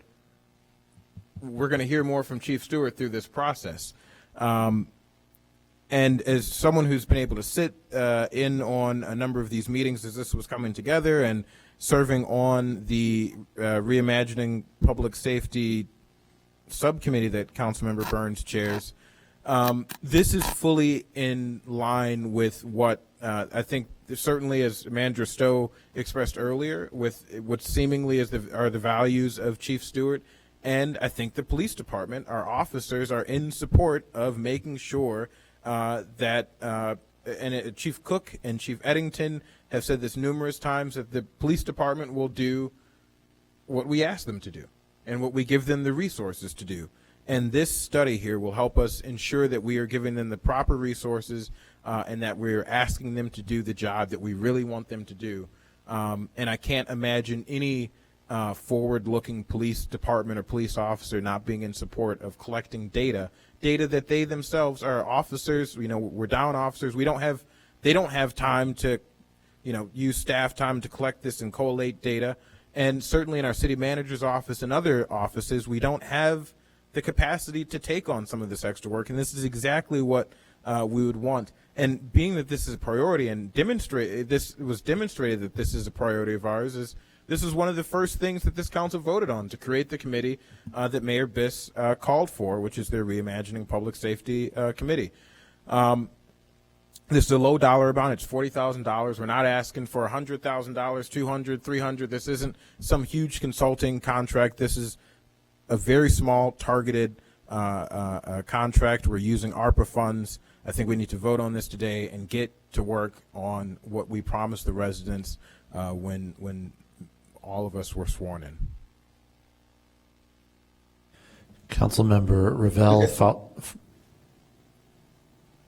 we're going to hear more from Chief Stewart through this process. And as someone who's been able to sit in on a number of these meetings as this was coming together and serving on the Reimagining Public Safety subcommittee that Councilmember Burns chairs, this is fully in line with what I think certainly, as Manager Stowe expressed earlier, with what seemingly are the values of Chief Stewart. And I think the police department, our officers, are in support of making sure that Chief Cook and Chief Eddington have said this numerous times, that the police department will do what we ask them to do and what we give them the resources to do. And this study here will help us ensure that we are giving them the proper resources and that we're asking them to do the job that we really want them to do. And I can't imagine any forward-looking police department or police officer not being in support of collecting data that they themselves are officers. We're down officers. They don't have time to, use staff time to collect this and collate data. And certainly in our city manager's office and other offices, we don't have the capacity to take on some of this extra work. And this is exactly what we would want. And being that this is a priority and this was demonstrated that this is a priority of ours, this is one of the first things that this council voted on, to create the committee that Mayor Biss called for, which is their Reimagining Public Safety Committee. This is a low dollar amount. It's $40,000. We're not asking for $100,000, $200,000, $300,000. This isn't some huge consulting contract. This is a very small, targeted contract. We're using ARPA funds. I think we need to vote on this today and get to work on what we promised the residents when all of us were sworn in. Councilmember Revelle,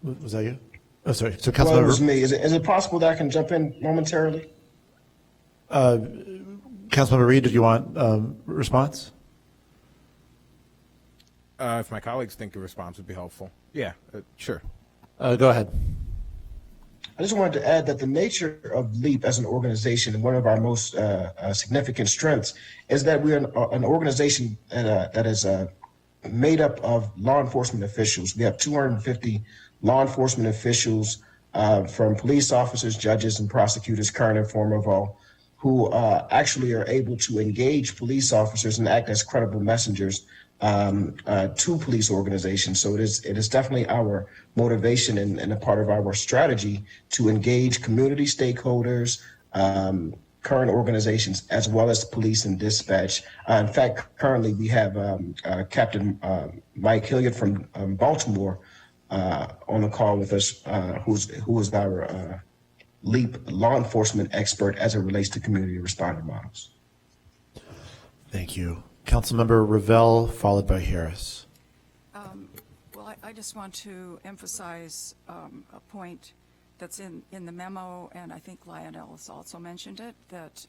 was that you? Oh, sorry. So, Councilmember, well, it was me. Is it possible that I can jump in momentarily? Councilmember Reed, did you want response? If my colleagues think a response would be helpful. Yeah, sure. Go ahead. I just wanted to add that the nature of LEAP as an organization, and one of our most significant strengths, is that we're an organization that is made up of law enforcement officials. We have 250 law enforcement officials from police officers, judges, and prosecutors, current and former, who actually are able to engage police officers and act as credible messengers to police organizations. So it is definitely our motivation and a part of our strategy to engage community stakeholders, current organizations, as well as police and dispatch. In fact, currently we have Captain Mike Hilliard from Baltimore on the call with us, who is our LEAP law enforcement expert as it relates to community responder models. Thank you. Councilmember Ravel, followed by Harris. Well, I just want to emphasize a point that's in the memo, and I think Lionel has also mentioned it, that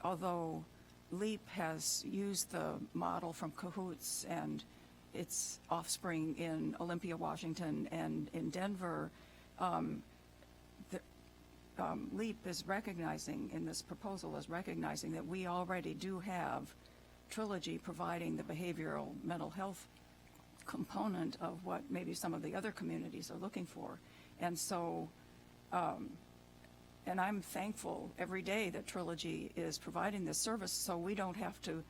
although LEAP has used the model from Cahoots and its offspring in Olympia, Washington, and in Denver, LEAP is recognizing, in this proposal, is recognizing that we already do have Trilogy providing the behavioral mental health component of what maybe some of the other communities are looking for. And so, and I'm thankful every day that Trilogy is providing this service, so we don't have to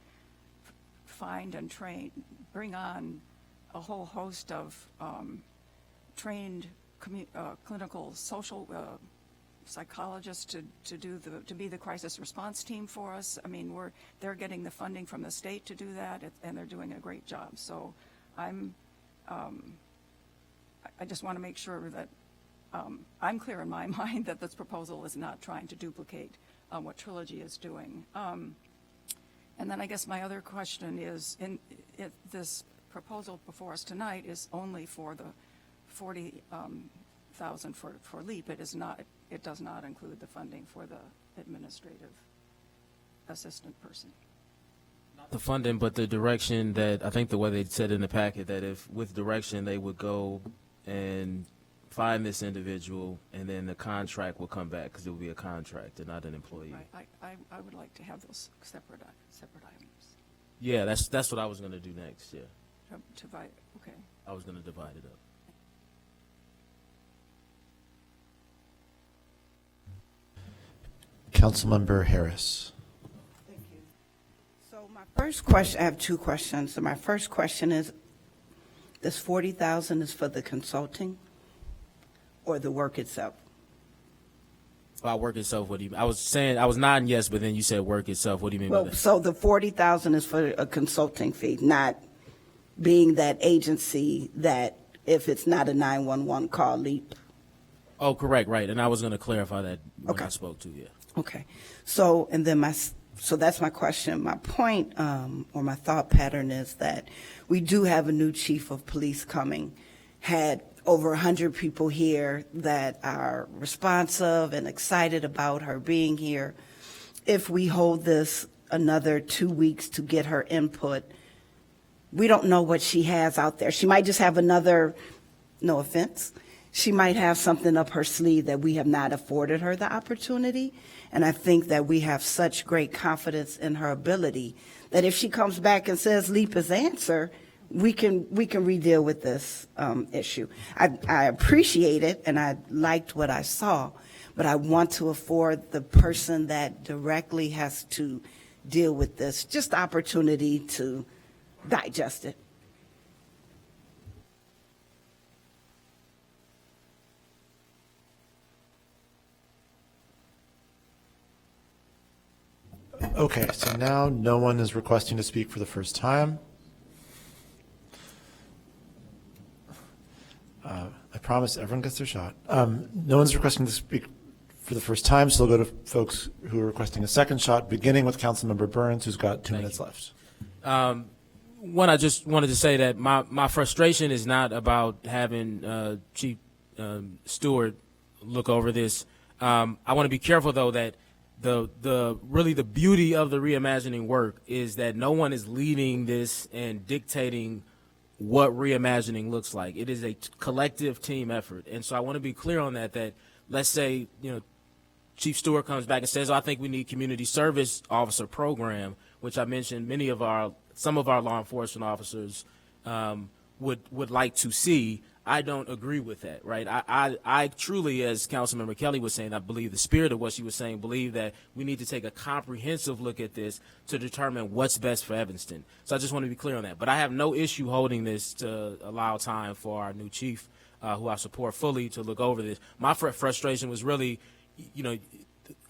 find and bring on a whole host of trained clinical social psychologists to be the crisis response team for us. I mean, they're getting the funding from the state to do that, and they're doing a great job. So I just want to make sure that I'm clear in my mind that this proposal is not trying to duplicate what Trilogy is doing. And then I guess my other question is, this proposal before us tonight is only for the 40,000 for LEAP. It does not include the funding for the administrative assistant person. The funding, but the direction that I think the way they said in the packet, that if with direction they would go and find this individual, and then the contract will come back, because it will be a contract and not an employee. Right. I would like to have those separate items. Yeah, that's what I was going to do next. Yeah. Okay. I was going to divide it up. Councilmember Harris. Thank you. So my first question, I have two questions. So my first question is, this 40,000 is for the consulting or the work itself? About work itself, what do you mean? I was nodding yes, but then you said work itself. What do you mean by that? So the 40,000 is for a consulting fee, not being that agency that if it's not a 911 call, LEAP. Oh, correct, right. And I was going to clarify that when I spoke to you. Okay. So, and then so that's my question. My point or my thought pattern is that we do have a new chief of police coming, had over 100 people here that are responsive and excited about her being here. If we hold this another 2 weeks to get her input, we don't know what she has out there. She might just have another, no offense, she might have something up her sleeve that we have not afforded her the opportunity. And I think that we have such great confidence in her ability that if she comes back and says LEAP is the answer, we can re-deal with this issue. I appreciate it, and I liked what I saw, but I want to afford the person that directly has to deal with this just the opportunity to digest it. Okay, so now no one is requesting to speak for the first time. I promise everyone gets their shot. No one's requesting to speak for the first time, so we'll go to folks who are requesting a second shot, beginning with Councilmember Burns, who's got 2 minutes left. One, I just wanted to say that my frustration is not about having Chief Stewart look over this. I want to be careful, though, that really the beauty of the reimagining work is that no one is leading this and dictating what reimagining looks like. It is a collective team effort. And so I want to be clear on that let's say, Chief Stewart comes back and says, I think we need community service officer program, which I mentioned some of our law enforcement officers would like to see. I don't agree with that, right? I truly, as Councilmember Kelly was saying, I believe the spirit of what she was saying, believe that we need to take a comprehensive look at this to determine what's best for Evanston. So I just want to be clear on that. But I have no issue holding this to allow time for our new chief, who I support fully, to look over this. My frustration was really,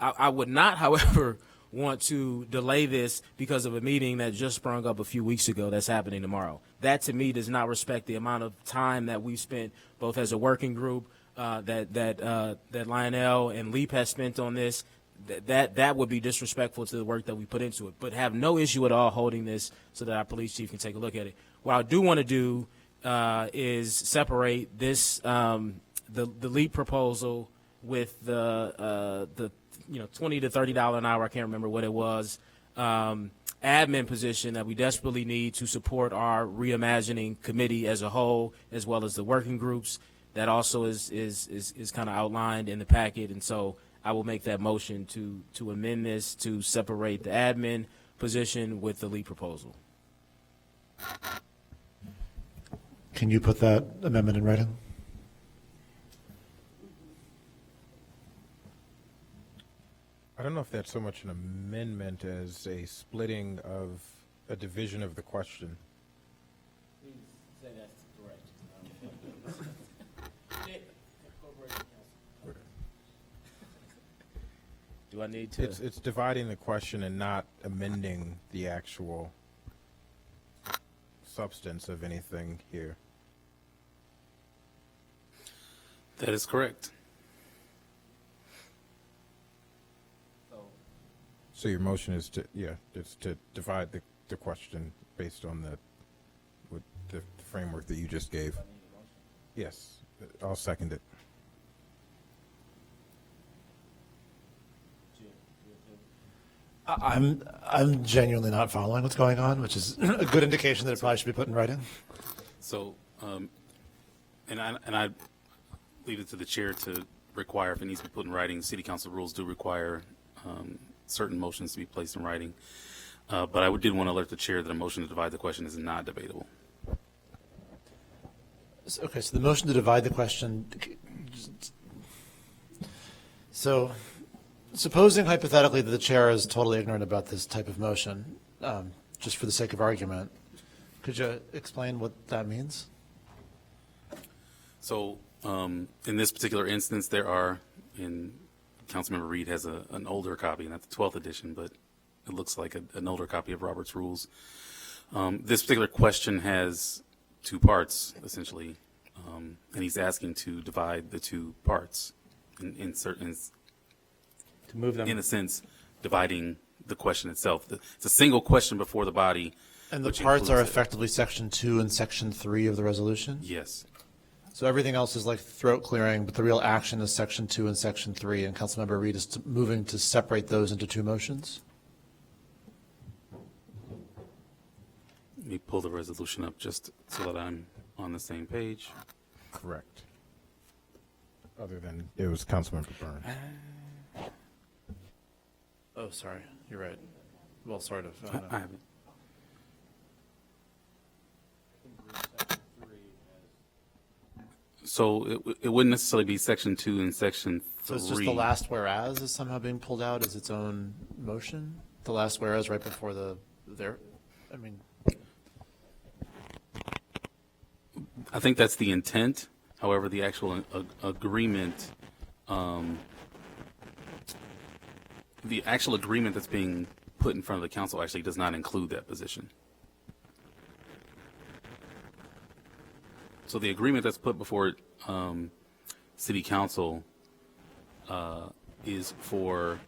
I would not, however, want to delay this because of a meeting that just sprung up a few weeks ago that's happening tomorrow. That, to me, does not respect the amount of time that we've spent, both as a working group, that Lionel and Leap has spent on this. That would be disrespectful to the work that we put into it. But have no issue at all holding this so that our police chief can take a look at it. What I do want to do is separate this, the Leap proposal with the $20 to $30 an hour, I can't remember what it was, admin position that we desperately need to support our reimagining committee as a whole, as well as the working groups. That also is kind of outlined in the packet, and so I will make that motion to amend this to separate the admin position with the lead proposal. Can you put that amendment in writing? I don't know if that's so much an amendment as a splitting of a division of the question. Please say that's correct. Do I need to? It's dividing the question and not amending the actual substance of anything here. That is correct. So your motion is it's to divide the question based on the framework that you just gave. Yes, I'll second it. I'm genuinely not following what's going on, which is a good indication that it probably should be put in writing. So, and I leave it to the chair to require if it needs to be put in writing. City council rules do require certain motions to be placed in writing. But I did want to alert the chair that a motion to divide the question is not debatable. Okay, so the motion to divide the question. So, supposing hypothetically that the chair is totally ignorant about this type of motion, just for the sake of argument, could you explain what that means? So, in this particular instance, there are, in Councilmember Reed has an older copy, not the 12th edition, but it looks like an older copy of Robert's Rules. This particular question has two parts, essentially, and he's asking to divide the two parts in certain, to move them, in a sense, dividing the question itself. It's a single question before the body. And the parts are effectively Section 2 and Section 3 of the resolution? Yes. So everything else is like throat clearing, but the real action is Section 2 and Section 3, and Councilmember Reed is moving to separate those into two motions? Let me pull the resolution up just so that I'm on the same page. Correct. Other than it was Councilmember Burns. Oh, sorry. You're right. Well, sort of. I haven't. So it wouldn't necessarily be Section 2 and Section 3. So it's just the last whereas is somehow being pulled out as its own motion? The last whereas right before I think that's the intent. However, the actual agreement, the actual agreement that's being put in front of the council actually does not include that position. So the agreement that's put before City Council is for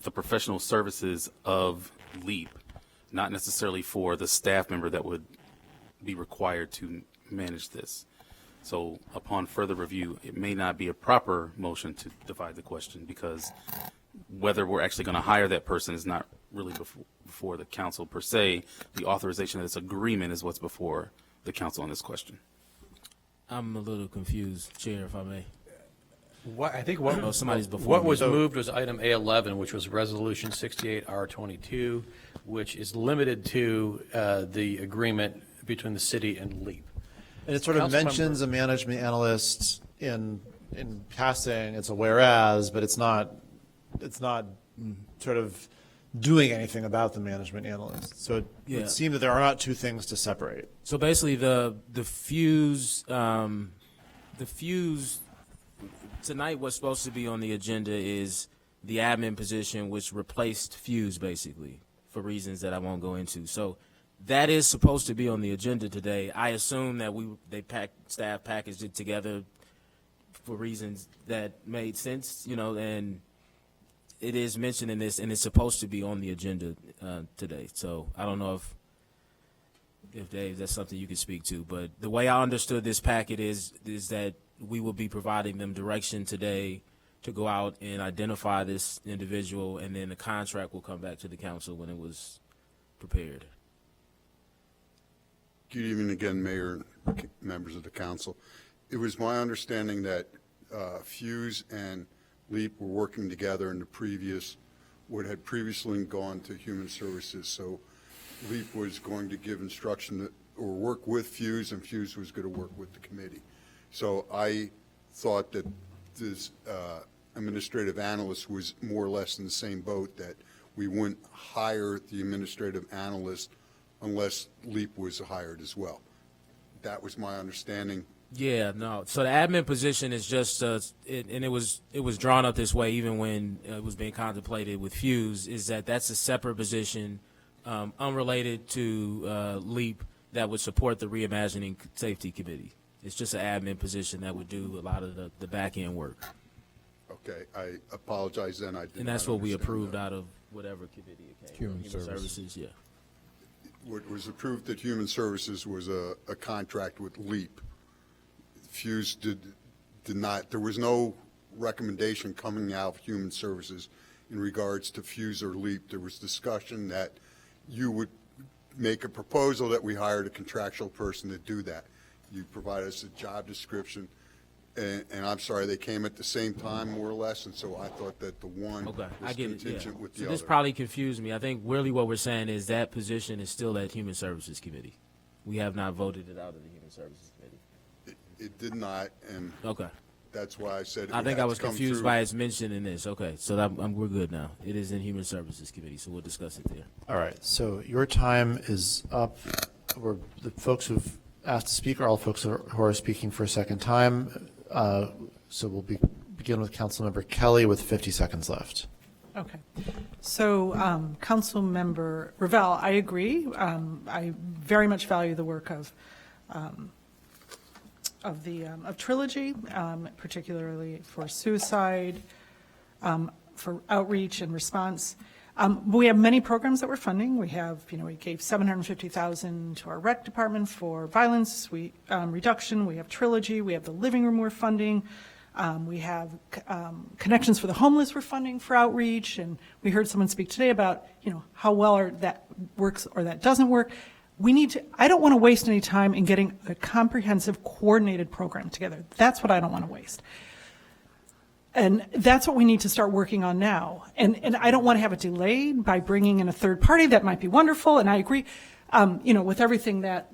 the professional services of LEAP, not necessarily for the staff member that would be required to manage this. So upon further review, it may not be a proper motion to divide the question, because whether we're actually going to hire that person is not really before the council per se. The authorization of this agreement is what's before the council on this question. I'm a little confused, Chair, if I may. What, I think what, Oh, somebody's before what me. was moved was item A11, which was Resolution 68R22, which is limited to the agreement between the city and LEAP. And it sort of mentions a management analyst in passing. It's a whereas, but it's not sort of doing anything about the management analyst. So it would seem that there are not two things to separate. So basically, the fuse tonight, what's supposed to be on the agenda is the admin position, which replaced Fuse basically for reasons that I won't go into. So that is supposed to be on the agenda today. I assume that staff packaged it together for reasons that made sense, and it is mentioned in this, and it's supposed to be on the agenda today. So I don't know if Dave, that's something you can speak to, but the way I understood this packet is that we will be providing them direction today to go out and identify this individual, and then the contract will come back to the council when it was prepared. Good evening again, Mayor and members of the council. It was my understanding that Fuse and LEAP were working together in the previous, what had previously gone to Human Services. So LEAP was going to give instruction or work with Fuse, and Fuse was going to work with the committee. So I thought that this administrative analyst was more or less in the same boat, that we wouldn't hire the administrative analyst unless LEAP was hired as well. That was my understanding. Yeah, no. So the admin position is just, and it was drawn up this way even when it was being contemplated with Fuse, is that's a separate position, unrelated to LEAP, that would support the Reimagining Safety Committee. It's just an admin position that would do a lot of the back end work. Okay, I apologize then. And that's what we approved out of whatever committee it came. Human Services. Yeah. What was approved at Human Services was a contract with LEAP. Fuse did not, there was no recommendation coming out of Human Services in regards to Fuse or LEAP. There was discussion that you would make a proposal that we hired a contractual person to do that. You provide us a job description, and I'm sorry, they came at the same time, more or less, and so I thought that the one was contingent with the So other. this probably confused me. I think really what we're saying is that position is still at Human Services Committee. We have not voted it out of the Human Services Committee. It did not, and okay, that's why I said it I think I was had to come confused through. by its mention in this. Okay, so we're good now. It is in Human Services Committee, so we'll discuss it there. All right, so your time is up. The folks who've asked to speak are all folks who are speaking for a second time. So we'll begin with Councilmember Kelly with 50 seconds left. Okay. So, Councilmember Ravel, I agree. I very much value the work of Trilogy, particularly for suicide, for outreach and response. We have many programs that we're funding. We have, we gave $750,000 to our rec department for violence reduction. We have Trilogy. We have the living room we're funding. We have Connections for the Homeless we're funding for outreach. And we heard someone speak today about, how well that works or that doesn't work. I don't want to waste any time in getting a comprehensive, coordinated program together. That's what I don't want to waste. And that's what we need to start working on now. And I don't want to have it delayed by bringing in a third party. That might be wonderful, and I agree, with everything that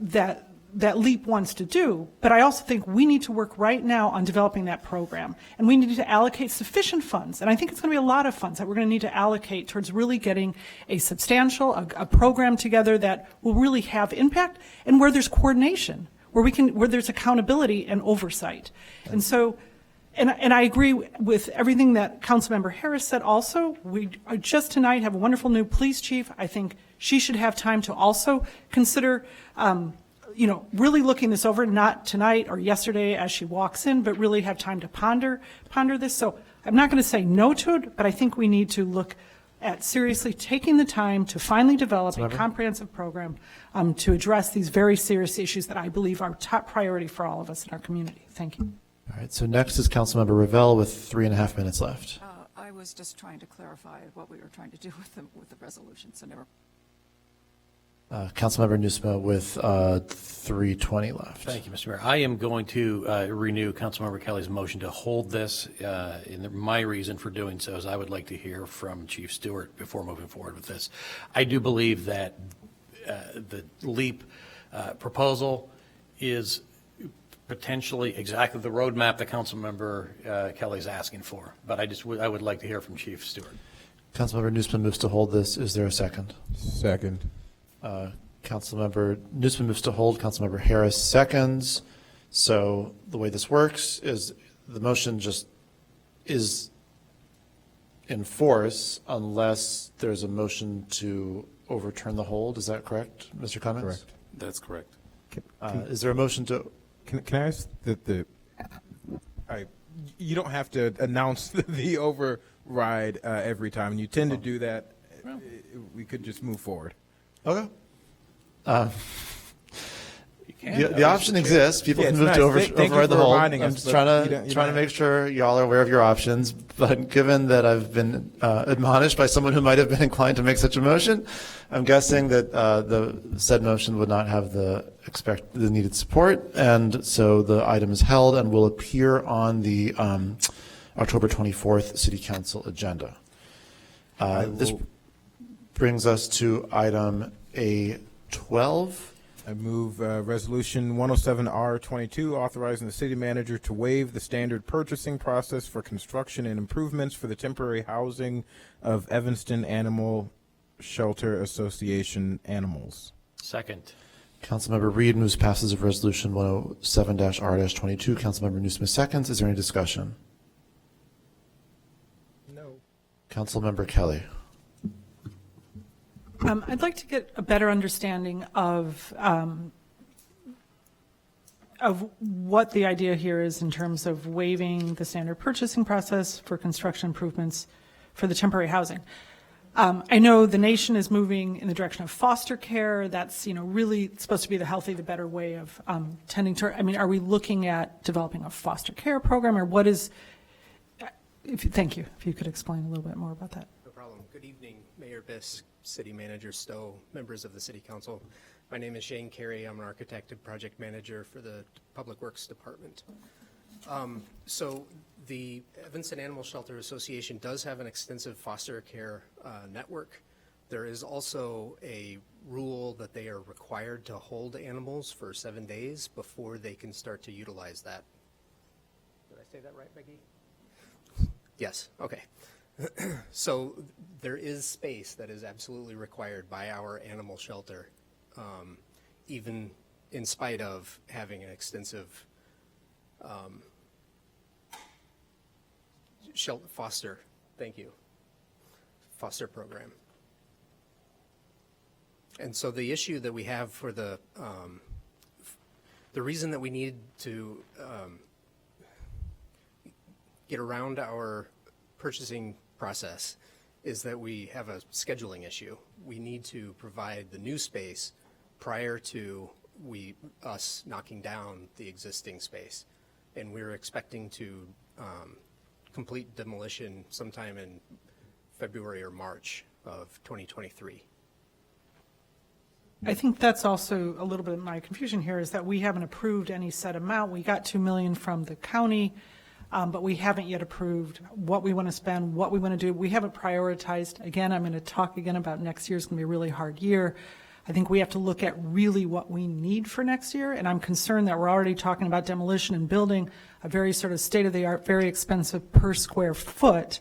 LEAP wants to do. But I also think we need to work right now on developing that program. And we need to allocate sufficient funds. And I think it's going to be a lot of funds that we're going to need to allocate towards really getting a substantial, a program together that will really have impact and where there's coordination, where there's accountability and oversight. And so, and I agree with everything that Councilmember Harris said also. We just tonight have a wonderful new police chief. I think she should have time to also consider, really looking this over, not tonight or yesterday as she walks in, but really have time to ponder this. So I'm not going to say no to it, but I think we need to look at seriously taking the time to finally develop a comprehensive program to address these very serious issues that I believe are top priority for all of us in our community. Thank you. All right, so next is Councilmember Ravel with 3.5 minutes left. I was just trying to clarify what we were trying to do with the resolution, so never. Councilmember Nusma with 3:20 left. Thank you, Mr. Mayor. I am going to renew Councilmember Kelly's motion to hold this. My reason for doing so is I would like to hear from Chief Stewart before moving forward with this. I do believe that the LEAP proposal is potentially exactly the roadmap that Councilmember Kelly's asking for, but I would like to hear from Chief Stewart. Councilmember Nusma moves to hold this. Is there a second? Second. Councilmember Nusma moves to hold. Councilmember Harris seconds. So the way this works is the motion just is in force unless there's a motion to overturn the hold. Is that correct, Mr. Cummings? Correct. That's correct. Is there a motion to? Can I ask that you don't have to announce the override every time. You tend to do that. We could just move forward. Okay. The option exists. People can move to override the hold. I'm just trying to make sure y'all are aware of your options. But given that I've been admonished by someone who might have been inclined to make such a motion, I'm guessing that the said motion would not have the needed support, and so the item is held and will appear on the October 24th City Council agenda. This brings us to item A12. I move Resolution 107R22, authorizing the city manager to waive the standard purchasing process for construction and improvements for the temporary housing of Evanston Animal Shelter Association animals. Second. Councilmember Reed moves passage of Resolution 107-R-22. Councilmember Nusma seconds. Is there any discussion? No. Councilmember Kelly. I'd like to get a better understanding of what the idea here is in terms of waiving the standard purchasing process for construction improvements for the temporary housing. I know the nation is moving in the direction of foster care. That's really supposed to be the healthy, the better way of tending to. I mean, are we looking at developing a foster care program, or what is? Thank you. If you could explain a little bit more about that. No problem. Good evening, Mayor Biss, City Manager Stowe, members of the City Council. My name is Shane Carey. I'm an architect and project manager for the Public Works Department. So the Evanston Animal Shelter Association does have an extensive foster care network. There is also a rule that they are required to hold animals for 7 days before they can start to utilize that. Did I say that right, Becky? Yes, okay. So there is space that is absolutely required by our animal shelter, even in spite of having an extensive foster program. And so the issue that we have for the reason that we need to get around our purchasing process is that we have a scheduling issue. We need to provide the new space prior to us knocking down the existing space. And we're expecting to complete demolition sometime in February or March of 2023. I think that's also a little bit of my confusion here, is that we haven't approved any set amount. We got $2 million from the county, but we haven't yet approved what we want to spend, what we want to do. We haven't prioritized. Again, I'm going to talk again about next year's going to be a really hard year. I think we have to look at really what we need for next year, and I'm concerned that we're already talking about demolition and building a very sort of state-of-the-art, very expensive per square foot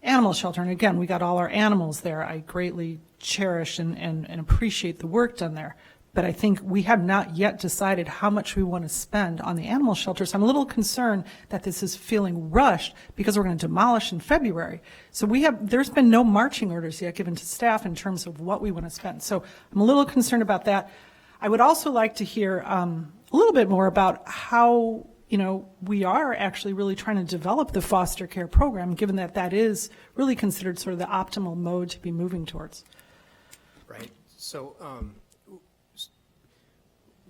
animal shelter. And again, we got all our animals there. I greatly cherish and appreciate the work done there. But I think we have not yet decided how much we want to spend on the animal shelter. So I'm a little concerned that this is feeling rushed because we're going to demolish in February. So there's been no marching orders yet given to staff in terms of what we want to spend. So I'm a little concerned about that. I would also like to hear a little bit more about how, we are actually really trying to develop the foster care program, given that that is really considered sort of the optimal mode to be moving towards. Right. So,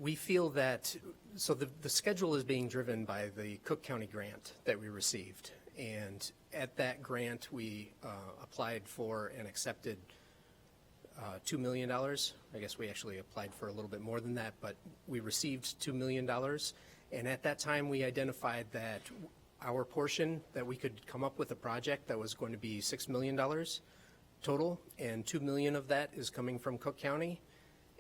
we feel that, the schedule is being driven by the Cook County grant that we received. And at that grant, we applied for and accepted $2 million. I guess we actually applied for a little bit more than that, but we received $2 million. And at that time, we identified that our portion, that we could come up with a project that was going to be $6 million total, and $2 million of that is coming from Cook County,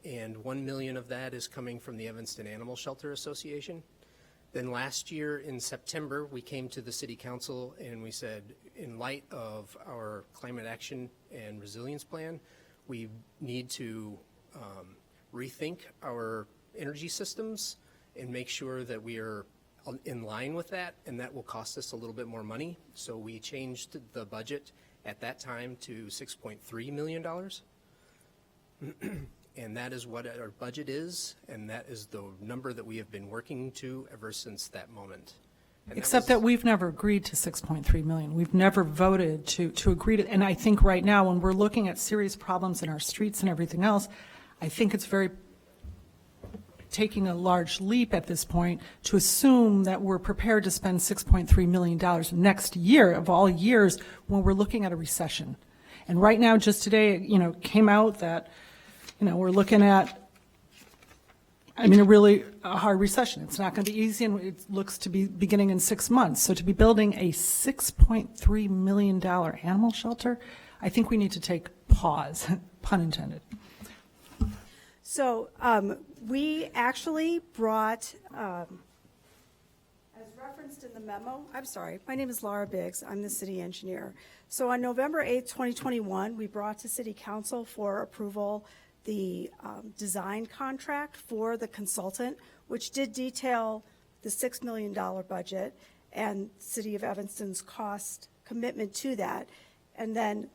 and $1 million of that is coming from the Evanston Animal Shelter Association. Then last year in September, we came to the City Council and we said, in light of our climate action and resilience plan, we need to rethink our energy systems and make sure that we are in line with that, and that will cost us a little bit more money. So we changed the budget at that time to $6.3 million. And that is what our budget is, and that is the number that we have been working to ever since that moment. And Except that we've never agreed to 6.3 million. We've never voted to agree to, and I think right now when we're looking at serious problems in our streets and everything else, I think it's very taking a large leap at this point to assume that we're prepared to spend $6.3 million next year of all years when we're looking at a recession. And right now, just today, came out that, we're looking at, a really hard recession. It's not going to be easy, and it looks to be beginning in 6 months. So to be building a $6.3 million animal shelter, I think we need to take pause, pun intended. So we actually brought, as referenced in the memo, I'm sorry, my name is Laura Biggs. I'm the city engineer. So on November 8th, 2021, we brought to City Council for approval the design contract for the consultant, which did detail the $6 million budget and City of Evanston's cost commitment to that. And then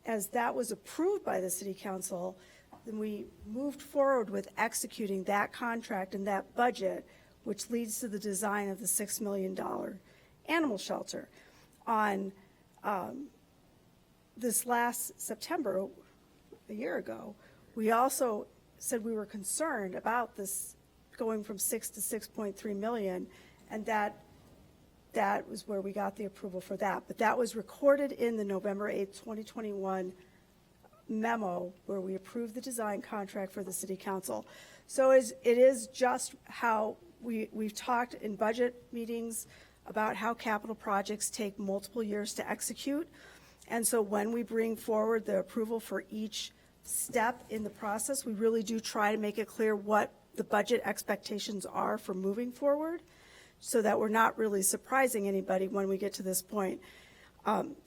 as that was approved by the City Council, then we moved forward with executing that contract and that budget, which leads to the design of the $6 million animal shelter. On this last September, a year ago, we also said we were concerned about this going from 6 to 6.3 million, and that was where we got the approval for that. But that was recorded in the November 8th, 2021 memo where we approved the design contract for the City Council. So it is just how we've talked in budget meetings about how capital projects take multiple years to execute. And so when we bring forward the approval for each step in the process, we really do try to make it clear what the budget expectations are for moving forward so that we're not really surprising anybody when we get to this point.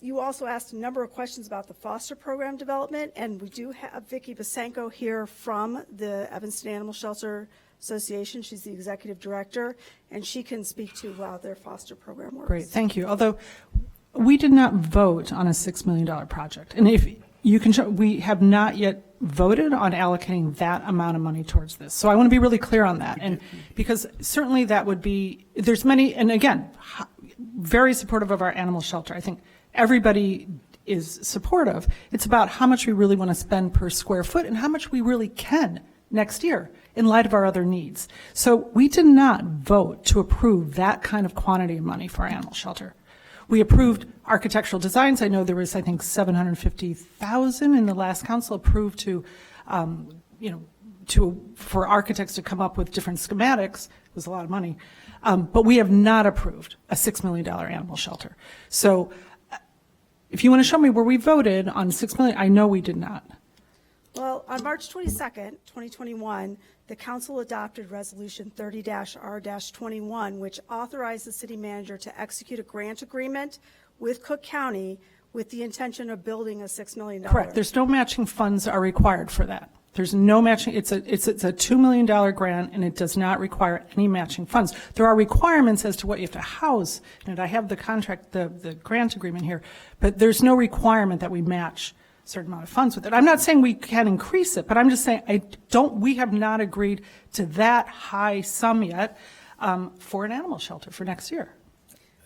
You also asked a number of questions about the foster program development, and we do have Vicki Basenko here from the Evanston Animal Shelter Association. She's the executive director, and she can speak to how their foster program works. Great, thank you. Although we did not vote on a $6 million project, and if you can show, we have not yet voted on allocating that amount of money towards this. So I want to be really clear on that, and because certainly that would be, there's many, and again, very supportive of our animal shelter. I think everybody is supportive. It's about how much we really want to spend per square foot and how much we really can next year in light of our other needs. So we did not vote to approve that kind of quantity of money for our animal shelter. We approved architectural designs. I know there was, I think, 750,000 in the last council approved to, for architects to come up with different schematics. It was a lot of money. But we have not approved a $6 million animal shelter. So if you want to show me where we voted on $6 million, I know we did not. Well, on March 22nd, 2021, the council adopted resolution 30-R-21, which authorized the city manager to execute a grant agreement with Cook County with the intention of building a $6 million. Correct. There's no matching funds are required for that. There's no matching. It's a $2 million grant, and it does not require any matching funds. There are requirements as to what you have to house, and I have the contract, the grant agreement here, but there's no requirement that we match a certain amount of funds with it. I'm not saying we can increase it, but I'm just saying we have not agreed to that high sum yet for an animal shelter for next year.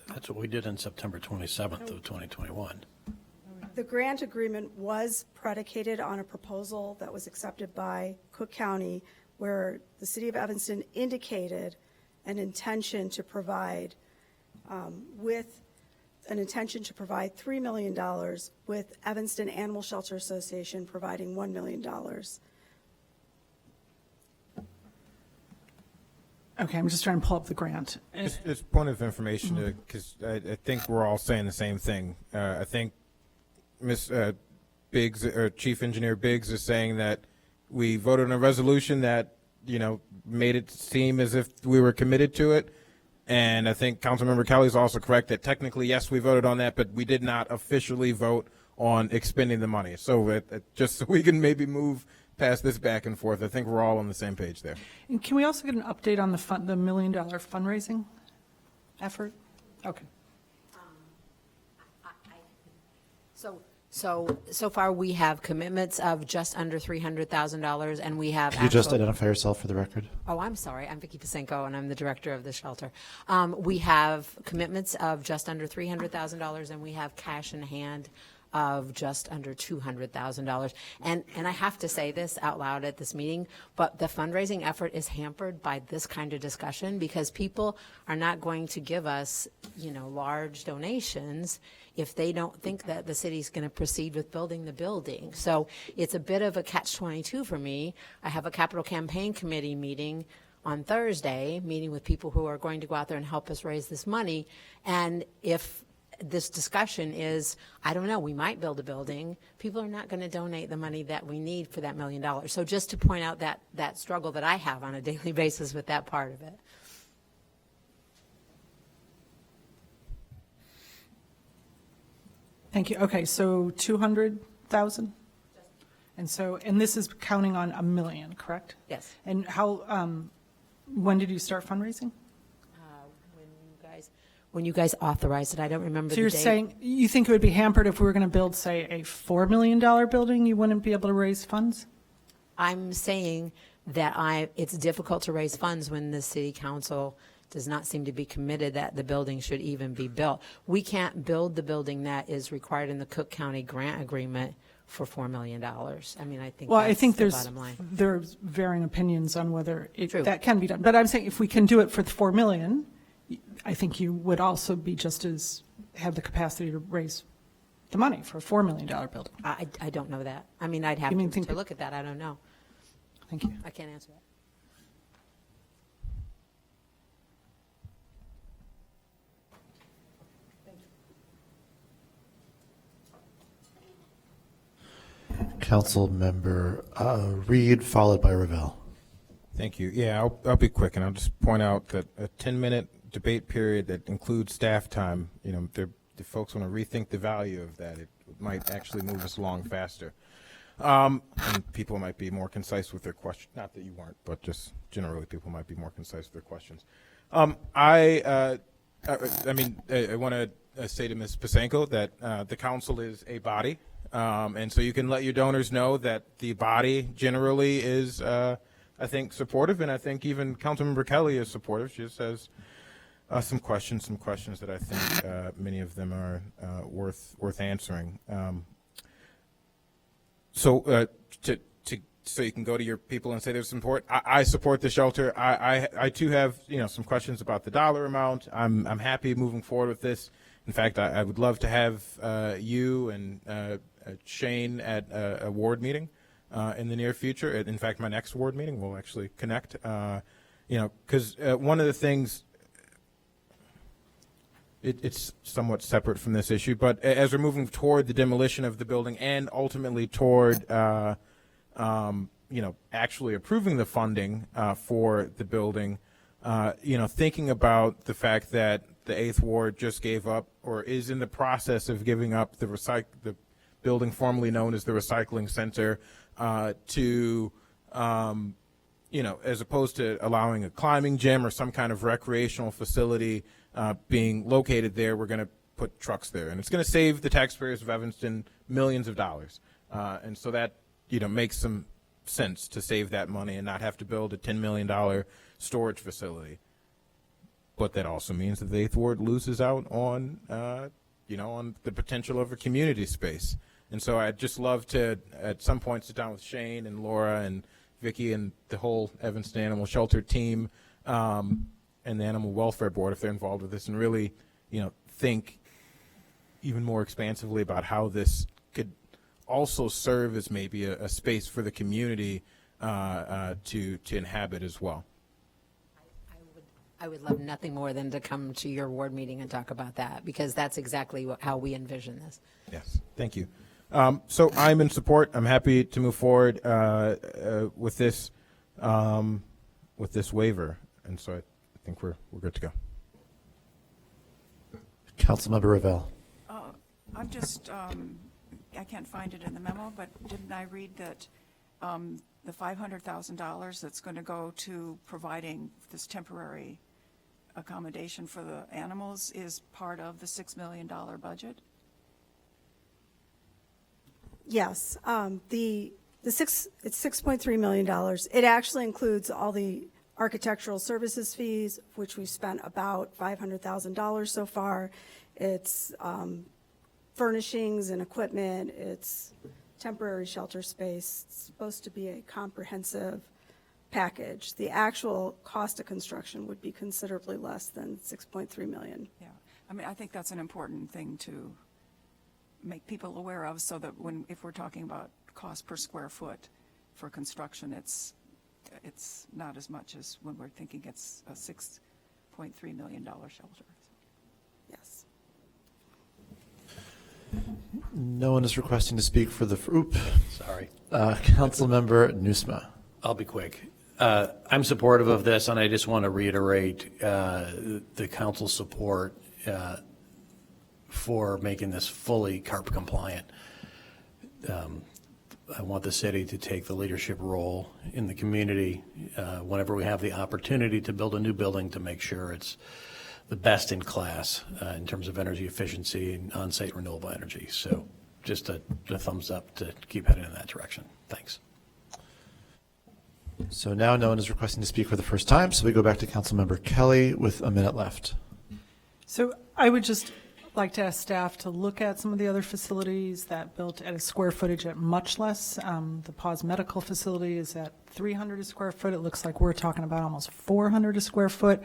That's what we did on September 27th of 2021. The grant agreement was predicated on a proposal that was accepted by Cook County, where the city of Evanston indicated an intention to provide with an intention to provide $3 million, with Evanston Animal Shelter Association providing $1 million. Okay, I'm just trying to pull up the grant. Just point of information, because I think we're all saying the same thing. I think Ms. Biggs, or Chief Engineer Biggs, is saying that we voted on a resolution that, made it seem as if we were committed to it. And I think Councilmember Kelly is also correct that technically, yes, we voted on that, but we did not officially vote on expending the money. So just so we can maybe move past this back and forth, I think we're all on the same page there. And can we also get an update on the $1 million fundraising effort? Okay. So far, we have commitments of just under $300,000, and we have. Could you just identify yourself for the record? Oh, I'm sorry. I'm Vicki Pasenko, and I'm the director of the shelter. We have commitments of just under $300,000, and we have cash in hand of just under $200,000. And I have to say this out loud at this meeting, but the fundraising effort is hampered by this kind of discussion, because people are not going to give us, large donations if they don't think that the city's going to proceed with building the building. So it's a bit of a catch-22 for me. I have a capital campaign committee meeting on Thursday, meeting with people who are going to go out there and help us raise this money. And if this discussion is, I don't know, we might build a building, people are not going to donate the money that we need for that $1 million. So just to point out that struggle that I have on a daily basis with that part of it. Thank you. Okay, so 200,000? And this is counting on $1 million, correct? Yes. And when did you start fundraising? When you guys authorized it, I don't remember the date. So you're saying you think it would be hampered if we were going to build, say, a $4 million building, you wouldn't be able to raise funds? I'm saying that it's difficult to raise funds when the city council does not seem to be committed that the building should even be built. We can't build the building that is required in the Cook County grant agreement for $4 million. I mean, I think the bottom line. There's varying opinions on whether True. that can be done. But I'm saying if we can do it for the $4 million, I think you would also be have the capacity to raise the money for a $4 million building. I don't know that. I mean, I'd have to look at that. I don't know. Thank you. I can't answer that. Council Member Reed, followed by Ravel. Thank you. Yeah, I'll be quick, and I'll just point out that a 10-minute debate period that includes staff time, the folks want to rethink the value of that. It might actually move us along faster. And people might be more concise with their questions. Not that you weren't, but just generally people might be more concise with their questions. I want to say to Ms. Pasenko that the council is a body, and so you can let your donors know that the body generally is, I think, supportive, and I think even Councilmember Kelly is supportive. She just has some questions that I think many of them are worth answering. So you can go to your people and say there's support. I support the shelter. I too have some questions about the dollar amount. I'm happy moving forward with this. In fact, I would love to have you and Shane at a ward meeting in the near future. In fact, my next ward meeting we'll actually connect. Because one of the things. It's somewhat separate from this issue, but as we're moving toward the demolition of the building and ultimately toward, actually approving the funding for the building, thinking about the fact that the 8th Ward just gave up or is in the process of giving up the building formerly known as the Recycling Center to, as opposed to allowing a climbing gym or some kind of recreational facility being located there, we're going to put trucks there, and it's going to save the taxpayers of Evanston millions of dollars. And so that makes some sense to save that money and not have to build a $10 million storage facility. But that also means that the 8th Ward loses out on on the potential of a community space. And so I'd just love to at some point sit down with Shane and Laura and Vicki and the whole Evanston Animal Shelter team. And the Animal Welfare Board, if they're involved with this, and really, think even more expansively about how this could also serve as maybe a space for the community to inhabit as well. I would love nothing more than to come to your ward meeting and talk about that, because that's exactly how we envision this. Yes, thank you. So I'm in support. I'm happy to move forward with this waiver, and so I think we're good to go. Councilmember Ravel. I'm just, I can't find it in the memo, but didn't I read that the $500,000 that's going to go to providing this temporary accommodation for the animals is part of the $6 million budget? Yes, it's $6.3 million. It actually includes all the architectural services fees, which we've spent about $500,000 so far. It's furnishings and equipment. It's temporary shelter space. It's supposed to be a comprehensive package. The actual cost of construction would be considerably less than $6.3 million. Yeah, I mean, I think that's an important thing to make people aware of, so that if we're talking about cost per square foot for construction, it's not as much as when we're thinking it's a $6.3 million shelter. Yes. No one is requesting to speak for the, Sorry. Councilmember Nusma. I'll be quick. I'm supportive of this, and I just want to reiterate the council's support for making this fully CARP compliant. I want the city to take the leadership role in the community whenever we have the opportunity to build a new building, to make sure it's the best in class in terms of energy efficiency and on-site renewable energy. So just a thumbs up to keep heading in that direction. Thanks. So now no one is requesting to speak for the first time, so we go back to Councilmember Kelly with a minute left. So I would just like to ask staff to look at some of the other facilities that built at a square footage at much less. The Pause Medical Facility is at 300 a square foot. It looks like we're talking about almost 400 a square foot.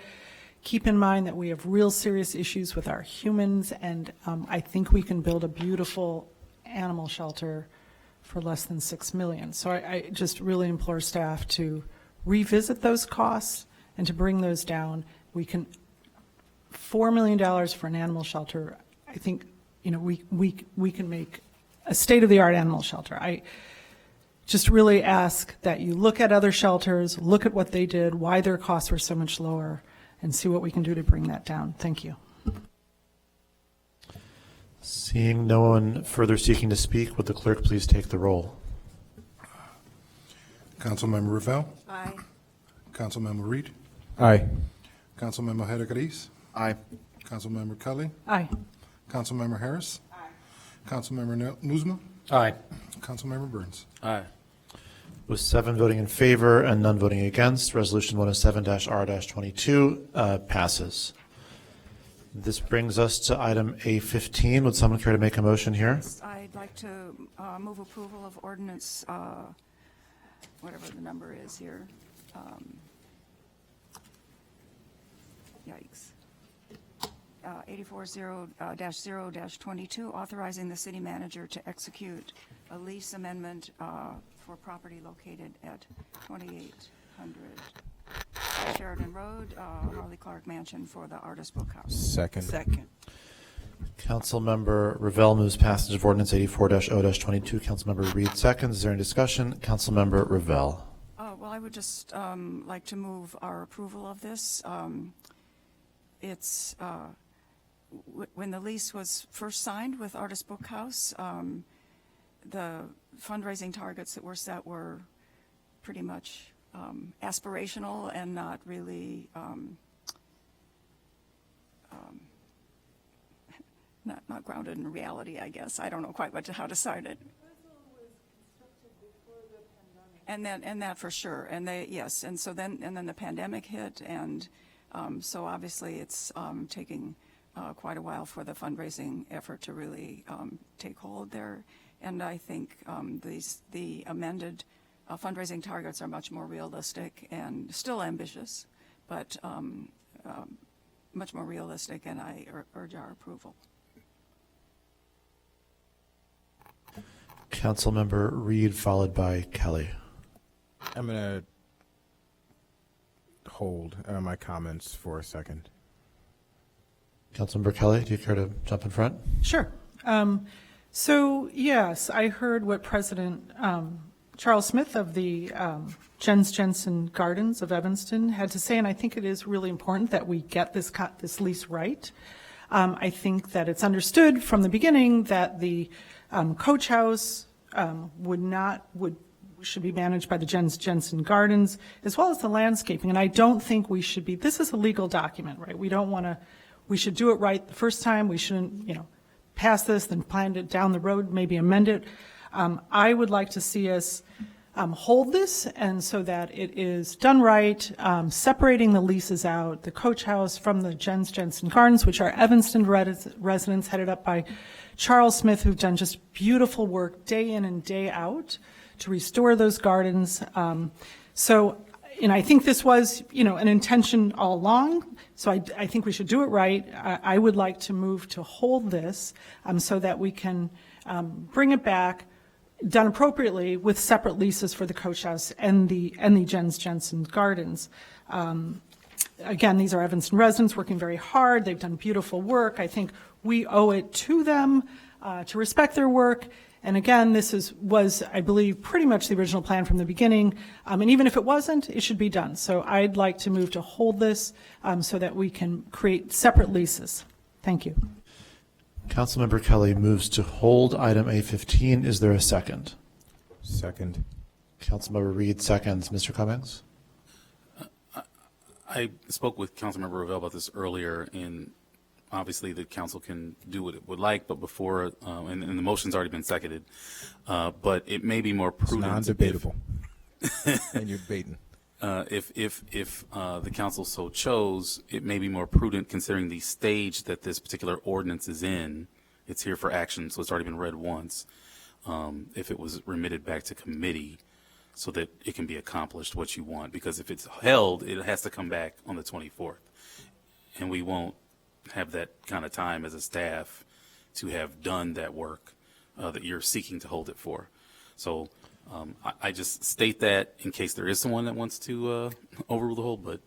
Keep in mind that we have real serious issues with our humans, and I think we can build a beautiful animal shelter for less than $6 million. So I just really implore staff to revisit those costs and to bring those down. We can, $4 million for an animal shelter, I think, we can make a state-of-the-art animal shelter. I just really ask that you look at other shelters, look at what they did, why their costs were so much lower, and see what we can do to bring that down. Thank you. Seeing no one further seeking to speak, would the clerk please take the roll? Councilmember Ravel. Aye. Councilmember Reed. Aye. Councilmember Hedekaris. Aye. Councilmember Kelly. Aye. Councilmember Harris. Aye. Councilmember Nusma. Aye. Councilmember Burns. Aye. With 7 voting in favor and none voting against, Resolution 107-R-22 passes. This brings us to item A15. Would someone care to make a motion here? I'd like to move approval of ordinance, whatever the number is here. Yikes. 840-0-22, authorizing the city manager to execute a lease amendment for property located at 2800 Sheridan Road, Harley Clark Mansion, for the Artist Bookhouse. Second. Second. Councilmember Ravel moves passage of ordinance 84-0-22. Councilmember Reed seconds. Is there any discussion? Councilmember Ravel. Well, I would just like to move our approval of this. It's when the lease was first signed with Artist Bookhouse, the fundraising targets that were set were pretty much aspirational and not really not grounded in reality, I guess. I don't know quite how to cite it. And that for sure. And yes. And so then the pandemic hit, and so obviously it's taking quite a while for the fundraising effort to really take hold there. And I think the amended fundraising targets are much more realistic and still ambitious, but much more realistic, and I urge our approval. Councilmember Reed, followed by Kelly. I'm going to hold my comments for a second. Councilmember Kelly, do you care to jump in front? Sure. So, yes, I heard what President Charles Smith of the Jens Jensen Gardens of Evanston had to say, and I think it is really important that we get this lease right. I think that it's understood from the beginning that the coach house should be managed by the Jens Jensen Gardens, as well as the landscaping. And I don't think we should be, this is a legal document, right? We should do it right the first time. We shouldn't, pass this, then plan it down the road, maybe amend it. I would like to see us hold this, and so that it is done right, separating the leases out, the coach house from the Jens Jensen Gardens, which are Evanston residents headed up by Charles Smith, who've done just beautiful work day in and day out to restore those gardens. I think this was, an intention all along. So I think we should do it right. I would like to move to hold this so that we can bring it back, done appropriately, with separate leases for the coach house and the Jens Jensen Gardens. Again, these are Evanston residents working very hard. They've done beautiful work. I think we owe it to them to respect their work. And again, this was, I believe, pretty much the original plan from the beginning. And even if it wasn't, it should be done. So I'd like to move to hold this so that we can create separate leases. Thank you. Councilmember Kelly moves to hold item A15. Is there a second? Second. Councilmember Reed seconds. Mr. Cummings? I spoke with Councilmember Revelle about this earlier, and obviously the council can do what it would like, but before, and the motion's already been seconded, but it may be more prudent. It's non-debatable. And you're debating. If the council so chose, it may be more prudent, considering the stage that this particular ordinance is in. It's here for action, so it's already been read once. If it was remitted back to committee so that it can be accomplished what you want, because if it's held, it has to come back on the 24th. And we won't have that kind of time as a staff to have done that work that you're seeking to hold it for. So I just state that in case there is someone that wants to overrule the hold, but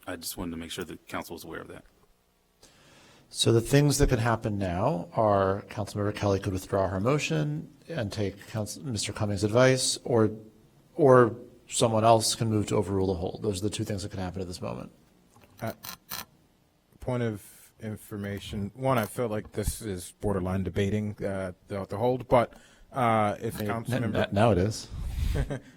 I just wanted to make sure the council was aware of that. So the things that could happen now are Councilmember Kelly could withdraw her motion and take Mr. Cummings' advice, or someone else can move to overrule the hold. Those are the two things that can happen at this moment. Point of information. One, I feel like this is borderline debating the hold, but if Councilmember... Now it is.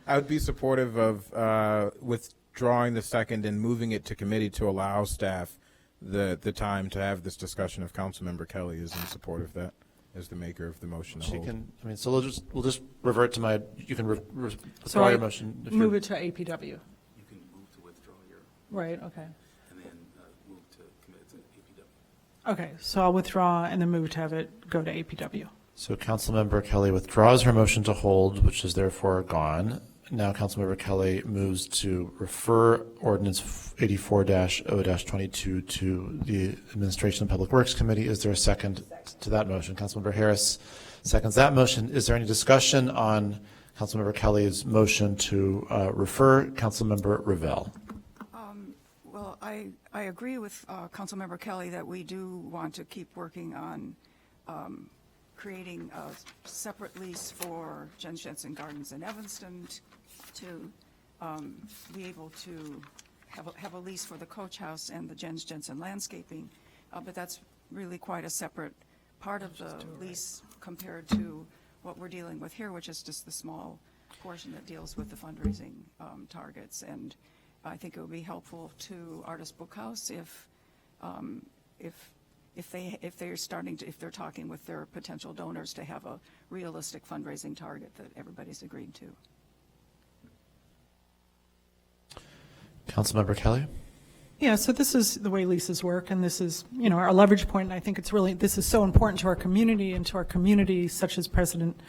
I would be supportive of withdrawing the second and moving it to committee to allow staff the time to have this discussion. If Councilmember Kelly is in support of that as the maker of the motion to hold. So we'll just revert to you can withdraw So your motion. Move it to APW. You can move to withdraw your Right, okay. and then move to commit to APW. Okay, so I'll withdraw and then move to have it go to APW. So Councilmember Kelly withdraws her motion to hold, which is therefore gone. Now Councilmember Kelly moves to refer Ordinance 84-0-22 to the Administration and Public Works Committee. Is there a second to that motion? Councilmember Harris seconds that motion. Is there any discussion on Councilmember Kelly's motion to refer? Councilmember Revelle. Well, I agree with Councilmember Kelly that we do want to keep working on creating a separate lease for Jens Jensen Gardens in Evanston to be able to have a lease for the coach house and the Jens Jensen landscaping. But that's really quite a separate part of the lease compared to what we're dealing with here, which is just the small portion that deals with the fundraising targets. And I think it would be helpful to Artist Bookhouse if they're talking with their potential donors to have a realistic fundraising target that everybody's agreed to. Councilmember Kelly. Yeah, so this is the way leases work, and this is, our leverage point, and I think this is so important to our community and to our community, such as President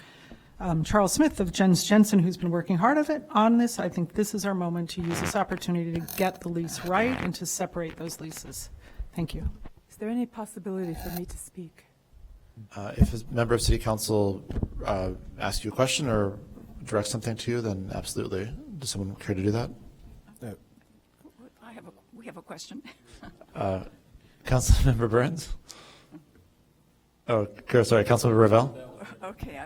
Charles Smith of Jens Jensen, who's been working hard on this. I think this is our moment to use this opportunity to get the lease right and to separate those leases. Thank you. Is there any possibility for me to speak? If a member of City Council ask you a question or direct something to you, then absolutely. Does someone care to do that? We have a question. Councilmember Burns? Oh, sorry, Councilmember Ravel? Okay,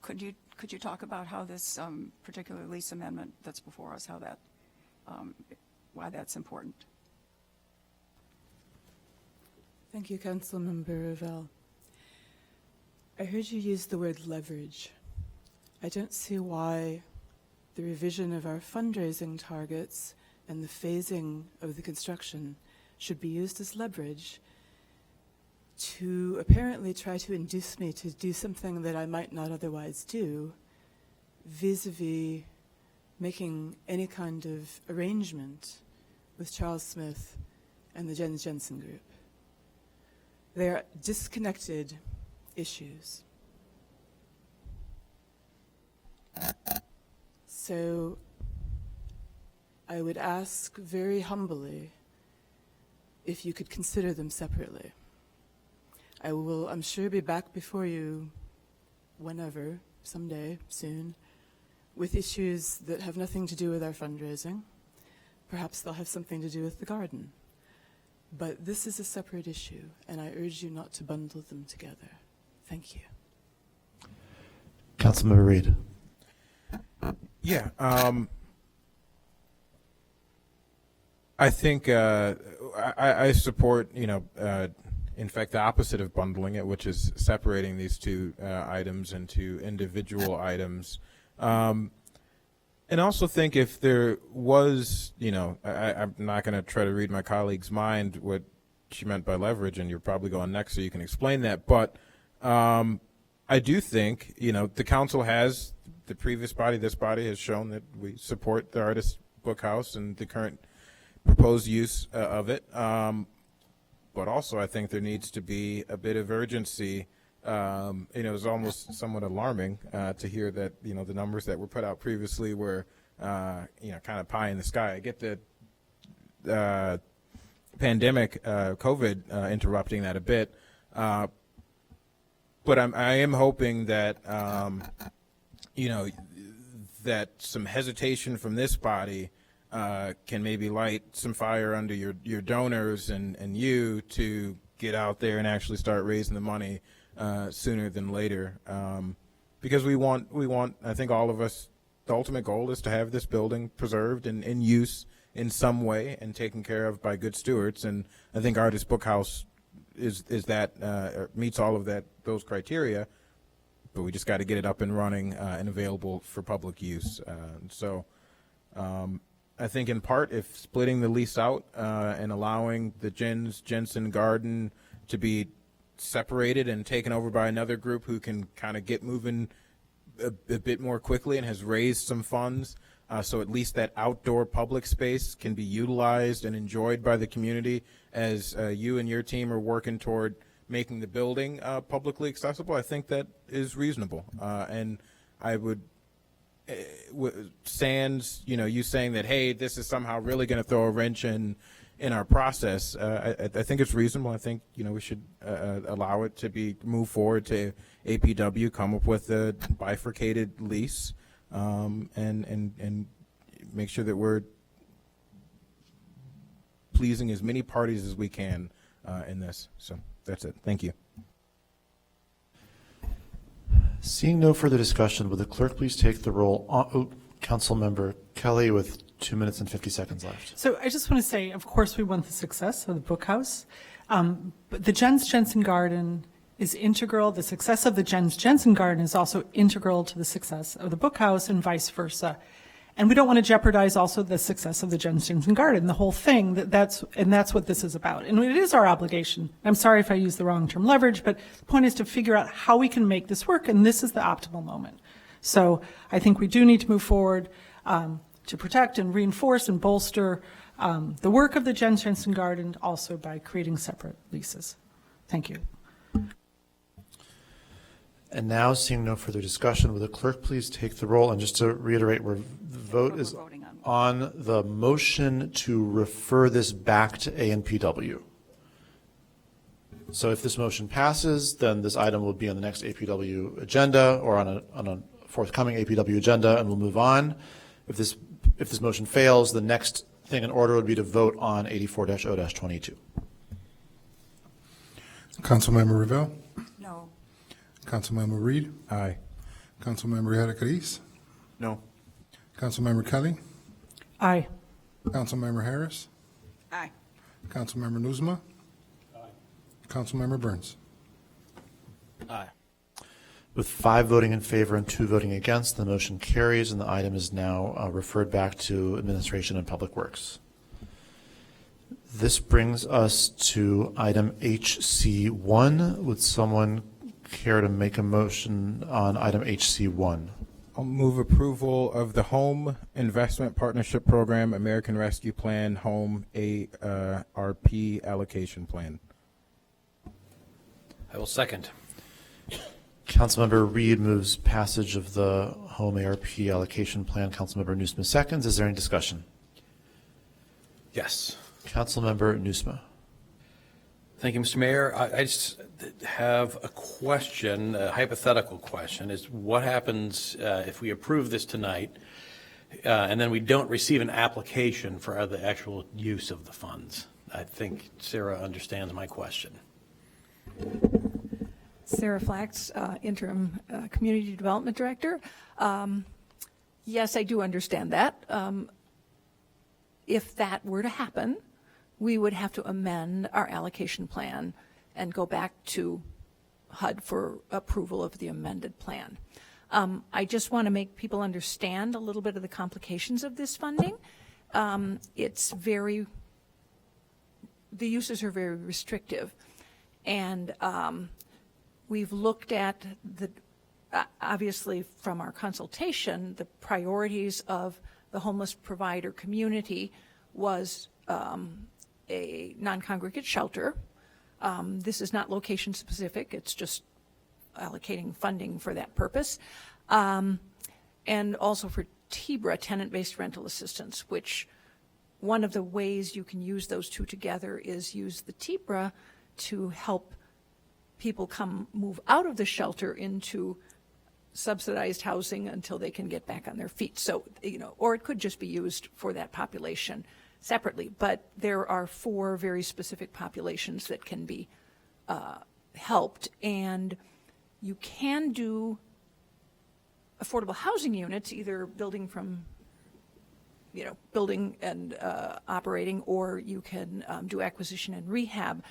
could you talk about how this particular lease amendment that's before us, how that, why that's important? Thank you, Councilmember Ravel. I heard you use the word leverage. I don't see why the revision of our fundraising targets and the phasing of the construction should be used as leverage to apparently try to induce me to do something that I might not otherwise do, vis-a-vis making any kind of arrangement with Charles Smith and the Jens Jensen Group. They are disconnected issues. So I would ask very humbly if you could consider them separately. I will, I'm sure, be back before you whenever, someday, soon, with issues that have nothing to do with our fundraising. Perhaps they'll have something to do with the garden. But this is a separate issue, and I urge you not to bundle them together. Thank you. Councilmember Reed. Yeah, I think I support, in fact, the opposite of bundling it, which is separating these two items into individual items. And also think if there was, I'm not going to try to read my colleague's mind what she meant by leverage, and you're probably going next so you can explain that. But I do think, the council has, the previous body, this body has shown that we support the Artist Book House and the current proposed use of it. But also I think there needs to be a bit of urgency. It was almost somewhat alarming to hear that, the numbers that were put out previously were, kind of pie in the sky. I get the pandemic, COVID, interrupting that a bit. But I am hoping that, that some hesitation from this body can maybe light some fire under your donors and you to get out there and actually start raising the money sooner than later, because we want, I think all of us, the ultimate goal is to have this building preserved and in use in some way and taken care of by good stewards. And I think Artist Book House is that meets all of those criteria, but we just got to get it up and running and available for public use. I think in part, if splitting the lease out and allowing the Jensen Garden to be separated and taken over by another group who can kind of get moving a bit more quickly and has raised some funds, so at least that outdoor public space can be utilized and enjoyed by the community as you and your team are working toward making the building publicly accessible. I think that is reasonable, and I would sans you saying that, hey, this is somehow really going to throw a wrench in our process. I think it's reasonable. I think we should allow it to be move forward to APW, come up with a bifurcated lease, and make sure that we're pleasing as many parties as we can in this. So that's it. Thank you. Seeing no further discussion, will the clerk please take the roll? Councilmember Kelly with 2 minutes and 50 seconds left. So I just want to say, of course, we want the success of the book house. But the Jens Jensen Garden is integral. The success of the Jens Jensen Garden is also integral to the success of the book house and vice versa. And we don't want to jeopardize also the success of the Jens Jensen Garden, the whole thing. That's what this is about. And it is our obligation. I'm sorry if I use the wrong term, leverage, but the point is to figure out how we can make this work, and this is the optimal moment. So I think we do need to move forward to protect and reinforce and bolster the work of the Jens Jensen Garden, also by creating separate leases. Thank you. And now, seeing no further discussion, will the clerk please take the roll? And just to reiterate, the vote is on the motion to refer this back to ANPW. So if this motion passes, then this item will be on the next APW agenda or on a forthcoming APW agenda, and we'll move on. If this motion fails, the next thing in order would be to vote on 84-0-22. Councilmember Revelle? No. Councilmember Reed? Aye. Councilmember Haddock-Cadiz? No. Councilmember Kelly? Aye. Councilmember Harris? Aye. Councilmember Nuzma? Councilmember Burns? Aye. With 5 voting in favor and 2 voting against, the motion carries, and the item is now referred back to Administration and Public Works. This brings us to item HC1. Would someone care to make a motion on item HC1? I'll move approval of the Home Investment Partnership Program, American Rescue Plan, Home ARP Allocation Plan. I will second. Councilmember Reed moves passage of the Home ARP Allocation Plan. Councilmember Nusma seconds. Is there any discussion? Yes. Councilmember Nusma. Thank you, Mr. Mayor. I just have a question, a hypothetical question, is what happens if we approve this tonight and then we don't receive an application for the actual use of the funds? I think Sarah understands my question. Sarah Flax, Interim Community Development Director. Yes, I do understand that. If that were to happen, we would have to amend our allocation plan and go back to HUD for approval of the amended plan. I just want to make people understand a little bit of the complications of this funding. The uses are very restrictive, and we've looked at obviously from our consultation, the priorities of the homeless provider community was a non-congregate shelter. This is not location specific, it's just allocating funding for that purpose. And also for TBRA, tenant-based rental assistance, which one of the ways you can use those two together is use the TBRA to help people move out of the shelter into subsidized housing until they can get back on their feet. So, or it could just be used for that population separately. But there are 4 very specific populations that can be helped. And you can do affordable housing units, either building from, building and operating, or you can do acquisition and rehab.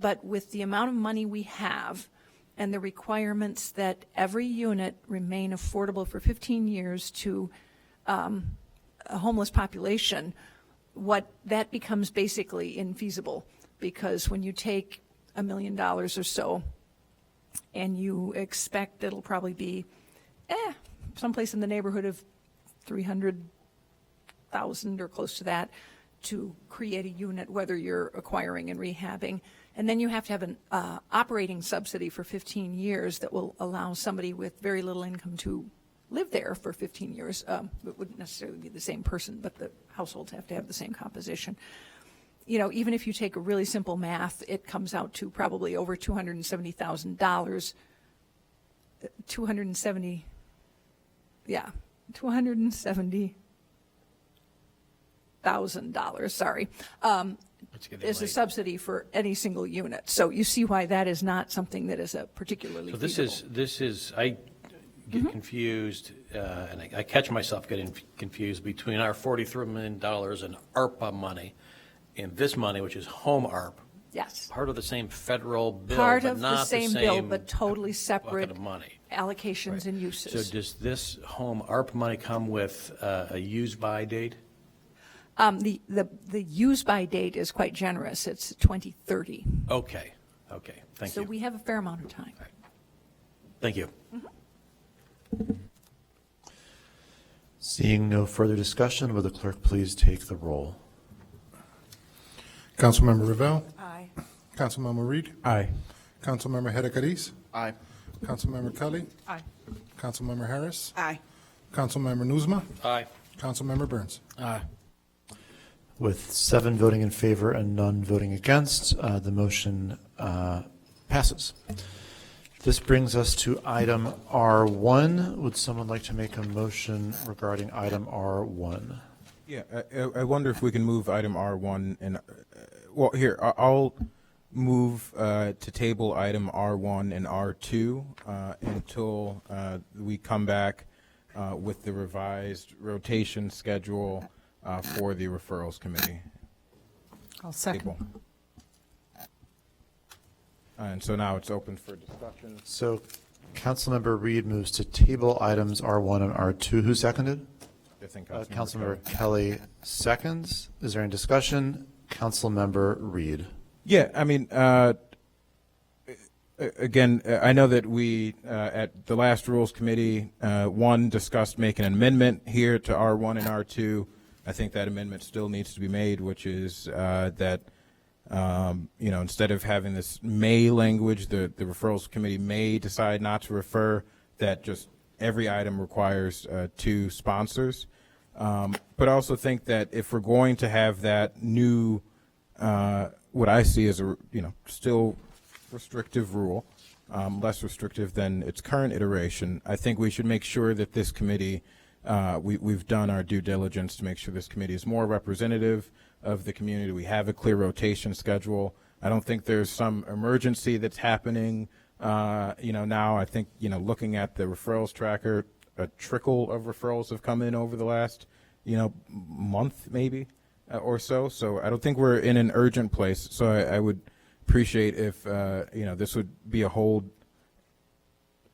But with the amount of money we have and the requirements that every unit remain affordable for 15 years to a homeless population, that becomes basically infeasible, because when you take $1 million or so and you expect it'll probably be someplace in the neighborhood of $300,000 or close to that to create a unit, whether you're acquiring and rehabbing. And then you have to have an operating subsidy for 15 years that will allow somebody with very little income to live there for 15 years. It wouldn't necessarily be the same person, but the households have to have the same composition. Even if you take a really simple math, it comes out to probably over $270,000. $270,000, sorry, is a subsidy for any single unit. So you see why that is not something that is a particularly feasible. This is I get confused, and I catch myself getting confused between our $43 million in ARPA money and this money, which is home ARP. Yes. Part of the same federal bill, Part but of not the same bill, but totally separate bucket of money. Allocations and uses. So does this home ARP money come with a use-by date? The use-by date is quite generous. It's 2030. Okay, thank you. So we have a fair amount of time. Thank you. Seeing no further discussion, will the clerk please take the roll? Councilmember Revelle? Aye. Councilmember Reed? Aye. Councilmember Haddock-Cadiz? Aye. Councilmember Kelly? Aye. Councilmember Harris? Aye. Councilmember Nuzma? Aye. Councilmember Burns? Aye. With 7 voting in favor and none voting against, the motion Passes. This brings us to item R1. Would someone like to make a motion regarding item R1? Yeah, I wonder if we can move item R1 and, well, here, I'll move to table item R1 and R2 until we come back with the revised rotation schedule for the referrals committee. I'll second. Table. And so now it's open for discussion. So Councilmember Reed moves to table items R1 and R2. Who seconded? I think Councilmember Kelly seconds. Is there any discussion? Councilmember Reed. Yeah, I mean, again, I know that we, at the last Rules Committee, one discussed making an amendment here to R1 and R2. I think that amendment still needs to be made, which is that, you know, instead of having this may language, the Referrals Committee may decide not to refer, that just every item requires 2 sponsors. But I also think that if we're going to have that new, what I see as a, you know, still restrictive rule, less restrictive than its current iteration, I think we should make sure that this committee, we've done our due diligence to make sure this committee is more representative of the community. We have a clear rotation schedule. I don't think there's some emergency that's happening, you know, now. I think, you know, looking at the referrals tracker, a trickle of referrals have come in over the last, you know, month maybe or so. So I don't think we're in an urgent place. So I would appreciate if, you know, this would be a hold.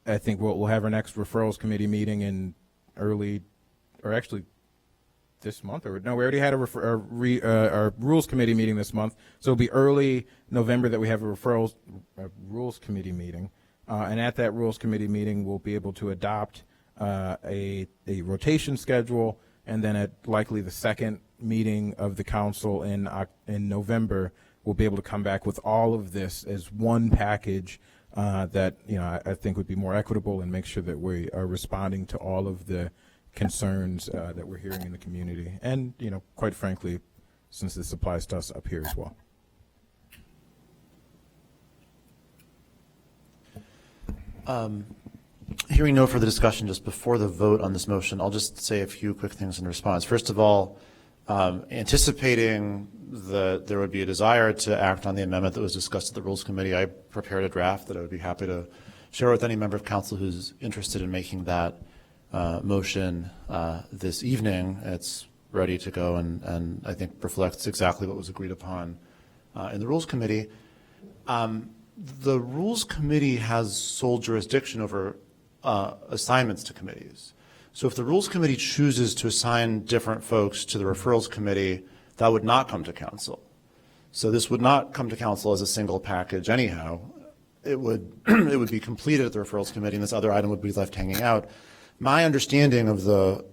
I think we'll have our next referrals committee meeting in early, or actually this month, or no, we already had our rules committee meeting this month, so it'll be early November that we have a rules committee meeting, and at that rules committee meeting we'll be able to adopt a rotation schedule, and then at likely the second meeting of the council in November we'll be able to come back with all of this as one package that, you know, I think would be more equitable and make sure that we are responding to all of the concerns that we're hearing in the community, and, you know, quite frankly, since this applies to us up here as well. Hearing no further discussion, just before the vote on this motion, I'll just say a few quick things in response. First of all, anticipating that there would be a desire to act on the amendment that was discussed at the Rules Committee, I prepared a draft that I would be happy to share with any member of council who's interested in making that motion this evening. It's ready to go, and I think reflects exactly what was agreed upon in the Rules Committee. The Rules Committee has sole jurisdiction over assignments to committees. So if the Rules Committee chooses to assign different folks to the Referrals Committee, that would not come to council. So this would not come to council as a single package anyhow. It would it would be completed at the Referrals Committee, and this other item would be left hanging out. My understanding of the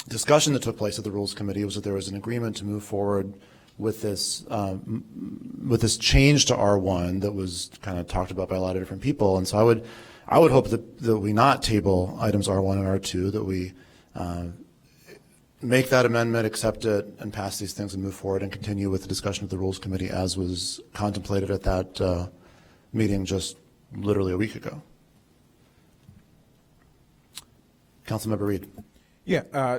discussion that took place at the Rules Committee was that there was an agreement to move forward with this change to R1 that was kind of talked about by a lot of different people. And so I would hope that we not table items R1 and R2, that we make that amendment, accept it, and pass these things and move forward and continue with the discussion of the Rules Committee as was contemplated at that meeting just literally a week ago. Councilmember Reed. Yeah,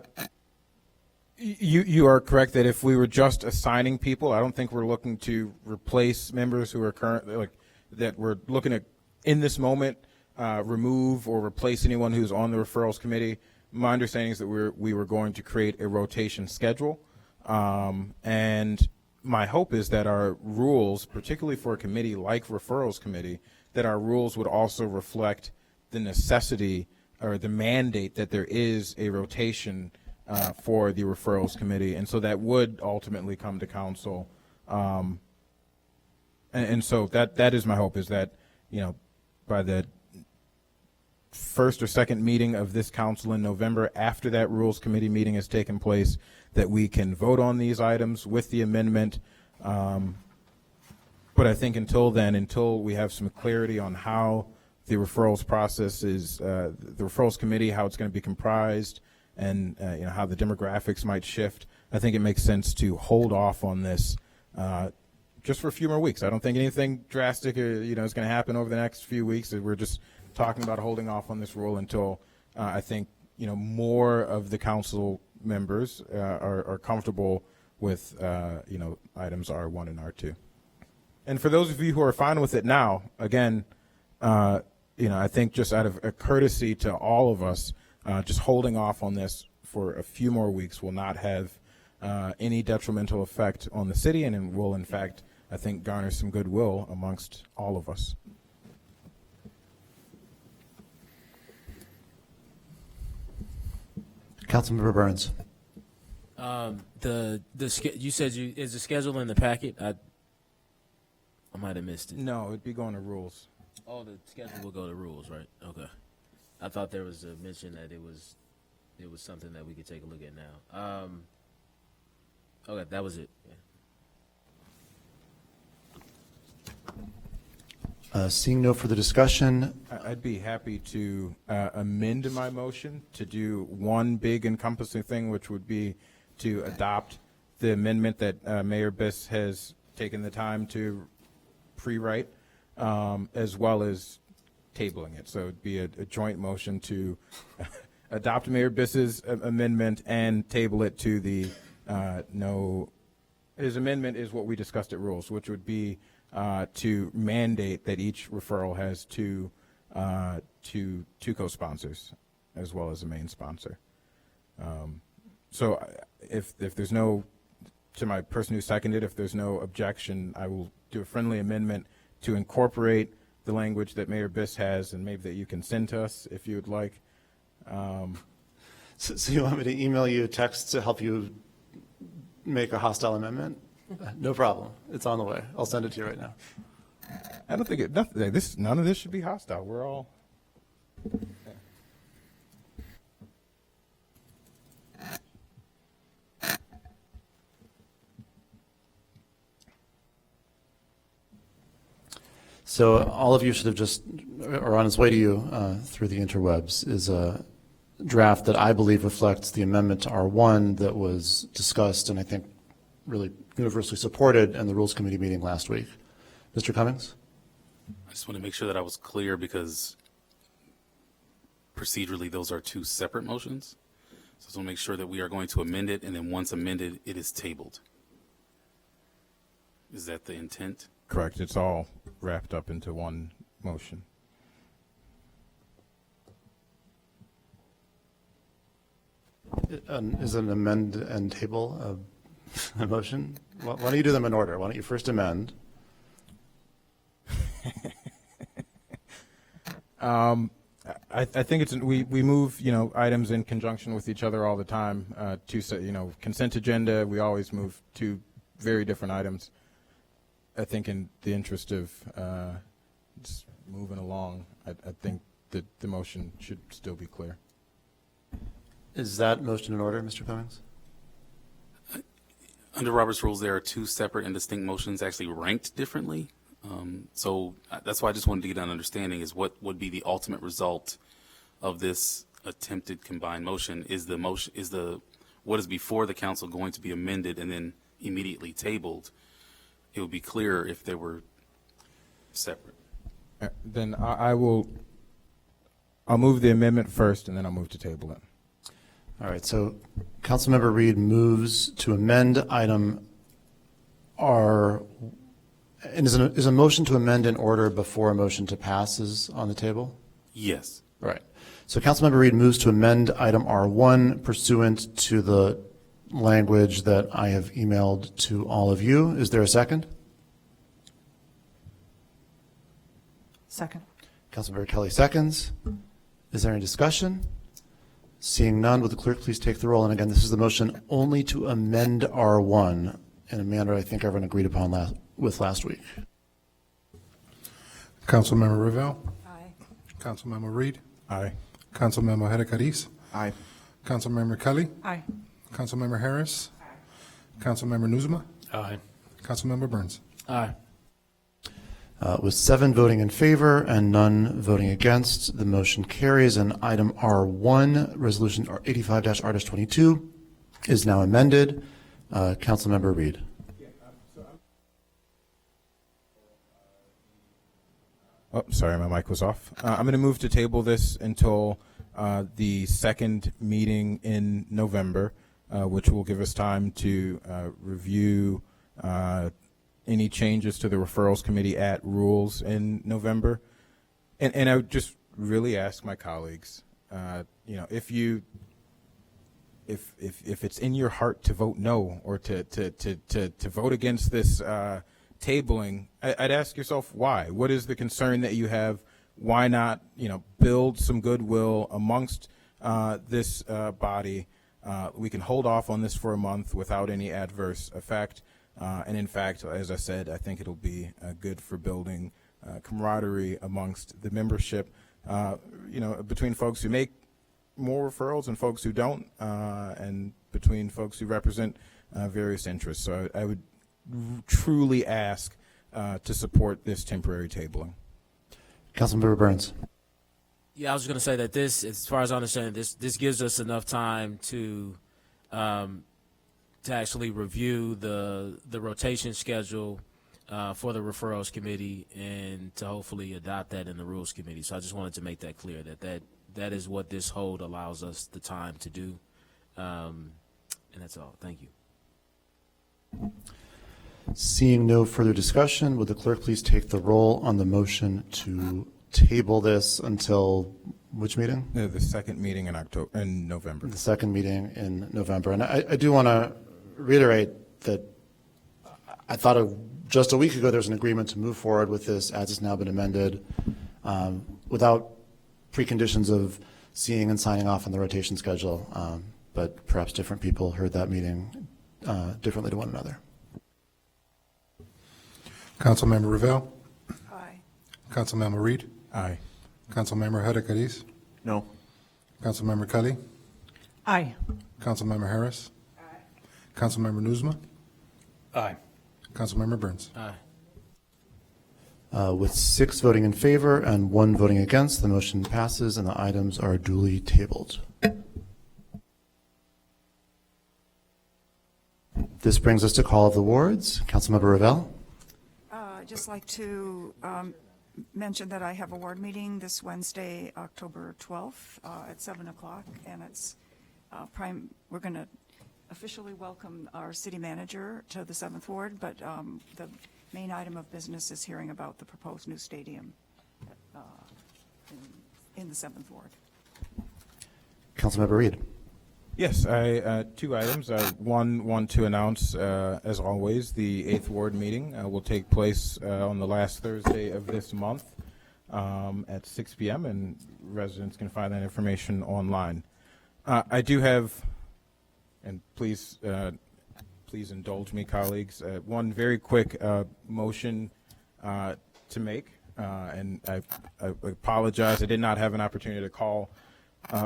you are correct that if we were just assigning people, I don't think we're looking to replace members who are currently, like, that we're looking at in this moment, remove or replace anyone who's on the Referrals Committee. My understanding is that we were going to create a rotation schedule, and my hope is that our rules, particularly for a committee like Referrals Committee, that our rules would also reflect the necessity or the mandate that there is a rotation for the Referrals Committee, and so that would ultimately come to council. And so that is my hope, is that, you know, by the first or second meeting of this council in November, after that Rules Committee meeting has taken place, that we can vote on these items with the amendment. But I think until then, until we have some clarity on how the referrals process is, the Referrals Committee, how it's going to be comprised, and you know, how the demographics might shift, I think it makes sense to hold off on this just for a few more weeks. I don't think anything drastic, is going to happen over the next few weeks. We're just talking about holding off on this rule until I think, more of the council members are comfortable with, items R1 and R2. And for those of you who are fine with it now, again, I think just out of a courtesy to all of us, just holding off on this for a few more weeks will not have any detrimental effect on the city, and it will, in fact, I think, garner some goodwill amongst all of us. Councilmember Burns. You said is the schedule in the packet? I might have missed it. No, it'd be going to rules. Oh, the schedule will go to rules, right? Okay. I thought there was a mention that it was something that we could take a look at now. Okay, that was it. Yeah. Seeing no further discussion. I'd be happy to amend my motion to do one big encompassing thing, which would be to adopt the amendment that Mayor Biss has taken the time to pre-write, as well as tabling it. So it'd be a joint motion to adopt Mayor Biss's amendment and table it to the his amendment is what we discussed at rules, which would be to mandate that each referral has two co-sponsors as well as a main sponsor. So if there's no, to my person who seconded, if there's no objection, I will do a friendly amendment to incorporate the language that Mayor Biss has, and maybe that you can send to us if you would like. So you want me to email you a text to help you make a hostile amendment? No problem. It's on the way. I'll send it to you right now. I don't think none of this should be hostile. We're all. So all of you should have just, or on its way to you through the interwebs, is a draft that I believe reflects the amendment to R1 that was discussed and I think really universally supported in the Rules Committee meeting last week. Mr. Cummings? I just want to make sure that I was clear because procedurally those are two separate motions. So I just want to make sure that we are going to amend it, and then once amended, it is tabled. Is that the intent? Correct. It's all wrapped up into one motion. Is an amend and table a motion? Why don't you do them in order? Why don't you first amend? I think we move items in conjunction with each other all the time. Consent agenda, we always move two very different items. I think in the interest of just moving along, I think that the motion should still be clear. Is that motion in order, Mr. Cummings? Under Robert's rules, there are two separate and distinct motions actually ranked differently. So that's why I just wanted to get an understanding is what would be the ultimate result of this attempted combined motion. What is before the council going to be amended and then immediately tabled? It would be clearer if they were separate. Then I'll move the amendment first, and then I'll move to table it. All right, so Councilmember Reed moves to amend item R. And is a motion to amend in order before a motion to pass is on the table? Yes. Right. So Councilmember Reed moves to amend item R1 pursuant to the language that I have emailed to all of you. Is there a second? Second. Councilmember Kelly seconds. Is there any discussion? Seeing none, would the clerk please take the roll? And again, this is the motion only to amend R1 in a manner I think everyone agreed upon last week. Councilmember Revelle? Aye. Councilmember Reed? Aye. Councilmember Hedekadis? Aye. Councilmember Kelly? Aye. Councilmember Harris? Councilmember Nuzma? Aye. Councilmember Burns? Aye. With 7 voting in favor and none voting against, the motion carries, and item R1, resolution 85-R-22, is now amended. Councilmember Reed. Oh, sorry, my mic was off. I'm going to move to table this until the second meeting in November, which will give us time to review any changes to the referrals committee at rules in November. And I would just really ask my colleagues, if it's in your heart to vote no or to vote against this tabling, I'd ask yourself why. What is the concern that you have? Why not, build some goodwill amongst this body? We can hold off on this for a month without any adverse effect. And in fact, as I said, I think it'll be good for building camaraderie amongst the membership, between folks who make more referrals and folks who don't, and between folks who represent various interests. So I would truly ask to support this temporary tabling. Councilmember Burns. Yeah, I was going to say that this, as far as I understand, this gives us enough time to actually review the rotation schedule for the referrals committee and to hopefully adopt that in the rules committee. So I just wanted to make that clear that is what this hold allows us the time to do, and that's all. Thank you. Seeing no further discussion, would the clerk please take the roll on the motion to table this until which meeting? The second meeting in November. The second meeting in November. And I do want to reiterate that I thought just a week ago there was an agreement to move forward with this as it's now been amended without preconditions of seeing and signing off on the rotation schedule. But perhaps different people heard that meeting differently to one another. Councilmember Revelle. Aye. Councilmember Reed. Aye. Councilmember Hadid. No. Councilmember Kelly. Aye. Councilmember Harris. Aye. Councilmember Nuzma. Aye. Councilmember Burns. Aye. With 6 voting in favor and 1 voting against, the motion passes and the items are duly tabled. This brings us to call of the wards. Councilmember Revelle. I'd just like to mention that I have a ward meeting this Wednesday, October 12th at 7 o'clock, and it's we're going to officially welcome our city manager to the 7th Ward, but the main item of business is hearing about the proposed new stadium in the 7th Ward. Councilmember Reed. Yes, I 2 items. One, want to announce, as always, the 8th Ward meeting will take place on the last Thursday of this month at 6 p.m., and residents can find that information online. I do have, and please indulge me, colleagues, one very quick motion to make, and I apologize. I did not have an opportunity to call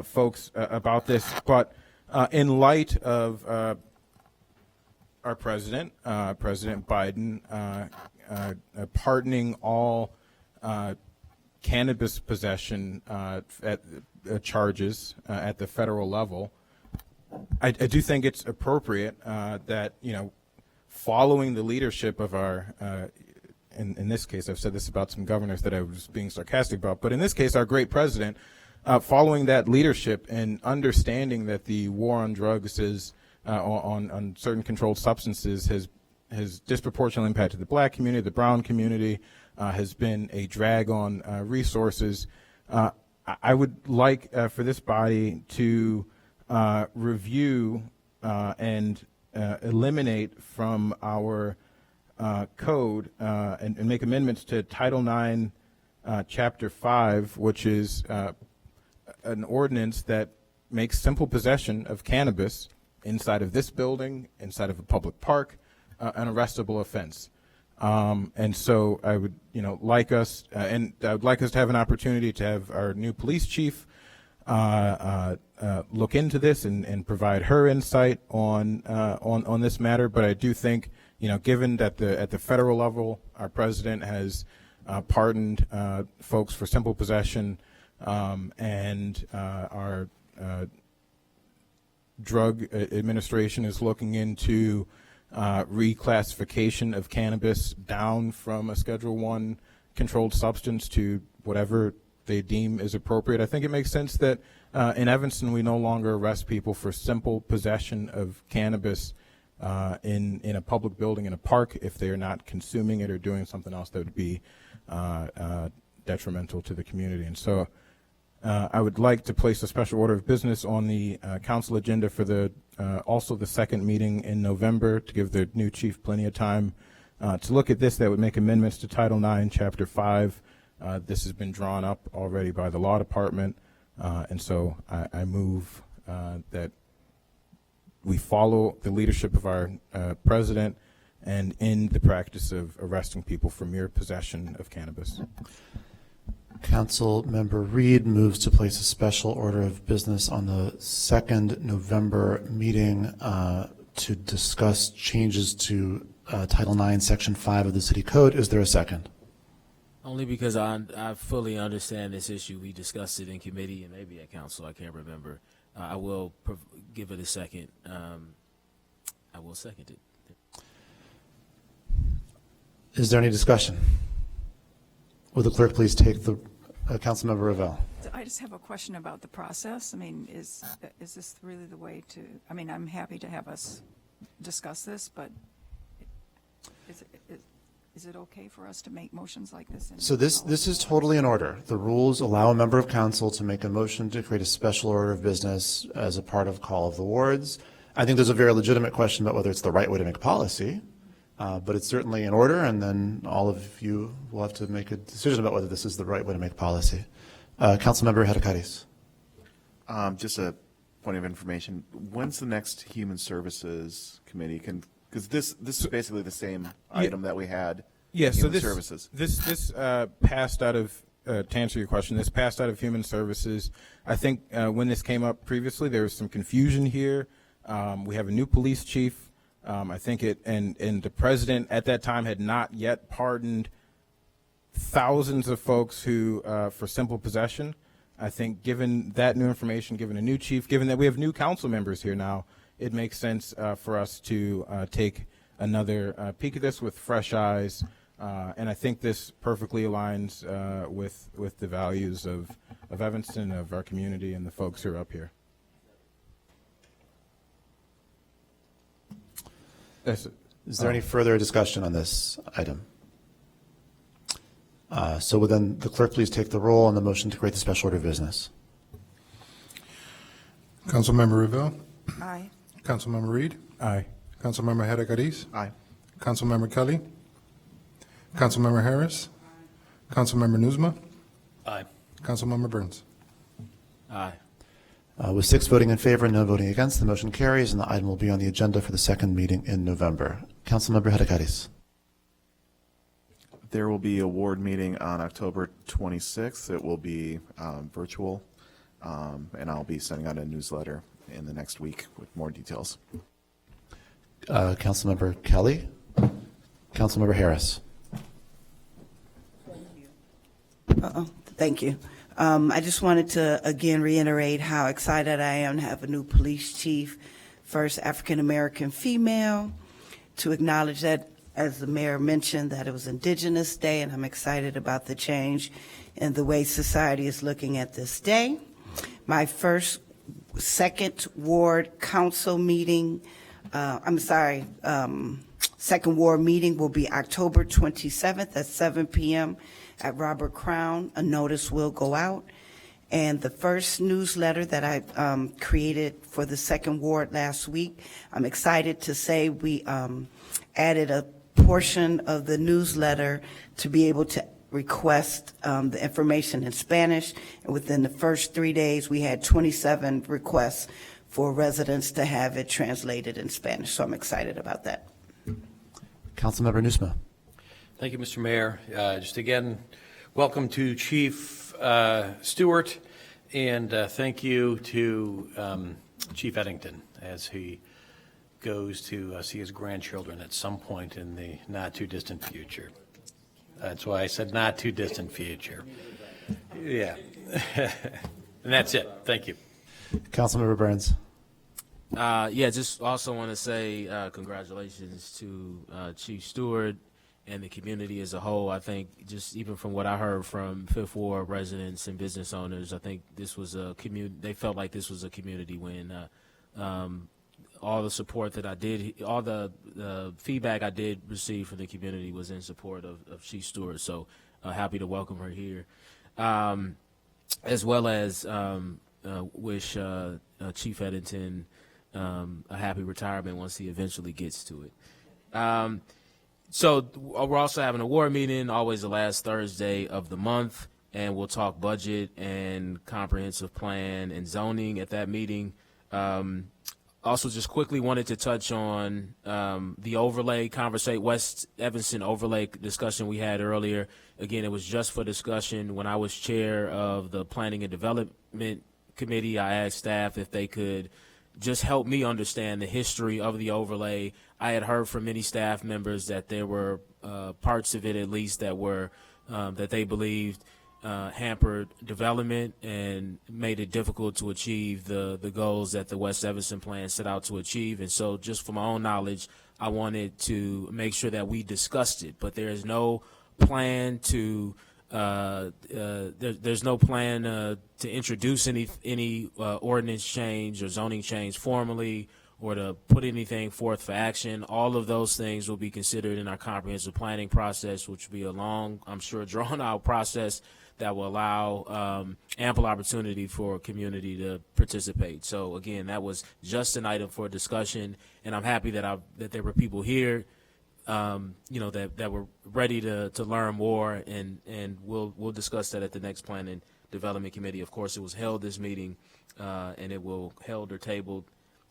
folks about this, but in light of our president, President Biden, pardoning all cannabis possession charges at the federal level, I do think it's appropriate that, following the leadership of our, in this case, I've said this about some governors that I was being sarcastic about, but in this case, our great president, following that leadership and understanding that the war on drugs is on certain controlled substances has disproportionately impacted the black community, the brown community, has been a drag on resources. I would like for this body to review and eliminate from our code and make amendments to Title IX, Chapter 5, which is an ordinance that makes simple possession of cannabis inside of this building, inside of a public park, an arrestable offense. And so I would, like us, and I would like us to have an opportunity to have our new police chief look into this and provide her insight on this matter. But I do think, given that at the federal level, our president has pardoned folks for simple possession, and our drug administration is looking into reclassification of cannabis down from a Schedule I controlled substance to whatever they deem is appropriate. I think it makes sense that in Evanston we no longer arrest people for simple possession of cannabis in a public building in a park if they are not consuming it or doing something else that would be detrimental to the community. And so I would like to place a special order of business on the council agenda for the also the second meeting in November to give the new chief plenty of time to look at this. That would make amendments to Title IX, Chapter 5. This has been drawn up already by the law department, and so I move that we follow the leadership of our president and end the practice of arresting people for mere possession of cannabis. Council Member Reed moves to place a special order of business on the second November meeting to discuss changes to Title IX, Section 5 of the City Code. Is there a second? Only because I fully understand this issue. We discussed it in committee and maybe at council. I can't remember. I will give it a second. I will second it. Is there any discussion? Will the clerk please take the Councilmember Revelle? I just have a question about the process. I mean, is this really the way to, I mean, I'm happy to have us discuss this, but is it okay for us to make motions like this? So this is totally in order. The rules allow a member of council to make a motion to create a special order of business as a part of call of the wards. I think there's a very legitimate question about whether it's the right way to make policy, but it's certainly in order, and then all of you will have to make a decision about whether this is the right way to make policy. Councilmember Hadakaris. Just a point of information. When's the next Human Services Committee? Because this is basically the same item that we had. Yeah, so Human Services. This passed out of, to answer your question, this passed out of Human Services. I think when this came up previously, there was some confusion here. We have a new police chief. I think and the president at that time had not yet pardoned thousands of folks who, for simple possession. I think given that new information, given a new chief, given that we have new council members here now, it makes sense for us to take another peek at this with fresh eyes. And I think this perfectly aligns with the values of Evanston, of our community, and the folks who are up here. Is there any further discussion on this item? So will then the clerk please take the roll on the motion to create the special order of business? Councilmember Revelle? Aye. Councilmember Reed? Aye. Councilmember Hadakaris? Aye. Councilmember Kelly? Councilmember Harris? Councilmember Nuzma? Aye. Councilmember Burns? Aye. With 6 voting in favor and no voting against, the motion carries, and the item will be on the agenda for the second meeting in November. Councilmember Hadakaris. There will be a ward meeting on October 26th. It will be virtual, and I'll be sending out a newsletter in the next week with more details. Councilmember Kelly. Councilmember Harris. Thank you. I just wanted to again reiterate how excited I am to have a new police chief, first African-American female, to acknowledge that, as the mayor mentioned, that it was Indigenous Day, and I'm excited about the change in the way society is looking at this day. My second ward council meeting, second ward meeting will be October 27th at 7 p.m. at Robert Crown. A notice will go out. And the first newsletter that I created for the second ward last week, I'm excited to say we added a portion of the newsletter to be able to request the information in Spanish. And within the first 3 days, we had 27 requests for residents to have it translated in Spanish. So I'm excited about that. Councilmember Nuzma. Thank you, Mr. Mayor. Just again, welcome to Chief Stewart, and thank you to Chief Eddington as he goes to see his grandchildren at some point in the not too distant future. That's why I said not too distant future. Yeah. And that's it. Thank you. Councilmember Burns. Yeah, just also want to say congratulations to Chief Stewart and the community as a whole. I think just even from what I heard from Fifth Ward residents and business owners, I think this was a community. They felt like this was a community win. All the support that I did, all the feedback I did receive from the community was in support of Chief Stewart. So happy to welcome her here, as well as wish Chief Eddington a happy retirement once he eventually gets to it. So we're also having an award meeting, always the last Thursday of the month, and we'll talk budget and comprehensive plan and zoning at that meeting. Also, just quickly wanted to touch on the overlay conversation, West Evanston overlay discussion we had earlier. Again, it was just for discussion. When I was chair of the Planning and Development Committee, I asked staff if they could just help me understand the history of the overlay. I had heard from many staff members that there were parts of it, at least, that were that they believed hampered development and made it difficult to achieve the goals that the West Evanston plan set out to achieve. And so, just for my own knowledge, I wanted to make sure that we discussed it. But there is no plan to there's no plan to introduce any ordinance change or zoning change formally, or to put anything forth for action. All of those things will be considered in our comprehensive planning process, which will be a long, I'm sure, drawn-out process that will allow ample opportunity for community to participate. So again, that was just an item for discussion, and I'm happy that there were people here that were ready to learn more, and we'll discuss that at the next Planning Development Committee. Of course, it was held this meeting, and it will held or tabled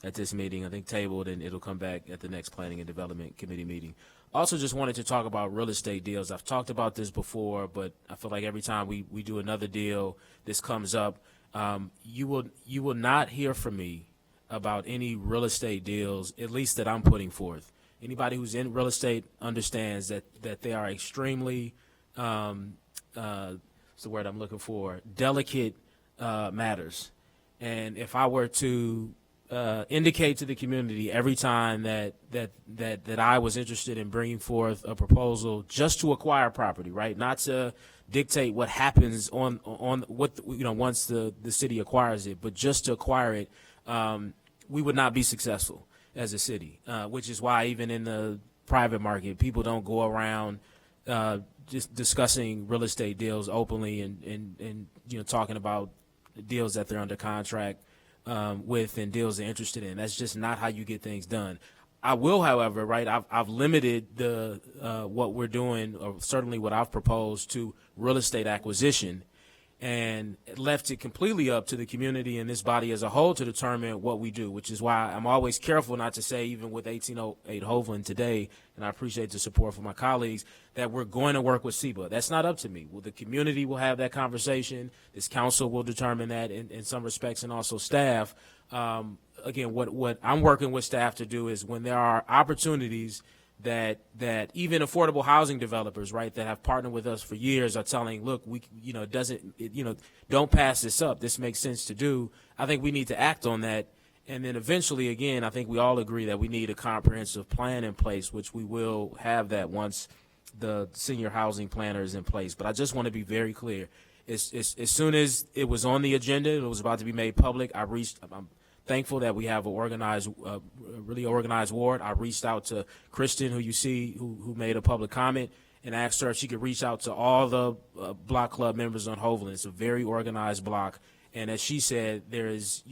at this meeting. I think tabled, and it'll come back at the next Planning and Development Committee meeting. Also, just wanted to talk about real estate deals. I've talked about this before, but I feel like every time we do another deal, this comes up. You will not hear from me about any real estate deals, at least that I'm putting forth. Anybody who's in real estate understands that they are extremely, what's the word I'm looking for, delicate matters. And if I were to indicate to the community every time that I was interested in bringing forth a proposal just to acquire property, right, not to dictate what happens on what once the city acquires it, but just to acquire it, we would not be successful as a city, which is why even in the private market, people don't go around just discussing real estate deals openly and talking about deals that they're under contract with and deals they're interested in. That's just not how you get things done. I will, however, right, I've limited the what we're doing, or certainly what I've proposed, to real estate acquisition, and left it completely up to the community and this body as a whole to determine what we do, which is why I'm always careful not to say, even with 1808 Hovland today, and I appreciate the support from my colleagues, that we're going to work with SEBA. That's not up to me. Well, the community will have that conversation. This council will determine that in some respects, and also staff. Again, what I'm working with staff to do is, when there are opportunities that even affordable housing developers, right, that have partnered with us for years are telling, look, don't pass this up. This makes sense to do. I think we need to act on that. And then eventually, again, I think we all agree that we need a comprehensive plan in place, which we will have that once the senior housing planner is in place. But I just want to be very clear. As soon as it was on the agenda, it was about to be made public, I'm thankful that we have a really organized ward. I reached out to Kristen, who you see, who made a public comment, and asked her if she could reach out to all the block club members on Hovland. It's a very organized block, and as she said,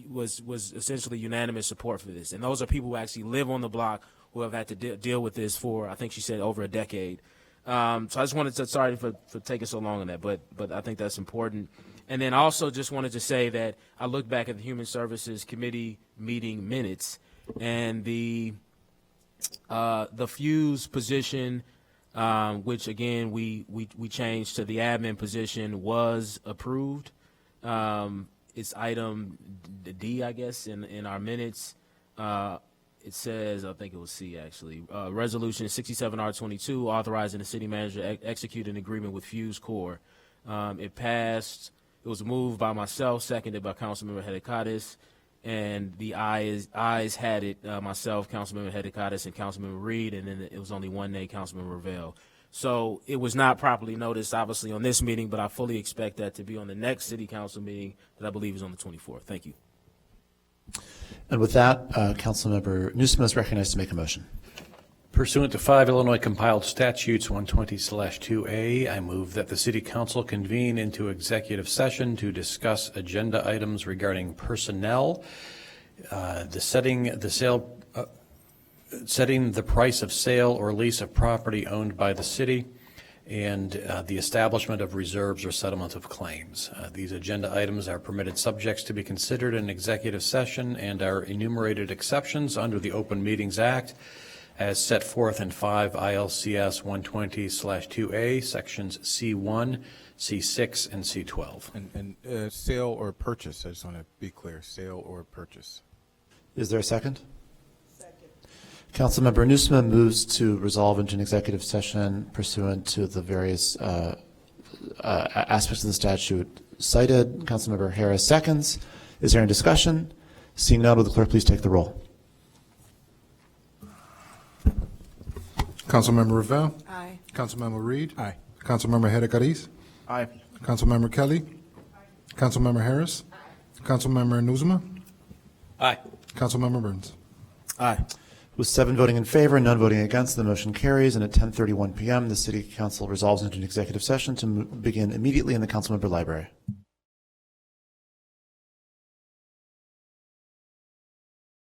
was essentially unanimous support for this. And those are people who actually live on the block, who have had to deal with this for, I think she said, over a decade. So I just wanted to, sorry for taking so long on that, but I think that's important. And then also just wanted to say that I looked back at the Human Services Committee meeting minutes, and the Fuse position, which again we changed to the admin position, was approved. It's item D, I guess, in our minutes. It says, I think it was C actually, Resolution 67R22 authorizing the city manager to execute an agreement with Fuse Corps. It passed. It was moved by myself, seconded by Councilmember Hedekadis, and the ayes had it, myself, Councilmember Hedekadis, and Councilmember Reed, and then it was only one nay, Councilmember Ravel. So it was not properly noticed, obviously, on this meeting, but I fully expect that to be on the next city council meeting that I believe is on the 24th. Thank you. And with that, Councilmember Newsom is recognized to make a motion. Pursuant to 5 Illinois compiled statutes 120/2A, I move that the City Council convene into executive session to discuss agenda items regarding personnel, setting the price of sale or lease of property owned by the city, and the establishment of reserves or settlement of claims. These agenda items are permitted subjects to be considered in executive session and are enumerated exceptions under the Open Meetings Act as set forth in 5 ILCS 120/2A, sections C1, C6, and C12. And sale or purchase, I just want to be clear, sale or purchase. Is there a second? Councilmember Newsom moves to resolve into an executive session pursuant to the various aspects of the statute cited. Councilmember Harris seconds. Is there any discussion? Seeing none, will the clerk please take the roll? Councilmember Ravel. Aye. Councilmember Reed. Aye. Councilmember Hedegardis. Aye. Councilmember Kelly. Councilmember Harris. Councilmember Nuzuma. Aye. Councilmember Burns. Aye. With 7 voting in favor and none voting against, the motion carries. And at 10:31 p.m., the City Council resolves into an executive session to begin immediately in the Councilmember Library.